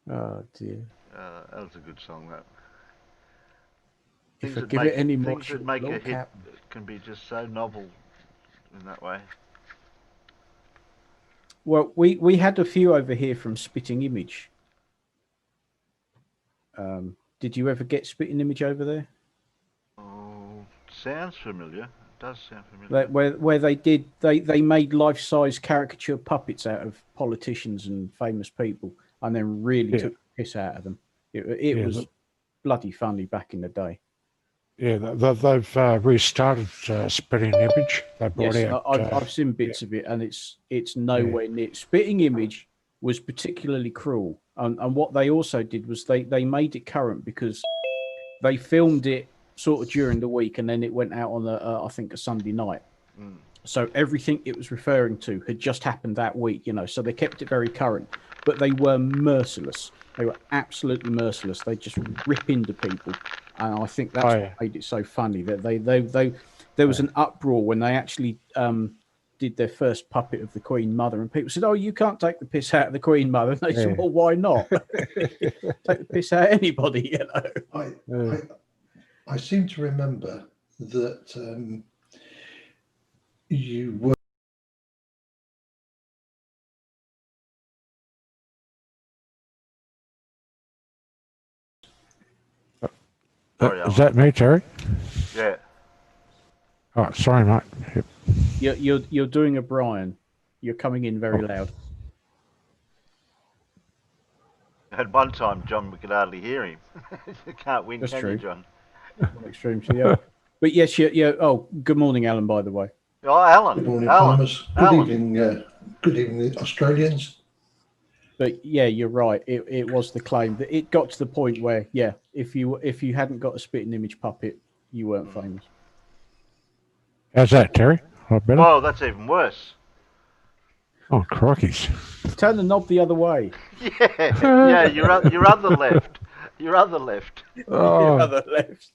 Oh dear. That was a good song, that. If Things I that give make, it any more, things that make a hit cap. can be just so novel in that way. Well, we had a few over here from Spitting Image. Did you ever get Spitting Image over there? Oh, sounds familiar. It does sound familiar. Where they made life-size caricature puppets out of politicians and famous people, and then really took the piss out of them. It was bloody funny back in the day. Yeah, they've restarted Spitting Image. They brought out. I've seen bits of it, and it's nowhere near. Spitting Image was particularly cruel, and what they also did was they made it current because they filmed it sort of during the week, and then it went out on I think a Sunday night. So everything it was referring to had just happened that week, So they kept it very current, but they were merciless. They were absolutely merciless. They just rip into people. And I think that's what made it so funny that there was an uproar when they actually did their first puppet of the Queen Mother, and people said, "Oh, you can't take the piss out of the Queen Mother." And they said, "Well, why not? Take the piss out of anybody, I seem to remember that you were. Is that me, Terry? Yeah. Oh, sorry, mate. Yep. You're doing a Brian. You're coming in very loud. At one time, John, we could hardly hear him. You can't win, That's can true. you, John? Extreme, yeah. But yes, yeah. Oh, good morning, Alan. By the way. Oh, Alan. Good morning, Alan. farmers. Good evening, Australians. But yeah, you're right. It was the claim that it got to the point where, if you hadn't got a Spitting Image puppet, you weren't famous. How's that, Terry? Better? Whoa, that's even worse. Oh, crikeys. Turn the knob the other way. Yeah, your other left. Your other left. Oh. Your other left.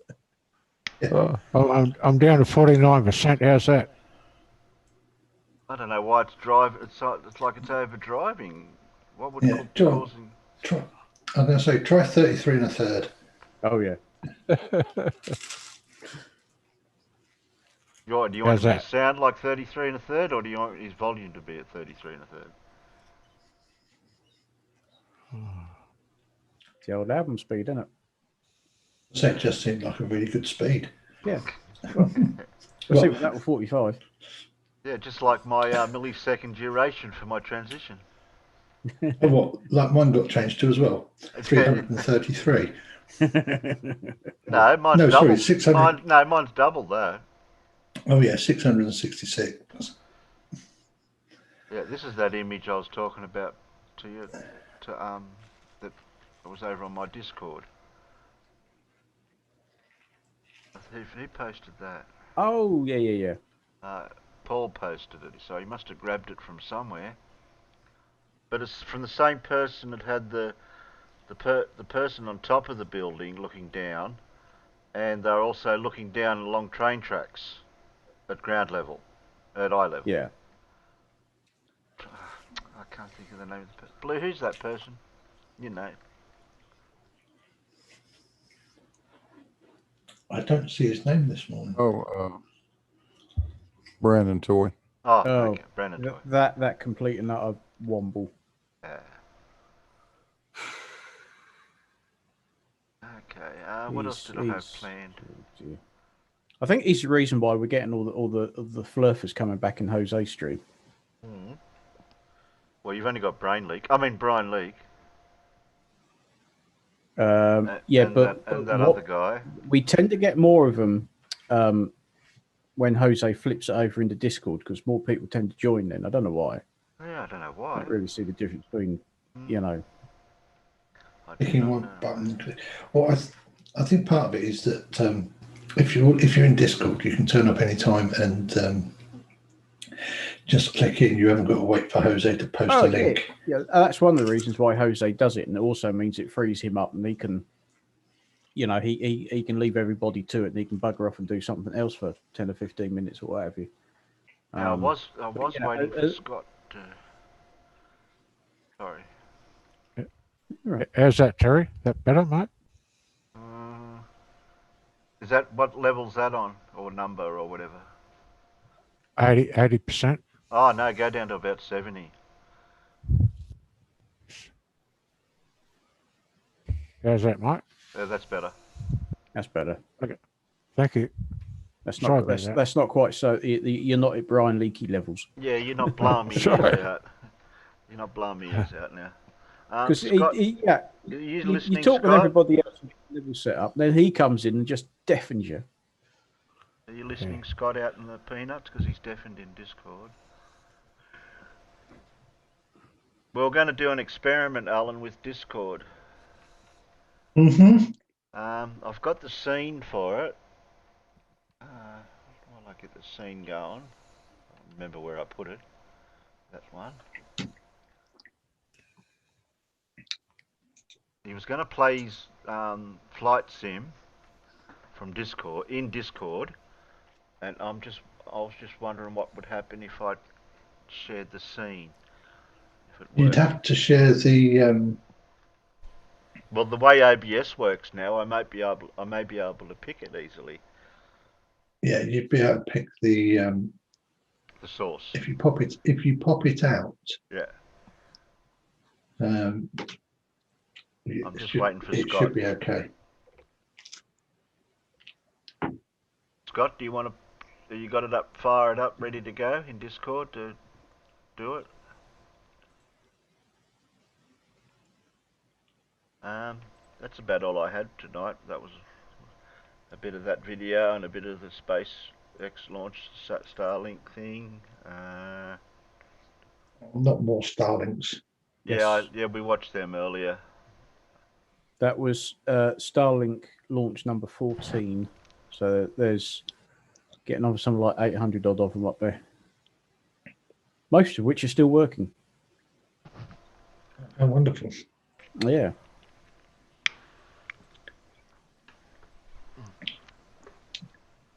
I'm down to 49%. How's that? I don't know why it's like it's over driving. What would John, causing? I'm going to say try 33 1/3. Oh yeah. Do you want it to sound like 33 1/3, or do you want his volume to be at 33 1/3? It's the old album speed, isn't it? So it just seemed like a really good speed. Yeah. Well, see, that was 45. Yeah, just like my millisecond duration for my transition. Oh, what? Like mine got changed to as well. 333. No, mine's double. Sorry, 600. Mine's double though. Oh yeah, 666. Yeah, this is that image I was talking about to you, that was over on my Discord. Who posted that? Oh yeah. Paul posted it, so he must have grabbed it from somewhere. But it's from the same person that had the person on top of the building looking down, and they're also looking down along train tracks at ground level, at eye level. Yeah. I can't think of the name of the person. Blue, who's that person? You know. I don't see his name this morning. Brandon Toy. Oh, okay. Brandon Toy. That complete and utter womble. Okay. What else did I have planned? I think he's the reason why we're getting all the flurfers coming back in Jose Street. Well, you've only got Brian Leak. Yeah, but that other guy. We tend to get more of them when Jose flips it over into Discord because more people tend to join then. I don't know why. Yeah, I don't know why. I don't really see the difference between, Clicking one button. Well, I think part of it is that if you're in Discord, you can turn up any time and just click in. You haven't got to wait for Jose to post a link. Yeah, that's one of the reasons why Jose does it, and it also means it frees him up, and he can, he can leave everybody to it, and he can bugger off and do something else for 10 or 15 minutes or whatever. Now, I was waiting for Scott to... Sorry. Right. How's that, Terry? That better, mate? Is that, what level's that on? Or number or whatever? 80%. Oh, no, go down to about 70. How's that, mate? That's better. That's better. Okay. Thank you. That's Sorry not about that. that's not quite so. You're not at Brian Leakey levels. Yeah, you're not blowing me ears out. You're not blowing me ears out now. Because Scott, you listening, talk with Scott? everybody else level set up, then he comes in and just deafens you. Are you listening, Scott, out in the peanuts? Because he's deafened in Discord. We're going to do an experiment, Alan, with Discord. Mm-hmm. I've got the scene for it. While I get the scene going, I remember where I put it. That one. He was going to play his flight sim from Discord in Discord, and I was just wondering what would happen if I shared the scene. If it You'd worked. have to share the. Well, the way OBS works now, I may be able to pick it easily. Yeah, you'd be able to pick the source. If you pop it out. Yeah. I'm just waiting for Scott. It should be okay. Scott, do you want to? You got it up, fire it up, ready to go in Discord to do it? That's about all I had tonight. That was a bit of that video and a bit of the SpaceX launch Starlink thing. Not more Starlinks. Yeah, we watched them earlier. That was Starlink launch number 14. So there's getting over something like 800 odd of them up there. Most of which are still working. Oh, wonderful. Yeah.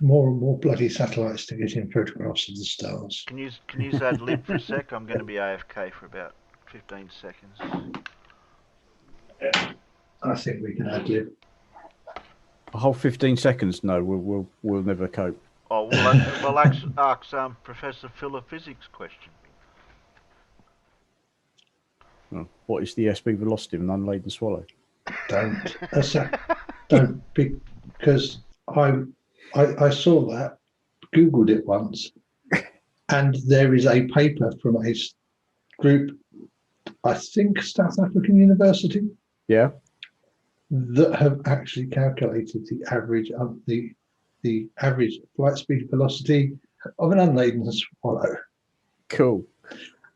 More and more bloody satellites to get in photographs of the stars. Can you use that lib for a sec? I'm going to be AFK for about 15 seconds. I think we can ad lib. A whole 15 seconds? No, we'll never cope. Oh, we'll ask Professor Phil a physics question. Oh, what is the SB velocity of an unladen swallow? Don't. Don't, because I saw that, Googled it once, and there is a paper from a group, I think South African University. Yeah. That have actually calculated the average of the average flight speed velocity of an unladen swallow. Cool.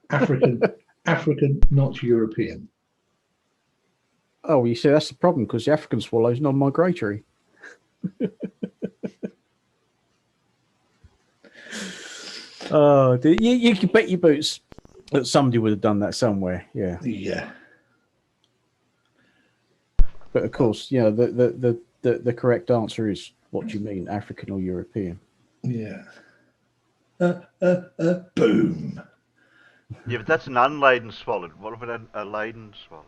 African, not European. Oh, you see, that's the problem because the African swallow is non-migratory. Oh, you can bet your boots that somebody would have done that somewhere. Yeah. Yeah. But of course, you know, the correct answer is what do you mean, African or European? Yeah. Boom. Yeah, but that's an unladen swallow. What about a laden swallow?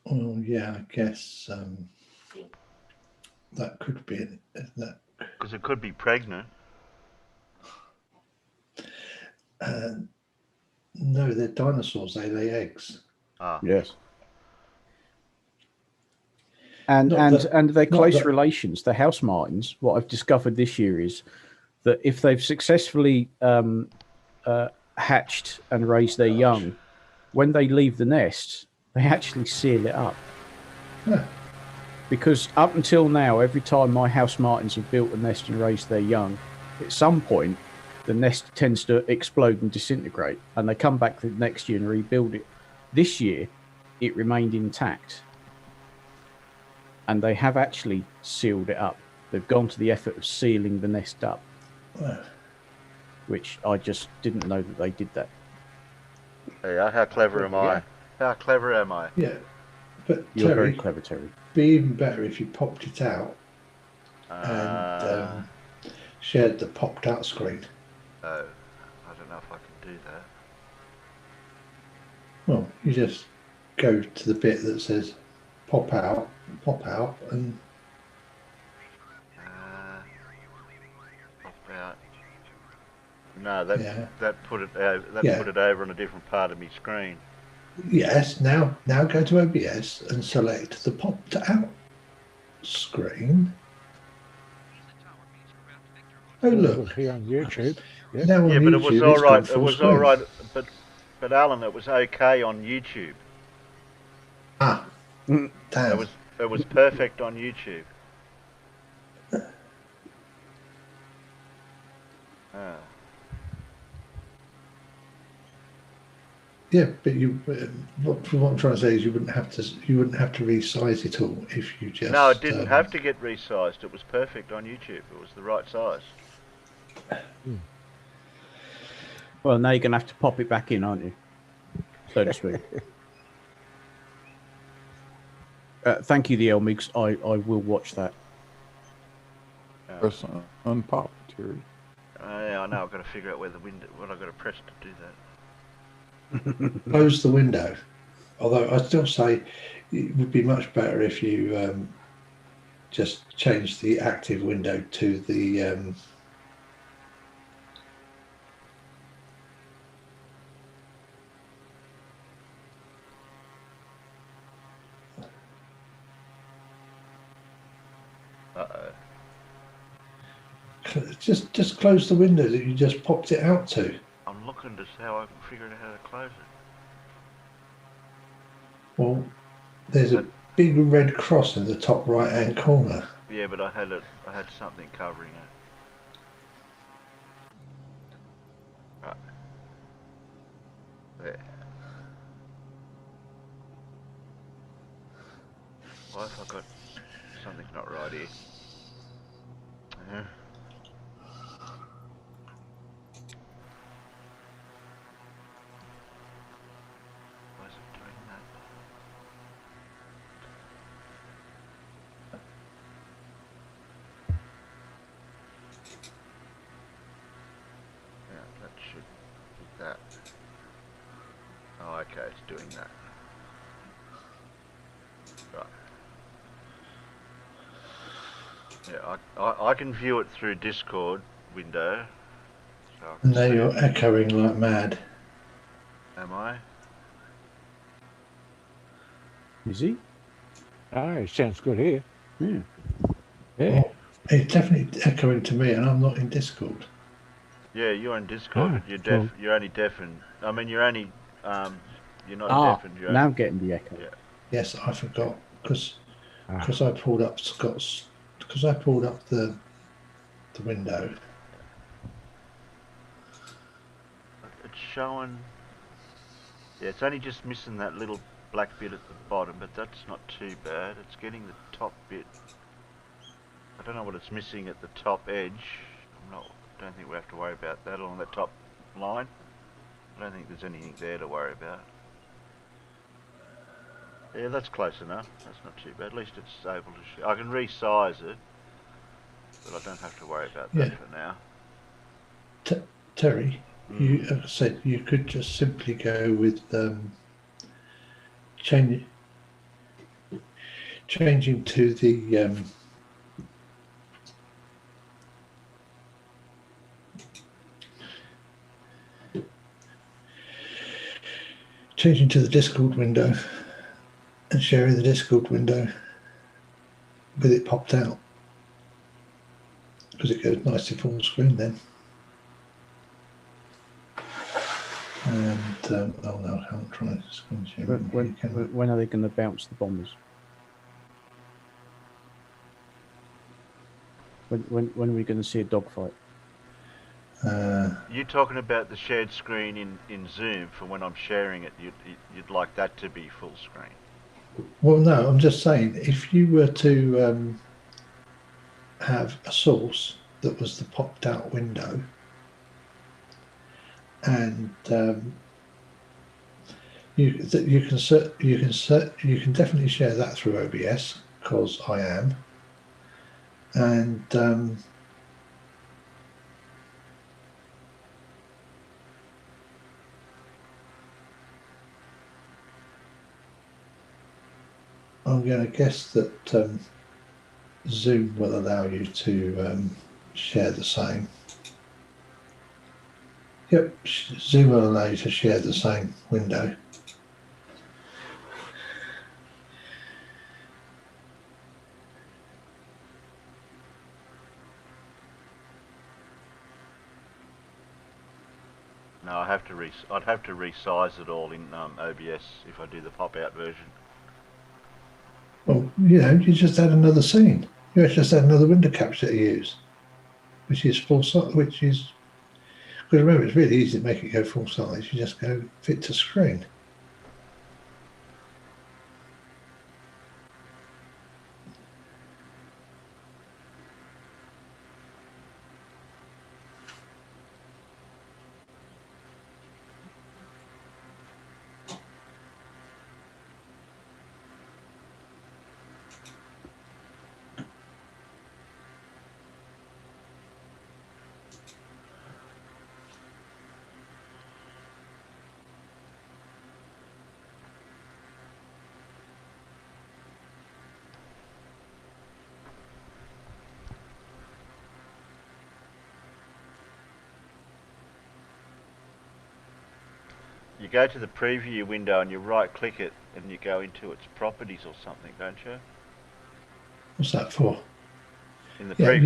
Oh yeah, I guess that could be that. Because it could be pregnant. No, they're dinosaurs. They lay eggs. Ah. Yes. And they're close relations. The house martins. What I've discovered this year is that if they've successfully hatched and raised their young, when they leave the nest, they actually seal it up. Yeah. Because up until now, every time my house martins have built a nest and raised their young, at some point, the nest tends to explode and disintegrate, and they come back the next year and rebuild it. This year, it remained intact, and they have actually sealed it up. They've gone to the effort of sealing the nest up, which I just didn't know that they did that. Hey, how clever am I? How clever am I? Yeah, but You're Terry, very clever, Terry. Be even better if you popped it out and shared the popped out screen. Oh, I don't know if I can do that. Well, you just go to the bit that says pop out, and Pop out. No, that yeah. that put it put it over on a different part of my screen. Yes. Now go to OBS and select the popped out screen. Oh look, here on YouTube. Yeah. Now on Yeah, YouTube, but it was all right. It was all right. But Alan, it was okay on YouTube. Ah, damn. It was perfect on YouTube. Yeah, but what I'm trying to say is you wouldn't have to resize it all if you just. No, it didn't have to get resized. It was perfect on YouTube. It was the right size. Well, now you're going to have to pop it back in, aren't you? So to speak. Thank you, the Elmigs. I will watch that. Press unpop, Terry. Yeah, I know. I've got to figure out what I've got to press to do that. Close the window. Although I still say it would be much better if you just change the active window to the just close the window that you just popped it out to. I'm looking to see how I can figure out how to close it. Well, there's a big red cross in the top right-hand corner. Yeah, but I had something covering it. Right. There. Why have I got something not right here? Why is it doing that? Yeah, that should be that. Oh, okay, it's doing that. Right. Yeah, I can view it through Discord window. So Now you're echoing like mad. Am I? Is he? Ah, it sounds good here. Yeah. Yeah. Well, it's definitely echoing to me, and I'm not in Discord. Yeah, you're in Discord, but you're deaf. Well, you're only deafened. I mean, you're only you're not deafened. You're now only, I'm getting the echo. Yeah. Yes, I forgot because I pulled up Scott's because I pulled up the window. It's showing. Yeah, it's only just missing that little black bit at the bottom, but that's not too bad. It's getting the top bit. I don't know what it's missing at the top edge. Don't think we have to worry about that along the top line. I don't think there's anything there to worry about. Yeah, that's close enough. That's not too bad. At least it's able to. I can resize it, but I don't have to worry about that for now. Terry, you said you could just simply go with changing to the changing to the Discord window and sharing the Discord window with it popped out, because it goes nicely full screen then. And oh no, I can't try to screen share. When are they going to bounce the bombers? When are we going to see a dogfight? You're talking about the shared screen in Zoom for when I'm sharing it. You'd like that to be full screen. Well, no, I'm just saying if you were to have a source that was the popped out window, and you can definitely share that through OBS, because I am, And I'm going to guess that Zoom will allow you to share the same. Yep, Zoom will allow you to share the same window. No, I'd have to resize it all in OBS if I do the pop-out version. Well, you know, you just add another scene. You just add another window capture to use, which is full size. Which is, because remember, it's really easy to make it go full size. You just go fit to screen. You go to the preview window and you right-click it and you go into its properties or something, don't you? What's that for? In the Yeah, in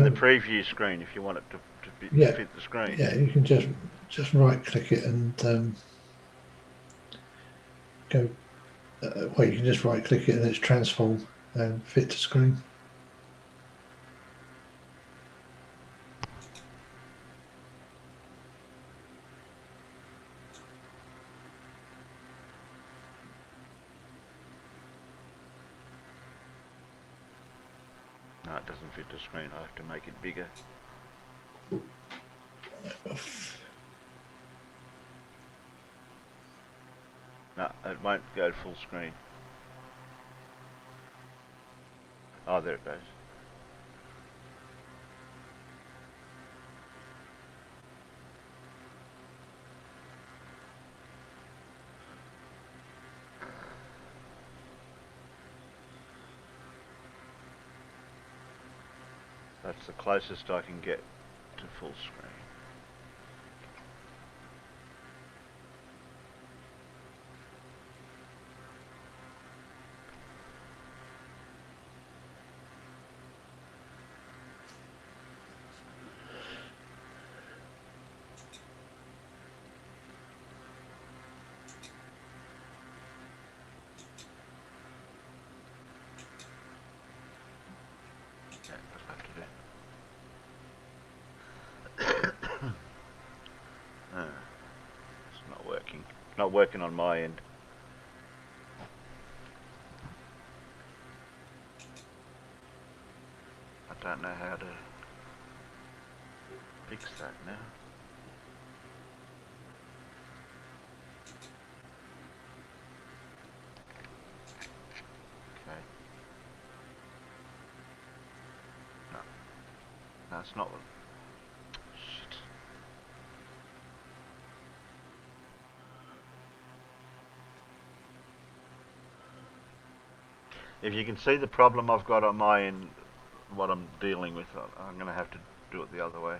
the preview screen, if you want it to fit the screen. Yeah, you can just right-click it and go. Well, you can just right-click it and it's transform and fit to screen. No, it doesn't fit the screen. I have to make it bigger. No, it won't go full screen. Oh, there it goes. That's the closest I can get to full screen. It's not working. Not working on my end. I don't know how to fix that now. Okay. No. No, it's not. Shit. If you can see the problem I've got on my end, what I'm dealing with, I'm going to have to do it the other way.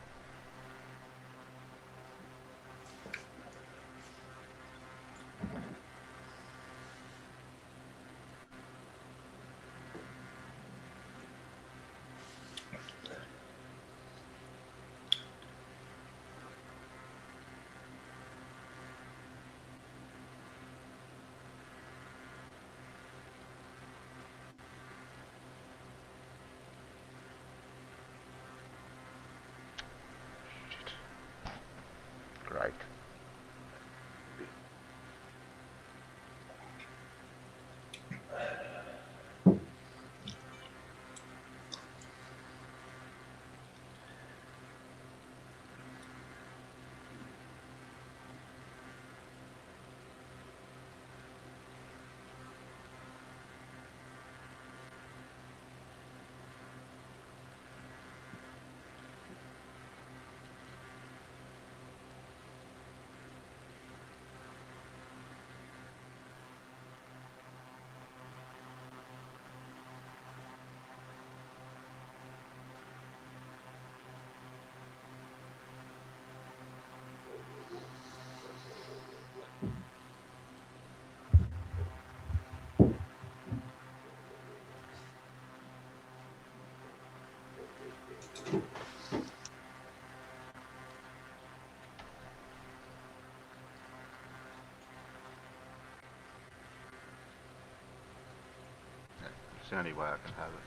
the only way I can have it.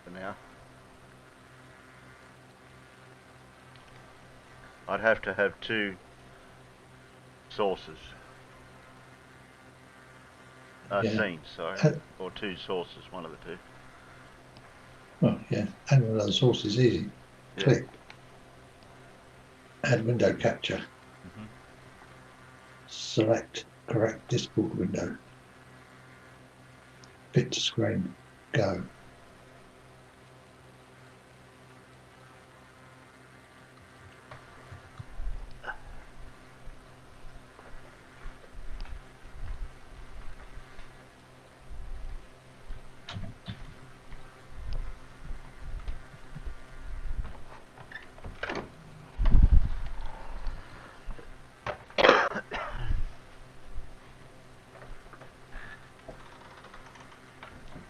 For now. I'd have to have 2 sources. Scenes, sorry. Or 2 sources, one of the 2. Well, yeah, adding another source is easy. Yeah. Click. Add window capture. Select correct Discord window. Fit to screen. Go.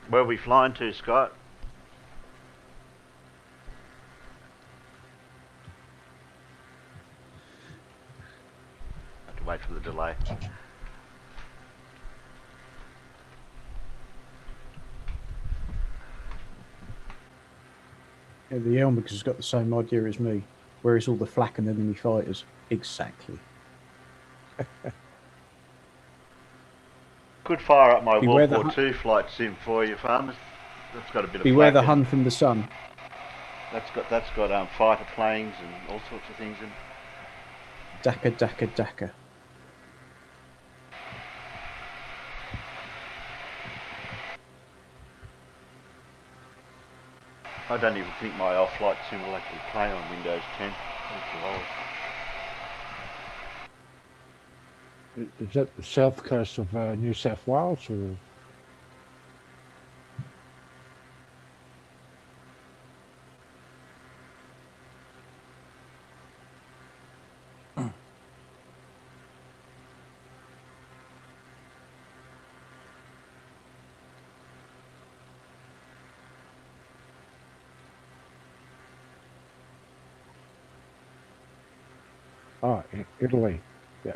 Where are we flying to, Scott? Have to wait for the delay. Yeah, the Elmix has got the same idea as me. Where is all the flak and enemy fighters? Exactly. Could fire up my Beware World War II flight sim for you, farmers. That's got a bit of Beware the flak Hun from the sun. That's got fighter planes and all sorts of things in. Daka, daka, daka. I don't even think my off-flight sim will actually play on Windows 10. Is that the south coast of New South Wales or? Oh, Italy. Yeah.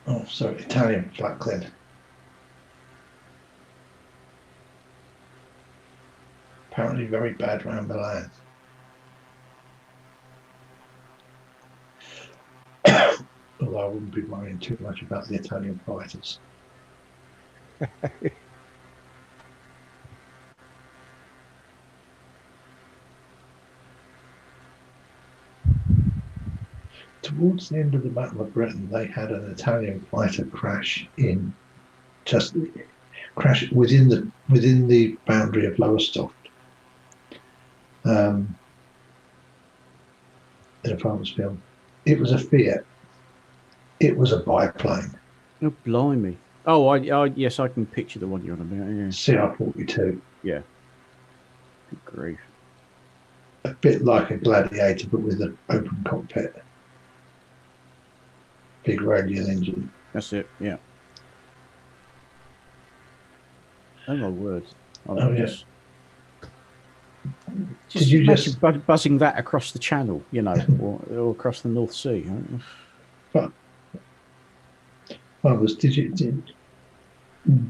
Oh, sorry, Italian flag then. Apparently very bad round Milan. Although I wouldn't be worrying too much about the Italian fighters. Towards the end of the Battle of Britain, they had an Italian fighter crash within the boundary of Lowestoft. In a France film. It was a Fiat. It was a biplane. Oh, blimey. Oh, yes, I can picture the one you're on about. Yeah. CR-42. Yeah. Good grief. A bit like a Gladiator, but with an open cockpit. Big radial engine. That's it, yeah. Oh, my word. Yes. Did you just buzzing that across the channel, you know, or across the North Sea?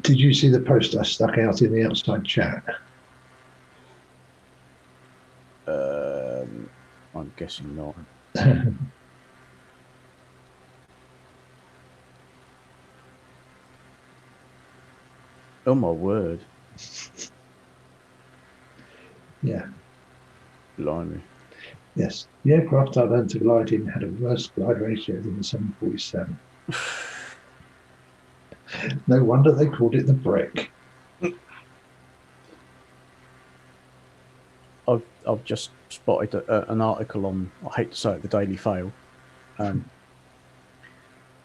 Did you see the post I stuck out in the outside chat? I'm guessing not. Oh my word! Yeah. Blimey. Yes. The aircraft I learned to glide in had a worse glide ratio than the 747. No wonder they called it the brick. I've just spotted an article on, I hate to say it, the Daily Fail.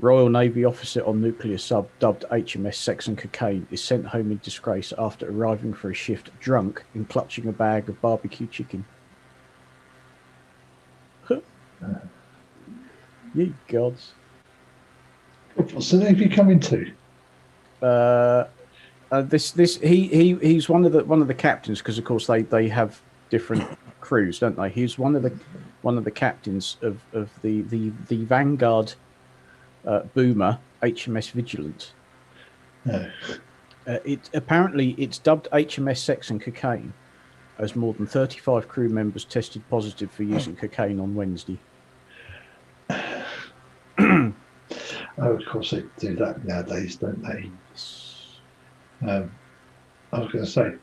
Royal Navy officer on nuclear sub dubbed HMS Sex and Cocaine is sent home in disgrace after arriving for a shift drunk and clutching a bag of barbecue chicken. Ye gods. What's the Navy coming to? He's one of the captains, because of course they have different crews, don't they? He's one of the captains of the Vanguard boomer, HMS Vigilant. No. It's dubbed HMS Sex and Cocaine, as more than 35 crew members tested positive for using cocaine on Wednesday. Oh, of course they do that nowadays, don't they? I was going to say,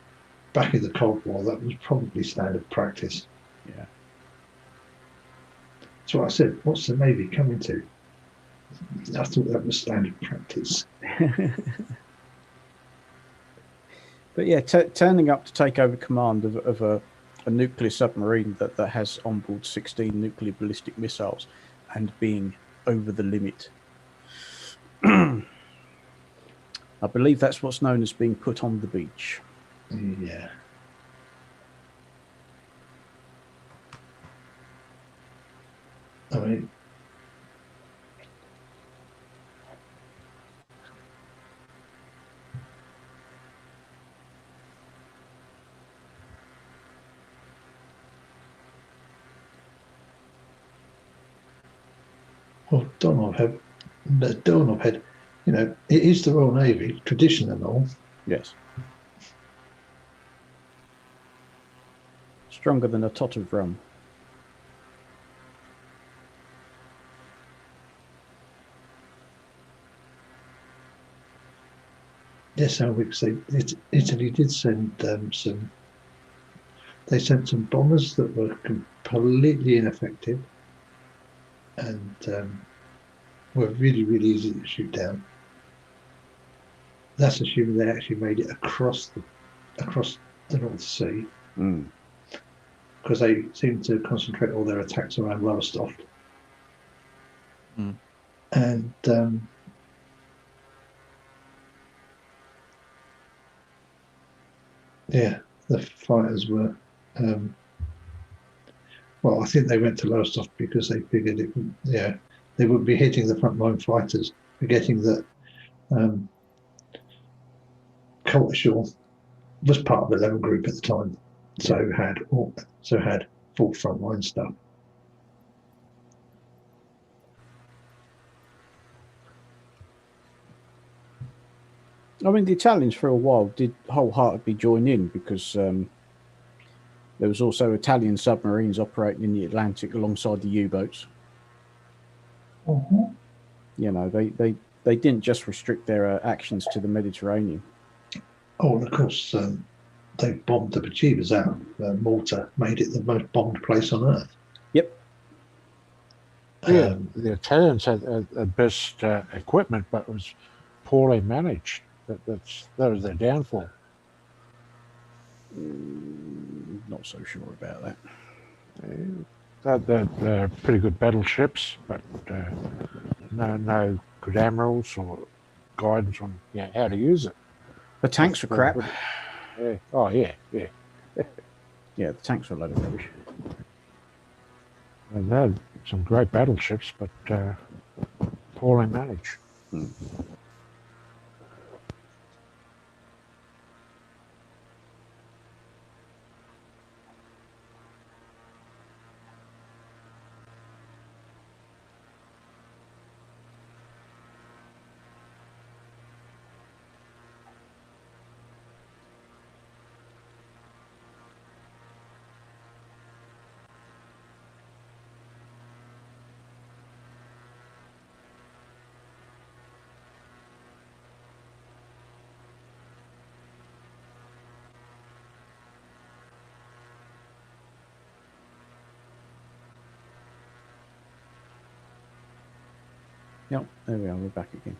back in the Cold War, that was probably standard practice. Yeah. That's what I said. What's the Navy coming to? I thought that was standard practice. But yeah, turning up to take over command of a nuclear submarine that has on board 16 nuclear ballistic missiles and being over the limit. I believe that's what's known as being put on the beach. Yeah. I mean, well, Donald had, you know, it is the Royal Navy, tradition and all. Yes. Stronger than a tot of rum. Yes, Italy did send some. They sent some bombers that were completely ineffective and were really, really easy to shoot down. That's assuming they actually made it across the North Sea, because they seem to concentrate all their attacks around Lowestoft. And yeah, the fighters were. Well, I think they went to Lowestoft because they figured it would, they would be hitting the frontline fighters, forgetting that Coltishall was part of the 11 group at the time, so had full frontline stuff. I mean, the Italians for a while did wholeheartedly join in because there was also Italian submarines operating in the Atlantic alongside the U-boats. Mm-hmm. You know, they didn't just restrict their actions to the Mediterranean. Oh, and of course, they bombed the Achievers out. Malta made it the most bombed place on Earth. Yep. Yeah, the Italians had the best equipment, but it was poorly managed. That was their downfall. Not so sure about that. They're pretty good battleships, but no good admirals or guidance on how to use it. The tanks were crap. Yeah. Oh yeah. Yeah, the tanks were a load of rubbish. And they had some great battleships, but poorly managed. Yep, there we are. We're back again.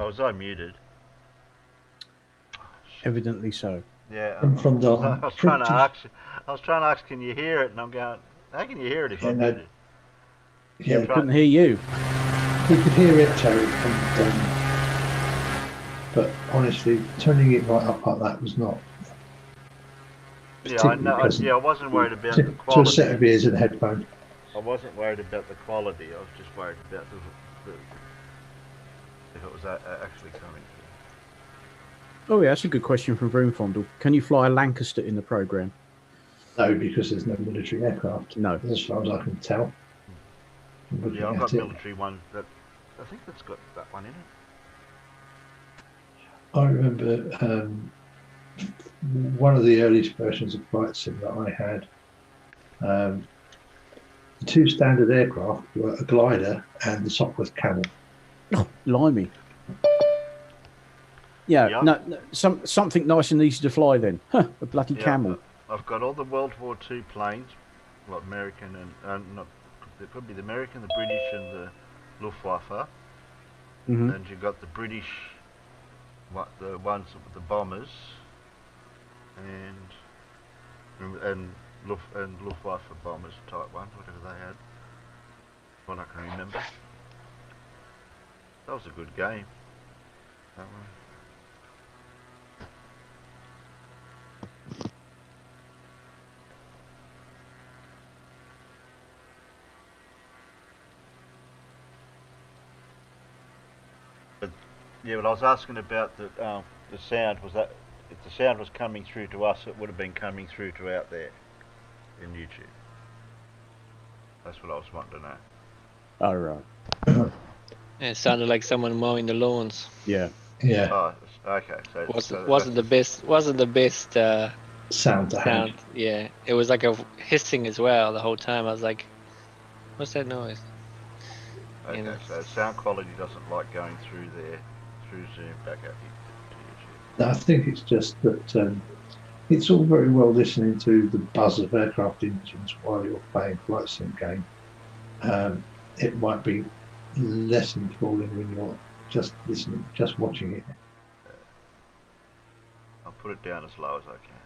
Oh, was I muted? Evidently so. Yeah. From I was trying to ask. I was trying to ask, can you hear it? And I'm going, how can you hear it if you're muted? Yeah, we couldn't hear you. We could hear it, Terry, but honestly, turning it right up like that was not. Yeah, I know. I wasn't worried about the quality. To a set of ears and headphones. I wasn't worried about the quality. I was just worried about the if it was actually coming through. Oh yeah, that's a good question from Broomfondle. Can you fly a Lancaster in the program? No, because there's no military aircraft. No, as far as I can tell. Yeah, I've got military one. That I think that's got that one in it. I remember one of the earliest versions of Flight Sim that I had. The two standard aircraft were a glider and the Sopwith Camel. Oh, blimey. Yeah, no, something nice and easy to fly then. Huh, a bloody camel. I've got all the World War II planes, well, American and not. It could be the American, the British, and the Luftwaffe. And you've got the British, the ones with the bombers, and Luftwaffe bombers type one, whatever they had. What I can remember. That was a good game. That one. Yeah, but I was asking about the sound. Was that if the sound was coming through to us, it would have been coming through to out there in YouTube. That's what I was wanting to know. All right. It sounded like someone mowing the lawns. Yeah. Yeah. Oh, okay. So wasn't the best sound to have. Yeah, it was like a hissing as well the whole time. I was like, "What's that noise?" Okay, you know. so sound quality doesn't like going through there, through Zoom back up to YouTube. No, I think it's just that it's all very well listening to the buzz of aircraft engines while you're playing Flight Sim game. It might be less enthralling when you're just listening, just watching it. I'll put it down as low as I can.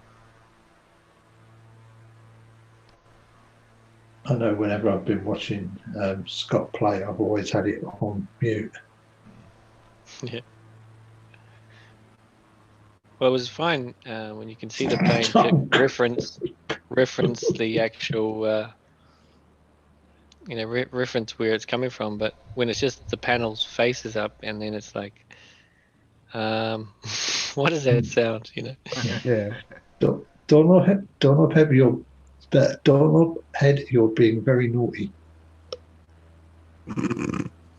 I know whenever I've been watching Scott play, I've always had it on mute. Yeah. Well, it was fine when you can see the plane reference the actual, reference where it's coming from. But when it's just the panel's faces up, and then it's like, what does that sound? Yeah. Donald Head, you're being very naughty.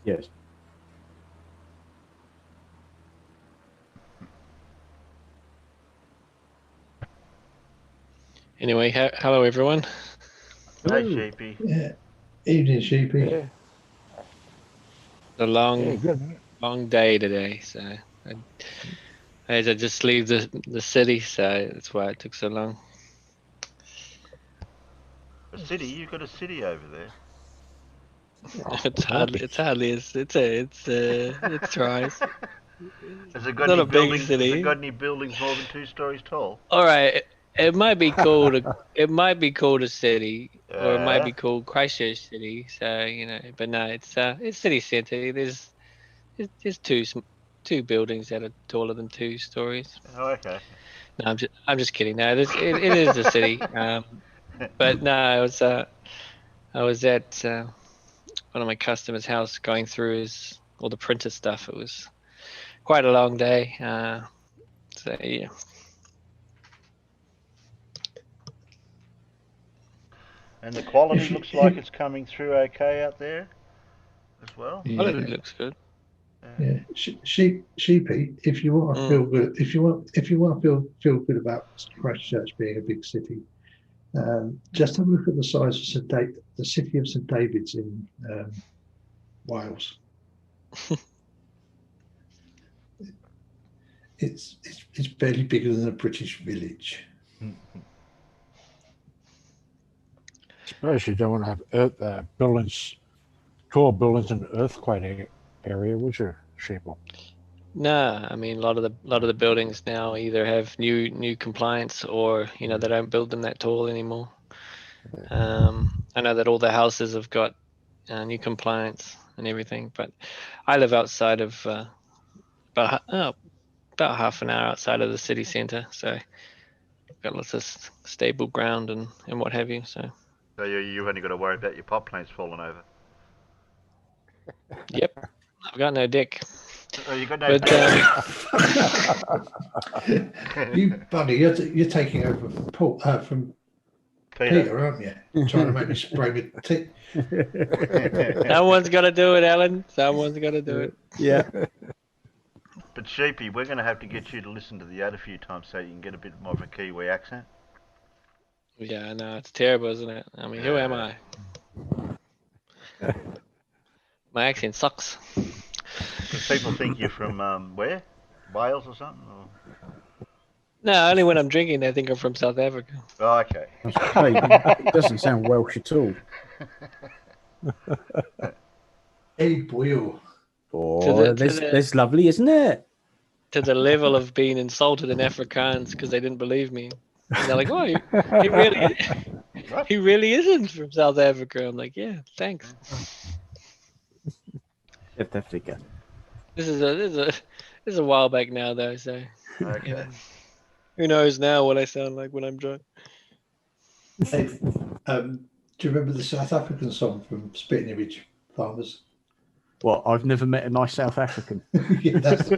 Yes. Anyway, hello everyone. Hey, Sheepy. Yeah. Evening, Sheepy. Yeah. A long day today, so I had to just leave the city, so that's why it took so long. A city? You've got a city over there. It tries. Has it got Not any a big buildings? city. Has it got any buildings more than 2 stories tall? All right, it might be called a city, or it might be called Christchurch City. So but no, it's city centre. There's two buildings that are taller than 2 stories. Oh, okay. No, I'm just kidding. No, it is a city. But no, I was at one of my customers' house going through all the printer stuff. It was quite a long day. So yeah. And the quality looks like it's coming through okay out there as well. Yeah. Well, it looks good. Yeah, Sheepy. If you want to feel good, if you want to feel good about Christchurch being a big city, just have a look at the size of the city of St David's in Wales. It's barely bigger than a British village. Suppose you don't want to have buildings, tall buildings in the earthquake area, would you, Sheeple? No, I mean a lot of the buildings now either have new compliance or they don't build them that tall anymore. I know that all the houses have got new compliance and everything, but I live outside of about half an hour outside of the city centre, so got lots of stable ground and what have you. So you've only got to worry about your pot plants falling over. Yep, I've got no deck. Oh, you got no But, you buddy, you're taking over from Paul, from Peter, aren't you? Trying to make me spray with tea. Someone's got to do it, Alan. Someone's got to do it. Yeah. But Sheepy, we're going to have to get you to listen to the ad a few times so you can get a bit more of a Kiwi accent. Yeah, I know. It's terrible, isn't it? I mean, who am I? My accent sucks. Because people think you're from where? Wales or something? Or? No, only when I'm drinking they think I'm from South Africa. Oh, okay. It doesn't sound Welsh at all. Hey, boy. Oh, that's lovely, isn't it? To the level of being insulted in Afrikaans because they didn't believe me. And they're like, "Oh, he really isn't from South Africa." I'm like, "Yeah, thanks." South Africa. This is a while back now, though. So okay. Who knows now what I sound like when I'm drunk? Hey, do you remember the South African song from Spitting Image Farmers? Well, I've never met a nice South African. Yeah, that's the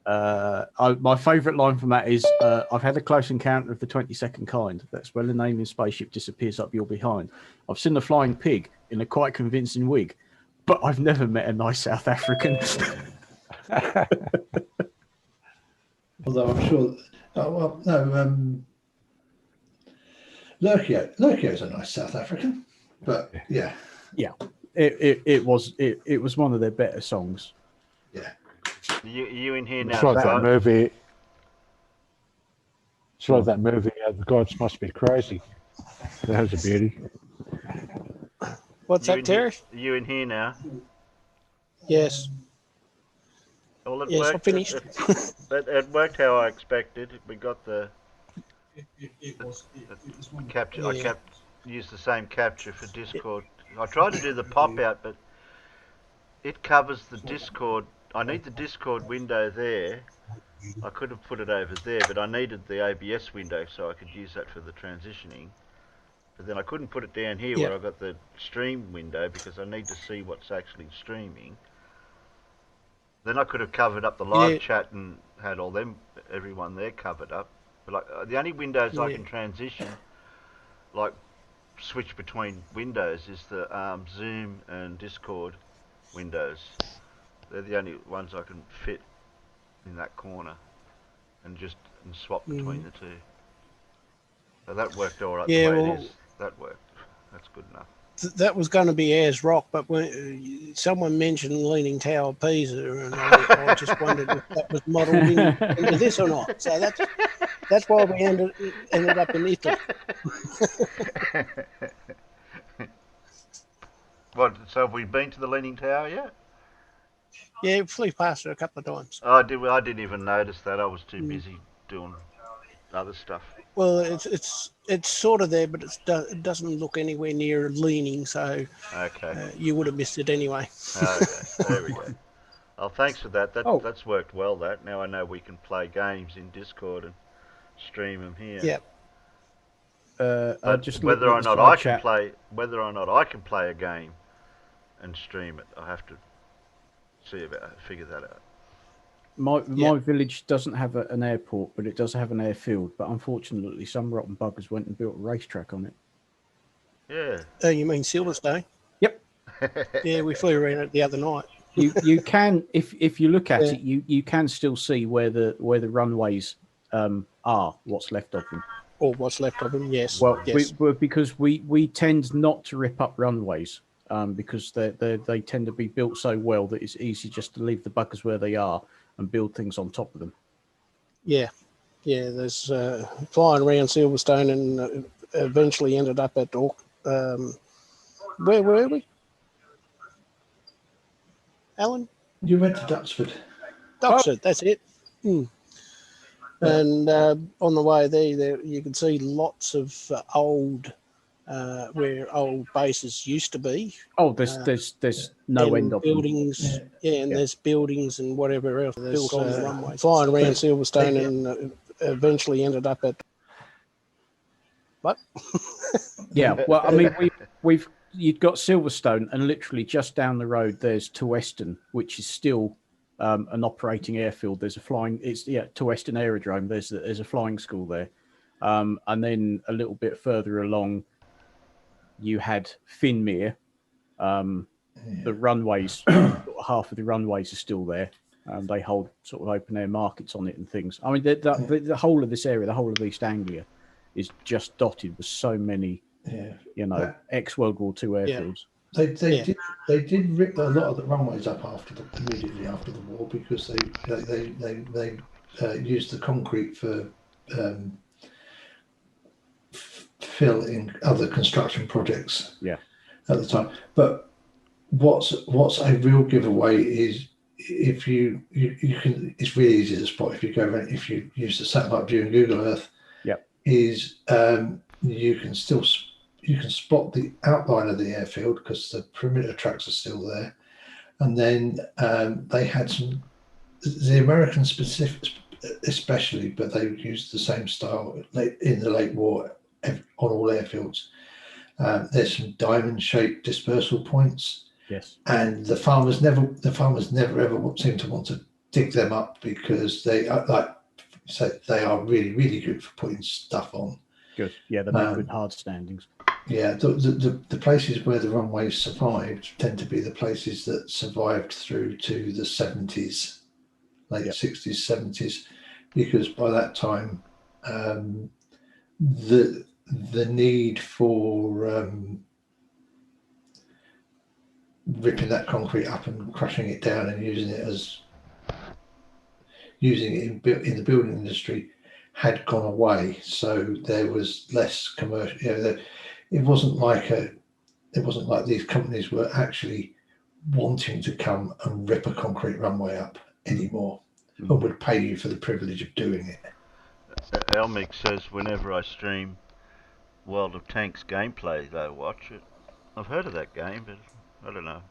one. My favourite line from that is, I've had a close encounter of the 22nd kind. That's when an alien spaceship disappears up your behind. I've seen a flying pig in a quite convincing wig, but I've never met a nice South African. Although I'm sure, Lurkio's a nice South African, but yeah. Yeah, it was one of their better songs. Yeah. You in here now? It's like that movie. It's like that movie. The Gods Must Be Crazy. That was a beauty. What's up, Terry? You in here now? Yes. Well, it yes, worked. I finished. It worked how I expected. We got the capture. Yeah. I used the same capture for Discord. I tried to do the pop out, but it covers the Discord. I need the Discord window there. I could have put it over there, but I needed the OBS window so I could use that for the transitioning. But then I couldn't put it down here where I got the stream window because I need to see what's actually streaming. Then I could have covered up the live chat and had everyone there covered up. But the only windows I can transition, like switch between windows, is the Zoom and Discord windows. They're the only ones I can fit in that corner and swap between the two. So that worked all right the way it is. That worked. That's good enough. That was going to be Ayers Rock, but when someone mentioned Leaning Tower of Pisa, and I just wondered if that was modelled into this or not. So that's why we ended up in Italy. What? So have we been to the Leaning Tower yet? Yeah, we flew past it a couple of times. I didn't even notice that. I was too busy doing other stuff. Well, it's sort of there, but it doesn't look anywhere near leaning, so you would have missed it anyway. Okay, there we go. Oh, thanks for that. That's worked well. That now I know we can play games in Discord and stream them here. Yeah. Whether or not I can play a game and stream it, I have to figure that out. My village doesn't have an airport, but it does have an airfield. But unfortunately, some rotten buggers went and built a racetrack on it. Yeah. Oh, you mean Silverstone? Yep. Yeah, we flew around it the other night. You can, if you look at it, you can still see where the runways are, what's left of them. Or what's left of them, yes. Well, yes. because we tend not to rip up runways because they tend to be built so well that it's easy just to leave the buggers where they are and build things on top of them. Yeah. There's flying around Silverstone and eventually ended up at where were we? Alan? You went to Duxford. Duxford, that's it. Mm. And on the way there you can see lots of old, where old bases used to be. Oh, there's no end of buildings. them. Yeah, and there's buildings and whatever else. There's runways flying around Silverstone, and eventually ended up at what? Yeah, well, I mean, you've got Silverstone, and literally just down the road there's Weston, which is still an operating airfield. There's a flying, Weston Aerodrome. There's a flying school there, and then a little bit further along, you had Finmere. The runways, half of the runways are still there. They hold sort of open air markets on it and things. I mean, the whole of this area, the whole of East Anglia, is just dotted with so many, ex World War II airfields. They did rip a lot of the runways up immediately after the war because they used the concrete for fill in other construction projects. Yeah. At the time, but what's a real giveaway is if you can, it's really easy to spot if you go around, if you use the satellite view in Google Earth. Yep. Is you can spot the outline of the airfield because the perimeter tracks are still there, and then they had the American specific especially, but they used the same style in the late war on all airfields. There's some diamond-shaped dispersal points. Yes. And the farmers never ever seem to want to dig them up because they are they are really, really good for putting stuff on. Good. Yeah, they make good hard standings. Yeah, the places where the runways survived tend to be the places that survived through to the 70s, late 60s, 70s, because by that time the need for ripping that concrete up and crushing it down and using it in the building industry had gone away. So there was less commercial. It wasn't like these companies were actually wanting to come and rip a concrete runway up anymore, and would pay you for the privilege of doing it. Elmick says whenever I stream World of Tanks gameplay, they watch it. I've heard of that game, but I don't know.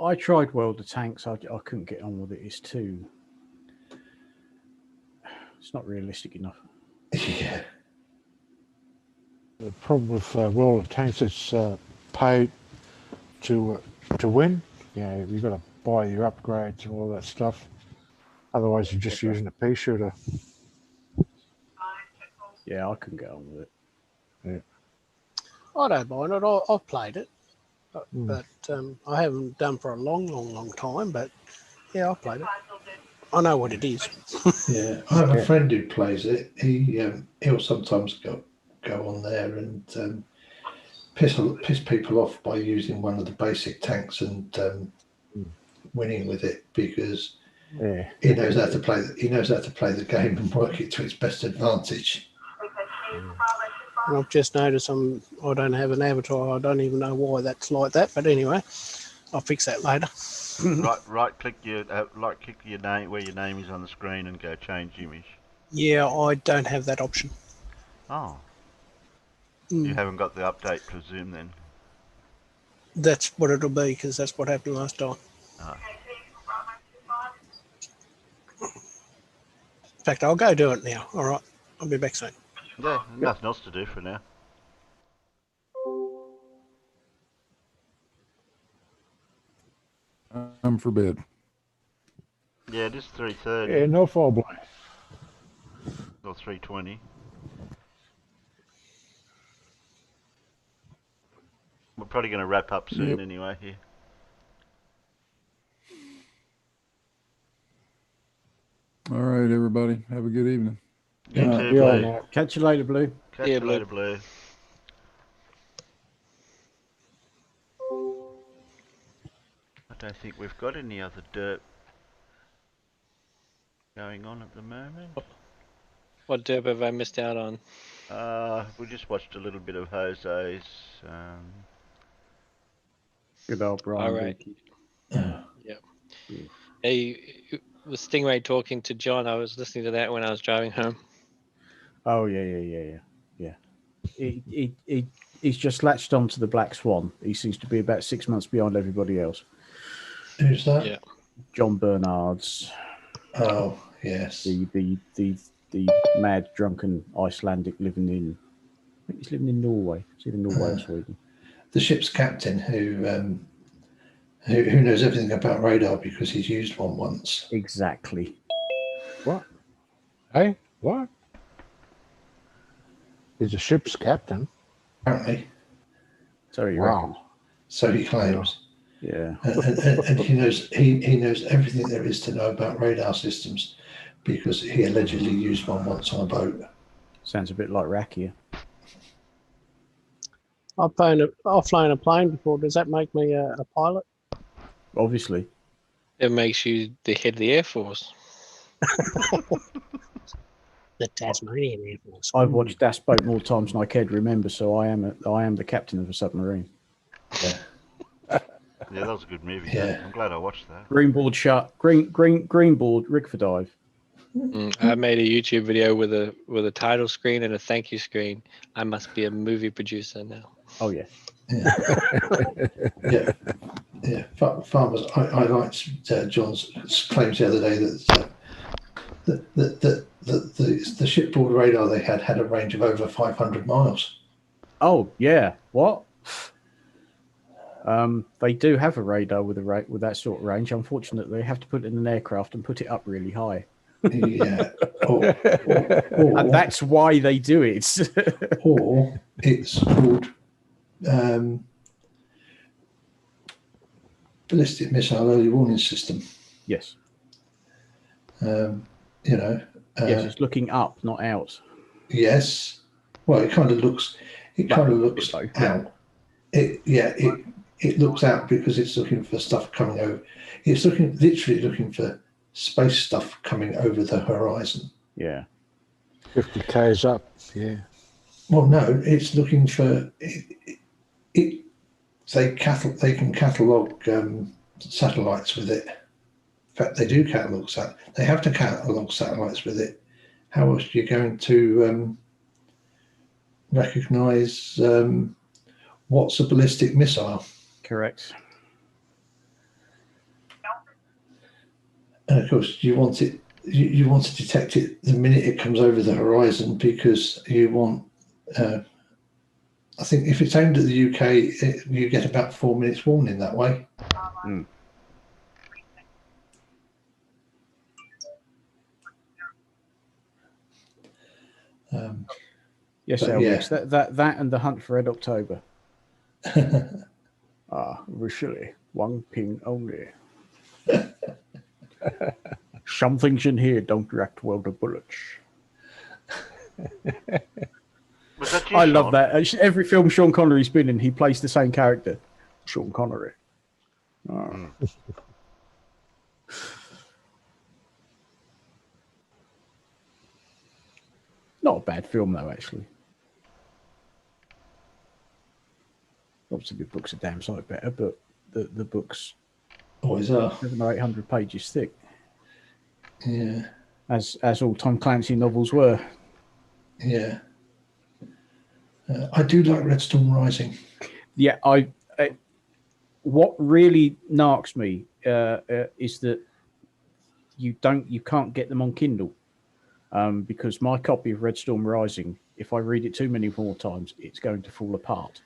I tried World of Tanks. I couldn't get on with it. It's not realistic enough. Yeah. The problem with World of Tanks is pay to win. You've got to buy your upgrades and all that stuff. Otherwise, you're just using a pea shooter. Yeah, I couldn't get on with it. Yeah. I don't mind it. I've played it, but I haven't done for a long time. But yeah, I've played it. I know what it is. Yeah, I have a friend who plays it. He'll sometimes go on there and piss people off by using one of the basic tanks and winning with it because he knows how to play. He knows how to play the game and work it to its best advantage. And I've just noticed I don't have an avatar. I don't even know why that's like that. But anyway, I'll fix that later. right click your name where your name is on the screen and go change image. Yeah, I don't have that option. Oh. You haven't got the update, presume then? That's what it'll be because that's what happened last time. In fact, I'll go do it now. All right, I'll be back soon. Yeah, nothing else to do for now. I'm for bed. Yeah, it is 3:30. Yeah, no foul play. Or 3:20. We're probably going to wrap up soon anyway here. All right, everybody. Have a good evening. You too, Blue. Catch you later, Blue. Catch you later, Blue. I don't think we've got any other dirt going on at the moment. What derp have I missed out on? We just watched a little bit of Jose's. Good old Brian. All right. Oh. Yep. Hey, was Stingray talking to John? I was listening to that when I was driving home. Oh yeah. He's just latched onto the Black Swan. He seems to be about 6 months behind everybody else. Who's that? Yeah. John Bernard's. Oh yes. The mad drunken Icelandic living in. I think he's living in Norway. It's either Norway or Sweden. The ship's captain who knows everything about radar because he's used one once. Exactly. What? Hey, what? He's a ship's captain. Apparently. So he Wow. reckons. So he claims. Yeah. And he knows everything there is to know about radar systems because he allegedly used one once on a boat. Sounds a bit like Rakia. I've flown a plane before. Does that make me a pilot? Obviously. It makes you the head of the Air Force. The Tasmanian Air Force. I've watched Das Boat more times than I care to remember, so I am the captain of a submarine. Yeah. Yeah, that was a good movie. Yeah. I'm glad I watched that. Greenboard shut. Greenboard rig for dive. I made a YouTube video with a title screen and a thank you screen. I must be a movie producer now. Oh yeah. Yeah. Farmers. I liked John's claims the other day that the shipboard radar they had a range of over 500 miles. Oh yeah. What? They do have a radar with that sort of range. Unfortunately, they have to put it in an aircraft and put it up really high. Yeah. And that's why they do it. Or it's called ballistic missile early warning system. Yes. Yes, it's looking up, not out. Yes. Well, it kind of looks out. It looks out because it's looking for stuff coming over. It's literally looking for space stuff coming over the horizon. Yeah. 50 k's up. Yeah. Well, no, it's looking for it. They can catalog satellites with it. In fact, they do catalog They have to catalog satellites with it. How else are you going to recognize what's a ballistic missile? Correct. And of course, you want it. You want to detect it the minute it comes over the horizon because you want. I think if it's aimed at the UK, you get about 4 minutes warning that way. Mm. Yes, Elvis. Yeah. That and the hunt for Red October. Richely, one ping only. Some things in here don't react well to bullets. Was that you, I love that. Every film Sean Connery's been in, he plays the same character. Sean Connery. Oh. Not a bad film, though, actually. Obviously, the book's a damn sight better, but the book's always are 700 or 800 pages thick. Yeah. As all Tom Clancy novels were. Yeah. I do like Red Storm Rising. Yeah, what really narks me is that you can't get them on Kindle. Because my copy of Red Storm Rising, if I read it too many more times, it's going to fall apart.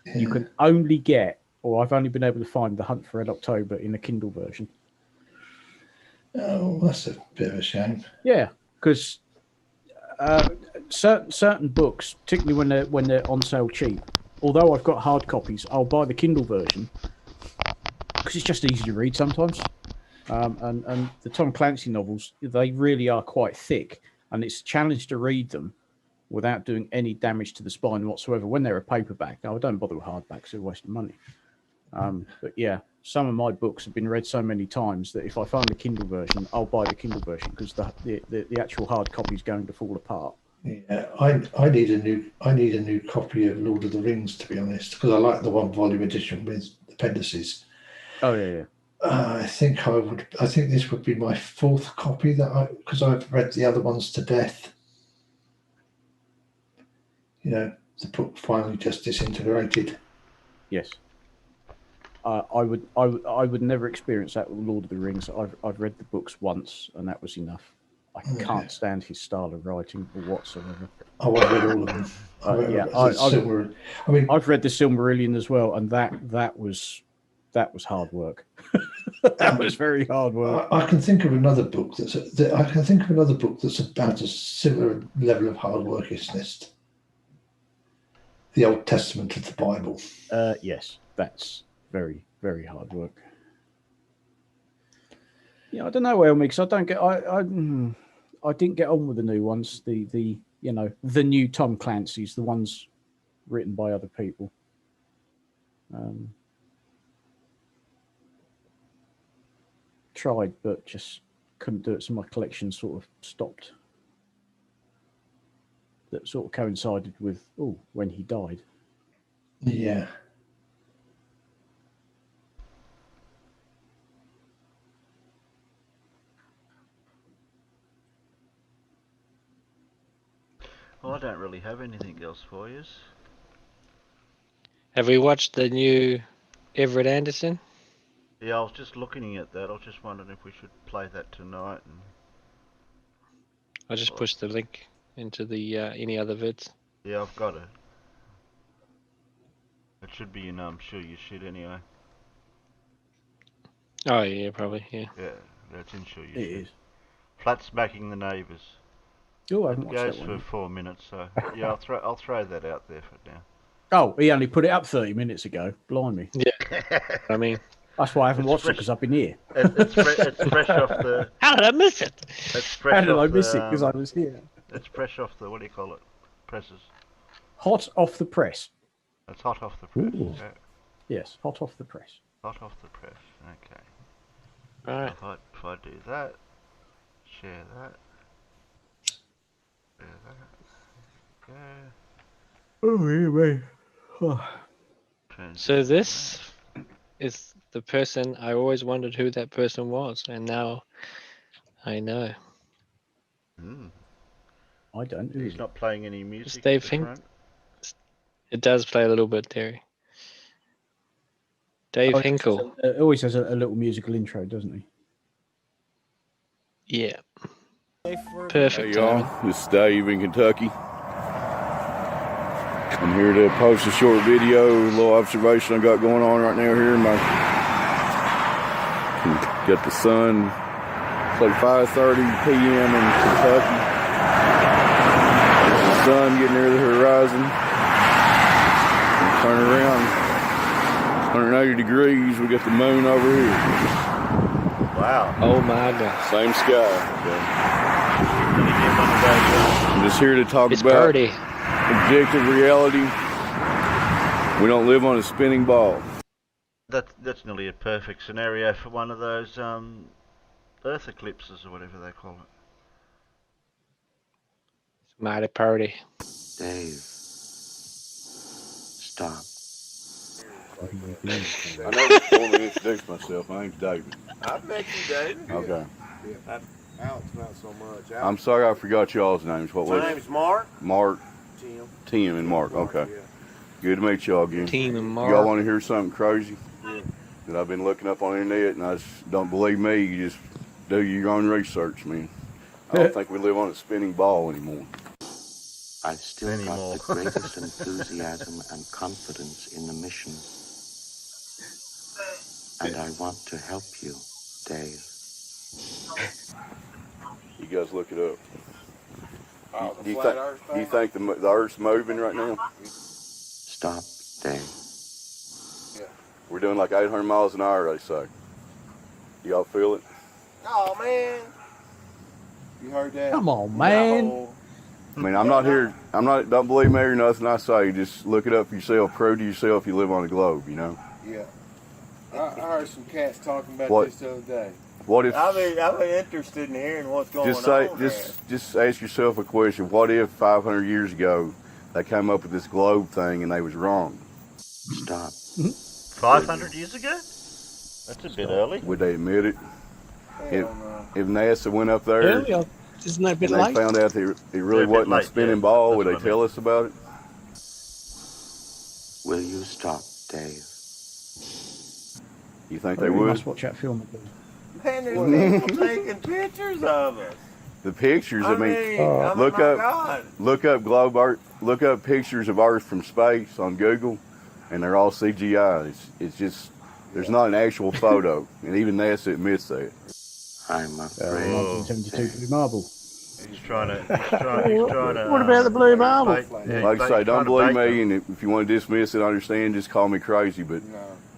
Yeah. You can only get, or I've only been able to find, The Hunt for Red October in a Kindle version. Oh, that's a bit of a shame. Yeah, because certain books, particularly when they're on sale cheap, although I've got hard copies, I'll buy the Kindle version because it's just easy to read sometimes. And the Tom Clancy novels, they really are quite thick, and it's a challenge to read them without doing any damage to the spine whatsoever. When they're a paperback, I don't bother with hardbacks; they're wasting money. But yeah, some of my books have been read so many times that if I find the Kindle version, I'll buy the Kindle version because the actual hard copy is going to fall apart. Yeah, I need a new copy of Lord of the Rings, to be honest, because I like the one volume edition with appendices. Oh yeah. I think this would be my fourth copy because I've read the other ones to death. You know, the book finally just disintegrated. Yes. I would never experience that with Lord of the Rings. I've read the books once, and that was enough. I can't stand his style of writing whatsoever. Oh, I've read all of them. I've read the Silmarillion as well, and that was hard work. That was very hard work. I can think of another book that's about a similar level of hard work. Is this the Old Testament of the Bible? Yes, that's very, very hard work. Yeah, I don't know, Elmix. I didn't get on with the new ones. The new Tom Clancy's, the ones written by other people. Tried, but just couldn't do it. So my collection sort of stopped. That sort of coincided with when he died. Yeah. Well, I don't really have anything else for you. Have we watched the new Everett Anderson? Yeah, I was just looking at that. I was just wondering if we should play that tonight. I just pushed the link into the any other vids. Yeah, I've got it. It should be in Sure You Shit anyway. Oh yeah, probably, yeah. Yeah, that's in Sure You It Shit. is. Flat Smacking the Neighbours. Oh, I haven't It watched goes that for one. 4 minutes, so yeah, I'll throw that out there for now. Oh, he only put it up 30 minutes ago. Blimey. Yeah. I mean, that's why I haven't watched it, because I've been here. It's fresh off the. How did I miss it? It's fresh How did off I miss the, it? Because I was here. It's fresh off the, what do you call it? Presses. Hot off the press. It's hot off the press. Ooh. Yeah. Yes, hot off the press. Hot off the press. Okay. Right. If I do that, share that. Share that. Okay. Oh, anyway. So this is the person I always wondered who that person was, and now I know. I don't. He's not playing any music. Dave at the Fink. front. It does play a little bit, Terry. Dave Hinkle. It always has a little musical intro, doesn't he? Yeah. Perfect. Hey y'all, this is Dave in Kentucky. I'm here to post a short video, a little observation I got going on right now here. Got the sun, it's like 5:30 p.m. in Kentucky. There's the sun getting near the horizon. And turn around, 180 degrees, we got the moon over here. Wow. Oh my God. Same sky. I'm just here to talk It's about birdie. objective reality. We don't live on a spinning ball. That's nearly a perfect scenario for one of those Earth eclipses or whatever they call it. It's mighty party. Dave, stop. I never formally introduced myself. My name's David. I've met you, David. Okay. Alex, not so much. Alex. I'm sorry I forgot y'all's names. What was My it? name's Mark. Mark. Tim. And Mark. Okay. Good to meet y'all again. Tim and Mark. Y'all want to hear something crazy? That I've been looking up on the internet, and I just don't believe me. You just do your own research, man. I don't think we live on a spinning ball anymore. I've still got the greatest enthusiasm and confidence in the mission. And I want to help you, Dave. You guys look it up. Oh, Do you think the Earth's moving right now? Stop, Dave. We're doing like 800 miles an hour, they say. Y'all feel it? Oh, man. You heard that? Come on, man. No. I mean, don't believe me or nothing I say. Just look it up yourself. Prove to yourself you live on a globe, you know? Yeah. I heard some cats talking about What? this the other day. What if... I've been interested in hearing what's going Just say, on. just ask yourself a question. What if 500 years ago they came up with this globe thing and they was wrong? Stop. 500 years ago? That's a bit early. Would they admit it? If NASA went up there Early, isn't that a bit and they late? found out that it really wasn't a spinning ball, would they tell us about it? Will you stop, Dave? You think I they really would? must watch that film again. Man, there's people taking pictures of us. The pictures. I mean, oh look my up, God. look up globe Earth, look up pictures of Earth from space on Google, and they're all CGI. It's just there's not an actual photo, and even NASA admits that. I'm afraid. 1972 Blue Marble. He's trying to. What about the blue marble? Like I say, don't believe me, and if you want to dismiss it, I understand. Just call me crazy, but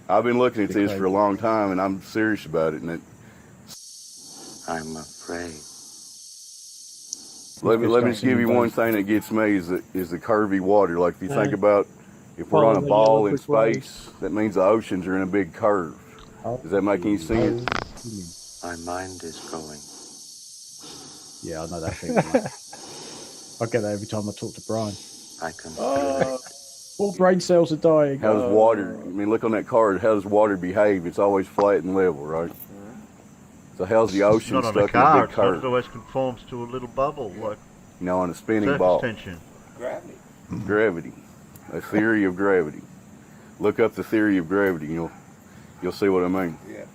I've been looking at this for a long time, and I'm serious about it. And I'm afraid. let me just give you one thing that gets me is the curvy water. Like if you think about if we're on a ball in space, that means the oceans are in a big curve. Does that make any sense? My mind is going. Yeah, I know that thing. I get that every time I talk to Brian. I can. All brain cells are dying. How does water? I mean, look on that card. How does water behave? It's always flat and level, right? So how's the ocean Not on stuck a car. in a big curve? It always conforms to a little bubble, like On a spinning surface ball. tension. Gravity. Gravity. A theory of gravity. Look up the theory of gravity. You'll see what I mean. Yeah.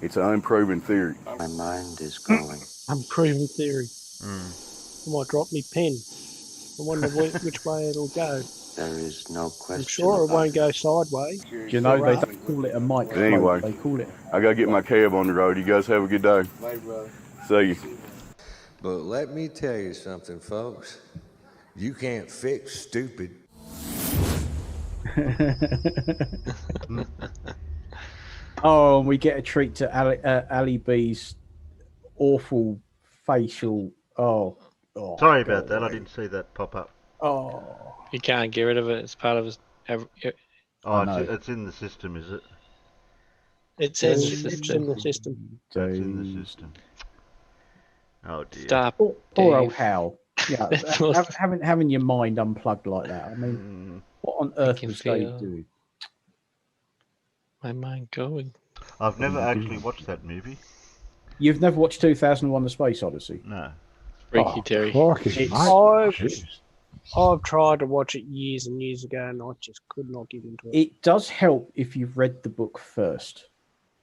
It's an unproven theory. My mind is going. Unproven theory. I might drop me pen. I wonder which way it'll go. There is no question. I'm sure it won't go sideways. Do you know they don't call it a microphone? But anyway, They call it. I gotta get my cab on the road. You guys have a good day. Later, brother. See you. But let me tell you something, folks. You can't fix stupid. Oh, and we get a treat to Ali B's awful facial. Oh Sorry about that. I didn't see that pop up. Oh, You can't get rid of it. It's part of his. Oh, it's in the system, is it? It says it's in the system. It's in the system. Oh dear. Stop. Poor old Hal. Yeah, having your mind unplugged like that. I mean, what on earth was Dave doing? My mind going. I've never actually watched that movie. You've never watched 2001: The Space Odyssey? No. Freaky Terry. I've tried to watch it years and years ago, and I just could not get into it. It does help if you've read the book first.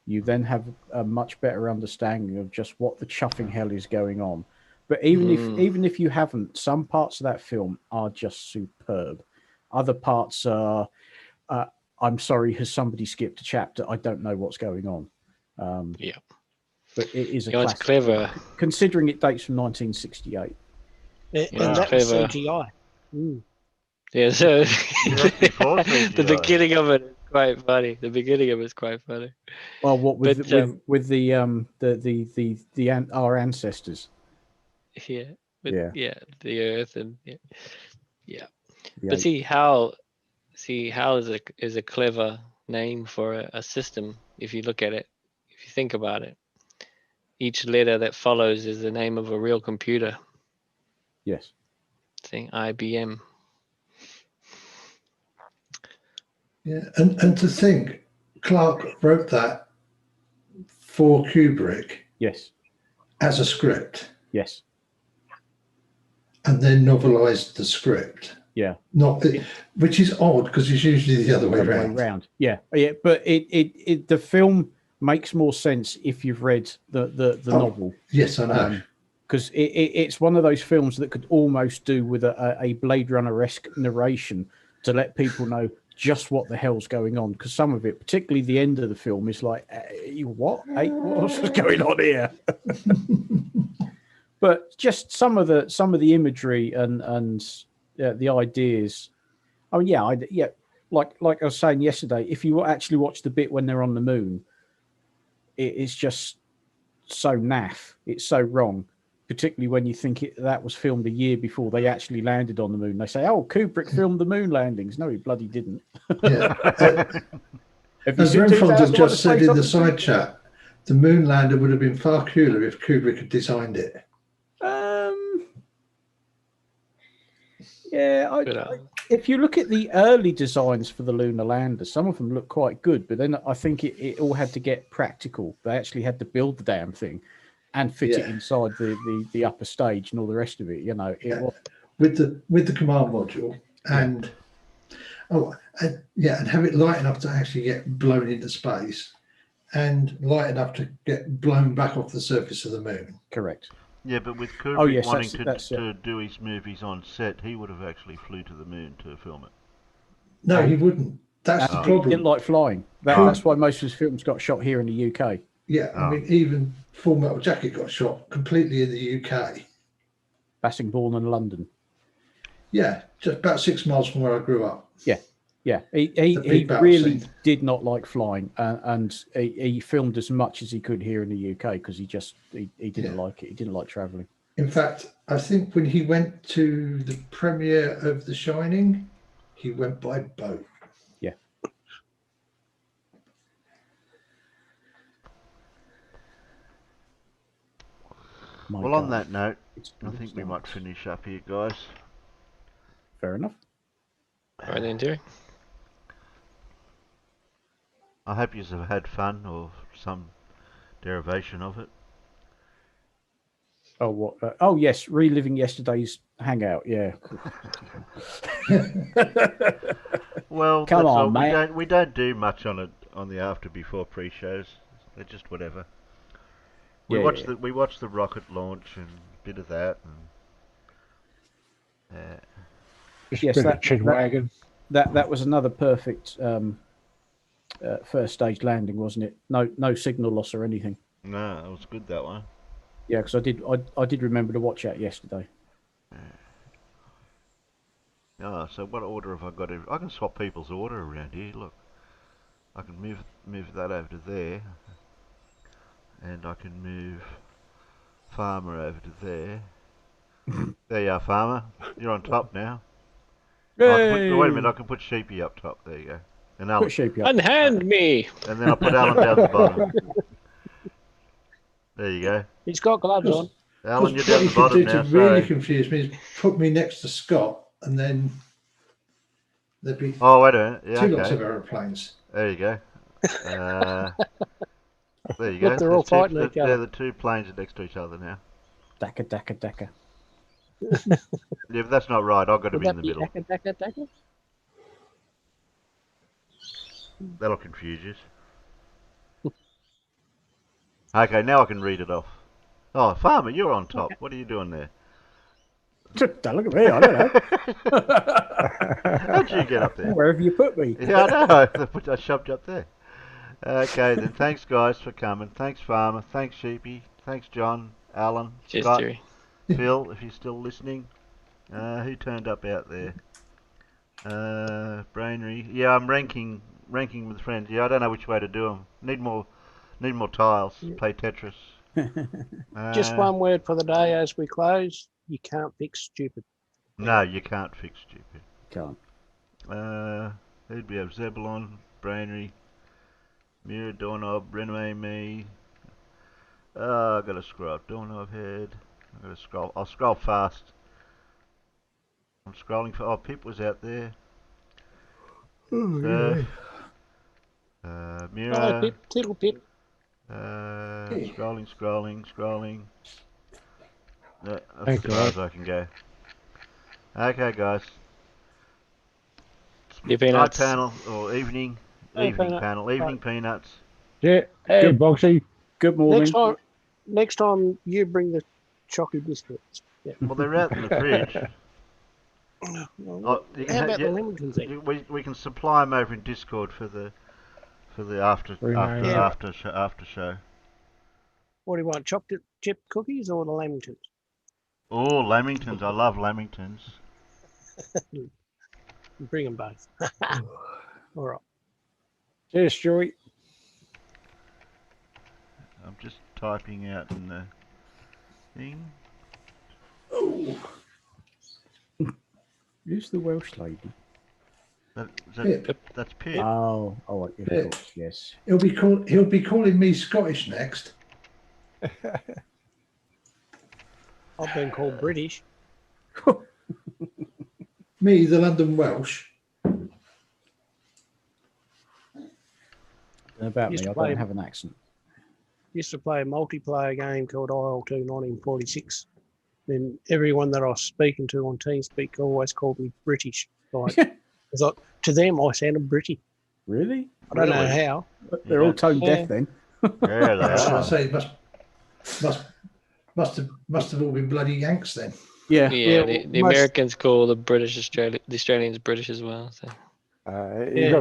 You then have a much better understanding of just what the chuffing hell is going on. But even if you haven't, some parts of that film are just superb. Other parts are, I'm sorry, has somebody skipped a chapter? I don't know what's going on. Yeah. But it is a You know, it's classic, clever. considering it dates from 1968. And that was CGI. Yeah, so before the CGI. beginning of it is quite funny. The beginning of it is quite funny. Well, what with But, our ancestors? Yeah, Yeah. the Earth and yeah. Yeah. But see how is a clever name for a system. If you look at it, if you think about it, each letter that follows is the name of a real computer. Yes. See, IBM. Yeah, and to think, Clark wrote that for Kubrick. Yes. As a script. Yes. And then novelized the script. Yeah. Which is odd because it's usually the other way around. Yeah. But it the film makes more sense if you've read the novel. Yes, I know. Because it's one of those films that could almost do with a Blade Runner-esque narration to let people know just what the hell's going on. Because some of it, particularly the end of the film, is like, what? Hey, what's going on here? But just some of the imagery and the ideas. Oh yeah, like I was saying yesterday, if you actually watch the bit when they're on the moon, it's just so naff. It's so wrong. Particularly when you think that was filmed a year before they actually landed on the moon. They say, "Oh, Kubrick filmed the moon landings." No, he bloody didn't. Yeah. As Renfond just said in the side chat, the moon lander would have been far cooler if Kubrick had designed it. Yeah, if you look at the early designs for the lunar lander, some of them look quite good, but then I think it all had to get practical. They actually had to build the damn thing and fit it inside the upper stage and all the rest of it. You know, it was with the command module and and have it light enough to actually get blown into space and light enough to get blown back off the surface of the moon. Correct. Yeah, but with Kubrick wanting that's to do his movies on set, he would have actually flew to the moon to film it. No, he wouldn't. That's the problem. He didn't like flying. That's why most of his films got shot here in the UK. Yeah, I mean, even Full Metal Jacket got shot completely in the UK. Bassingbourn and London. Yeah, just about 6 miles from where I grew up. Yeah. He really did not like flying, and he filmed as much as he could here in the UK because he didn't like it. He didn't like travelling. In fact, I think when he went to the premiere of The Shining, he went by boat. Yeah. Well, on that note, I think we might finish up here, guys. Fair enough. All right then, Jerry. I hope you have had fun or some derivation of it. Oh, what? Oh, yes, reliving yesterday's hangout. Yeah. Well, come on, mate. We don't do much on it on the after before pre-shows. They're just whatever. We watch the rocket launch and a bit of that. And, yes, that was another perfect first stage landing, wasn't it? No signal loss or anything. No, it was good, that one. Yeah, because I did remember to watch that yesterday. Oh, so what order have I got? I can swap people's order around here. Look, I can move that over to there, and I can move Farmer over to there. There you are, Farmer. You're on top now. Wait a minute, I can put Sheepy up top. There you go. And Alan, put Sheepy up. Unhand me. And then I'll put Alan down the bottom. There you go. He's got gloves on. Alan, you're down the bottom now. To really confuse me is put me next to Scott, and then there'd be wait a minute. Yeah, two lots of aeroplanes. There you go. There you go. Look, they're all fighting each other. They're the two planes are next to each other now. Dakka. Yeah, but that's not right. I've got to be in the middle. Dakka? That'll confuse you. Okay, now I can read it off. Oh, Farmer, you're on top. What are you doing there? Don't look at me. I don't know. How'd you get up there? Wherever you put me. Yeah, I know. I shoved you up there. Okay, then. Thanks, guys, for coming. Thanks, Farmer. Thanks, Sheepy. Thanks, John, Alan, Cheers, Scott, Jerry. Phil, if you're still listening. Who turned up out there? Brainery. Yeah, I'm ranking with friends. Yeah, I don't know which way to do them. Need more tiles. Play Tetris. Just one word for the day as we close. You can't fix stupid. No, you can't fix stupid. Can't. Who'd we have? Zebulon, Brainery, Mirror, Doorknob, Renome, me. I gotta scroll. Doorknob head. I gotta scroll. I'll scroll fast. I'm scrolling for. Oh, Pip was out there. Oh, Mirror. Hello, Pip. Little Pip. Scrolling. No, that's Thank as far you. as I can go. Okay, guys. Your Night peanuts. panel or evening panel. Evening peanuts. Yeah. Hey. Good, Boxy. Good morning. Next time you bring the chocolate biscuits. Yeah. Well, they're out in the fridge. How about the Leamingtons then? We can supply them over in Discord for the after show. What do you want? Chocolate chip cookies or the Lamingtons? Oh, Lamingtons! I love Lamingtons. Bring them both. All right. Cheers, Stewie. I'm just typing out in the thing. Oh. Who's the Welsh lady? That's Pip. Oh, of course, yes. He'll be calling me Scottish next. I've been called British. Me, the London Welsh. About Used me, to I play- don't have an accent. Used to play a multiplayer game called IL2 1946. Then everyone that I was speaking to on TeamSpeak always called me British. Like, it's like to them, I sounded British. Really? I don't know how. They're all tone deaf then. Yeah, they I was going are. to say, must have all been bloody Yanks then. Yeah. Yeah, the Americans call the Australians British as well. So. You got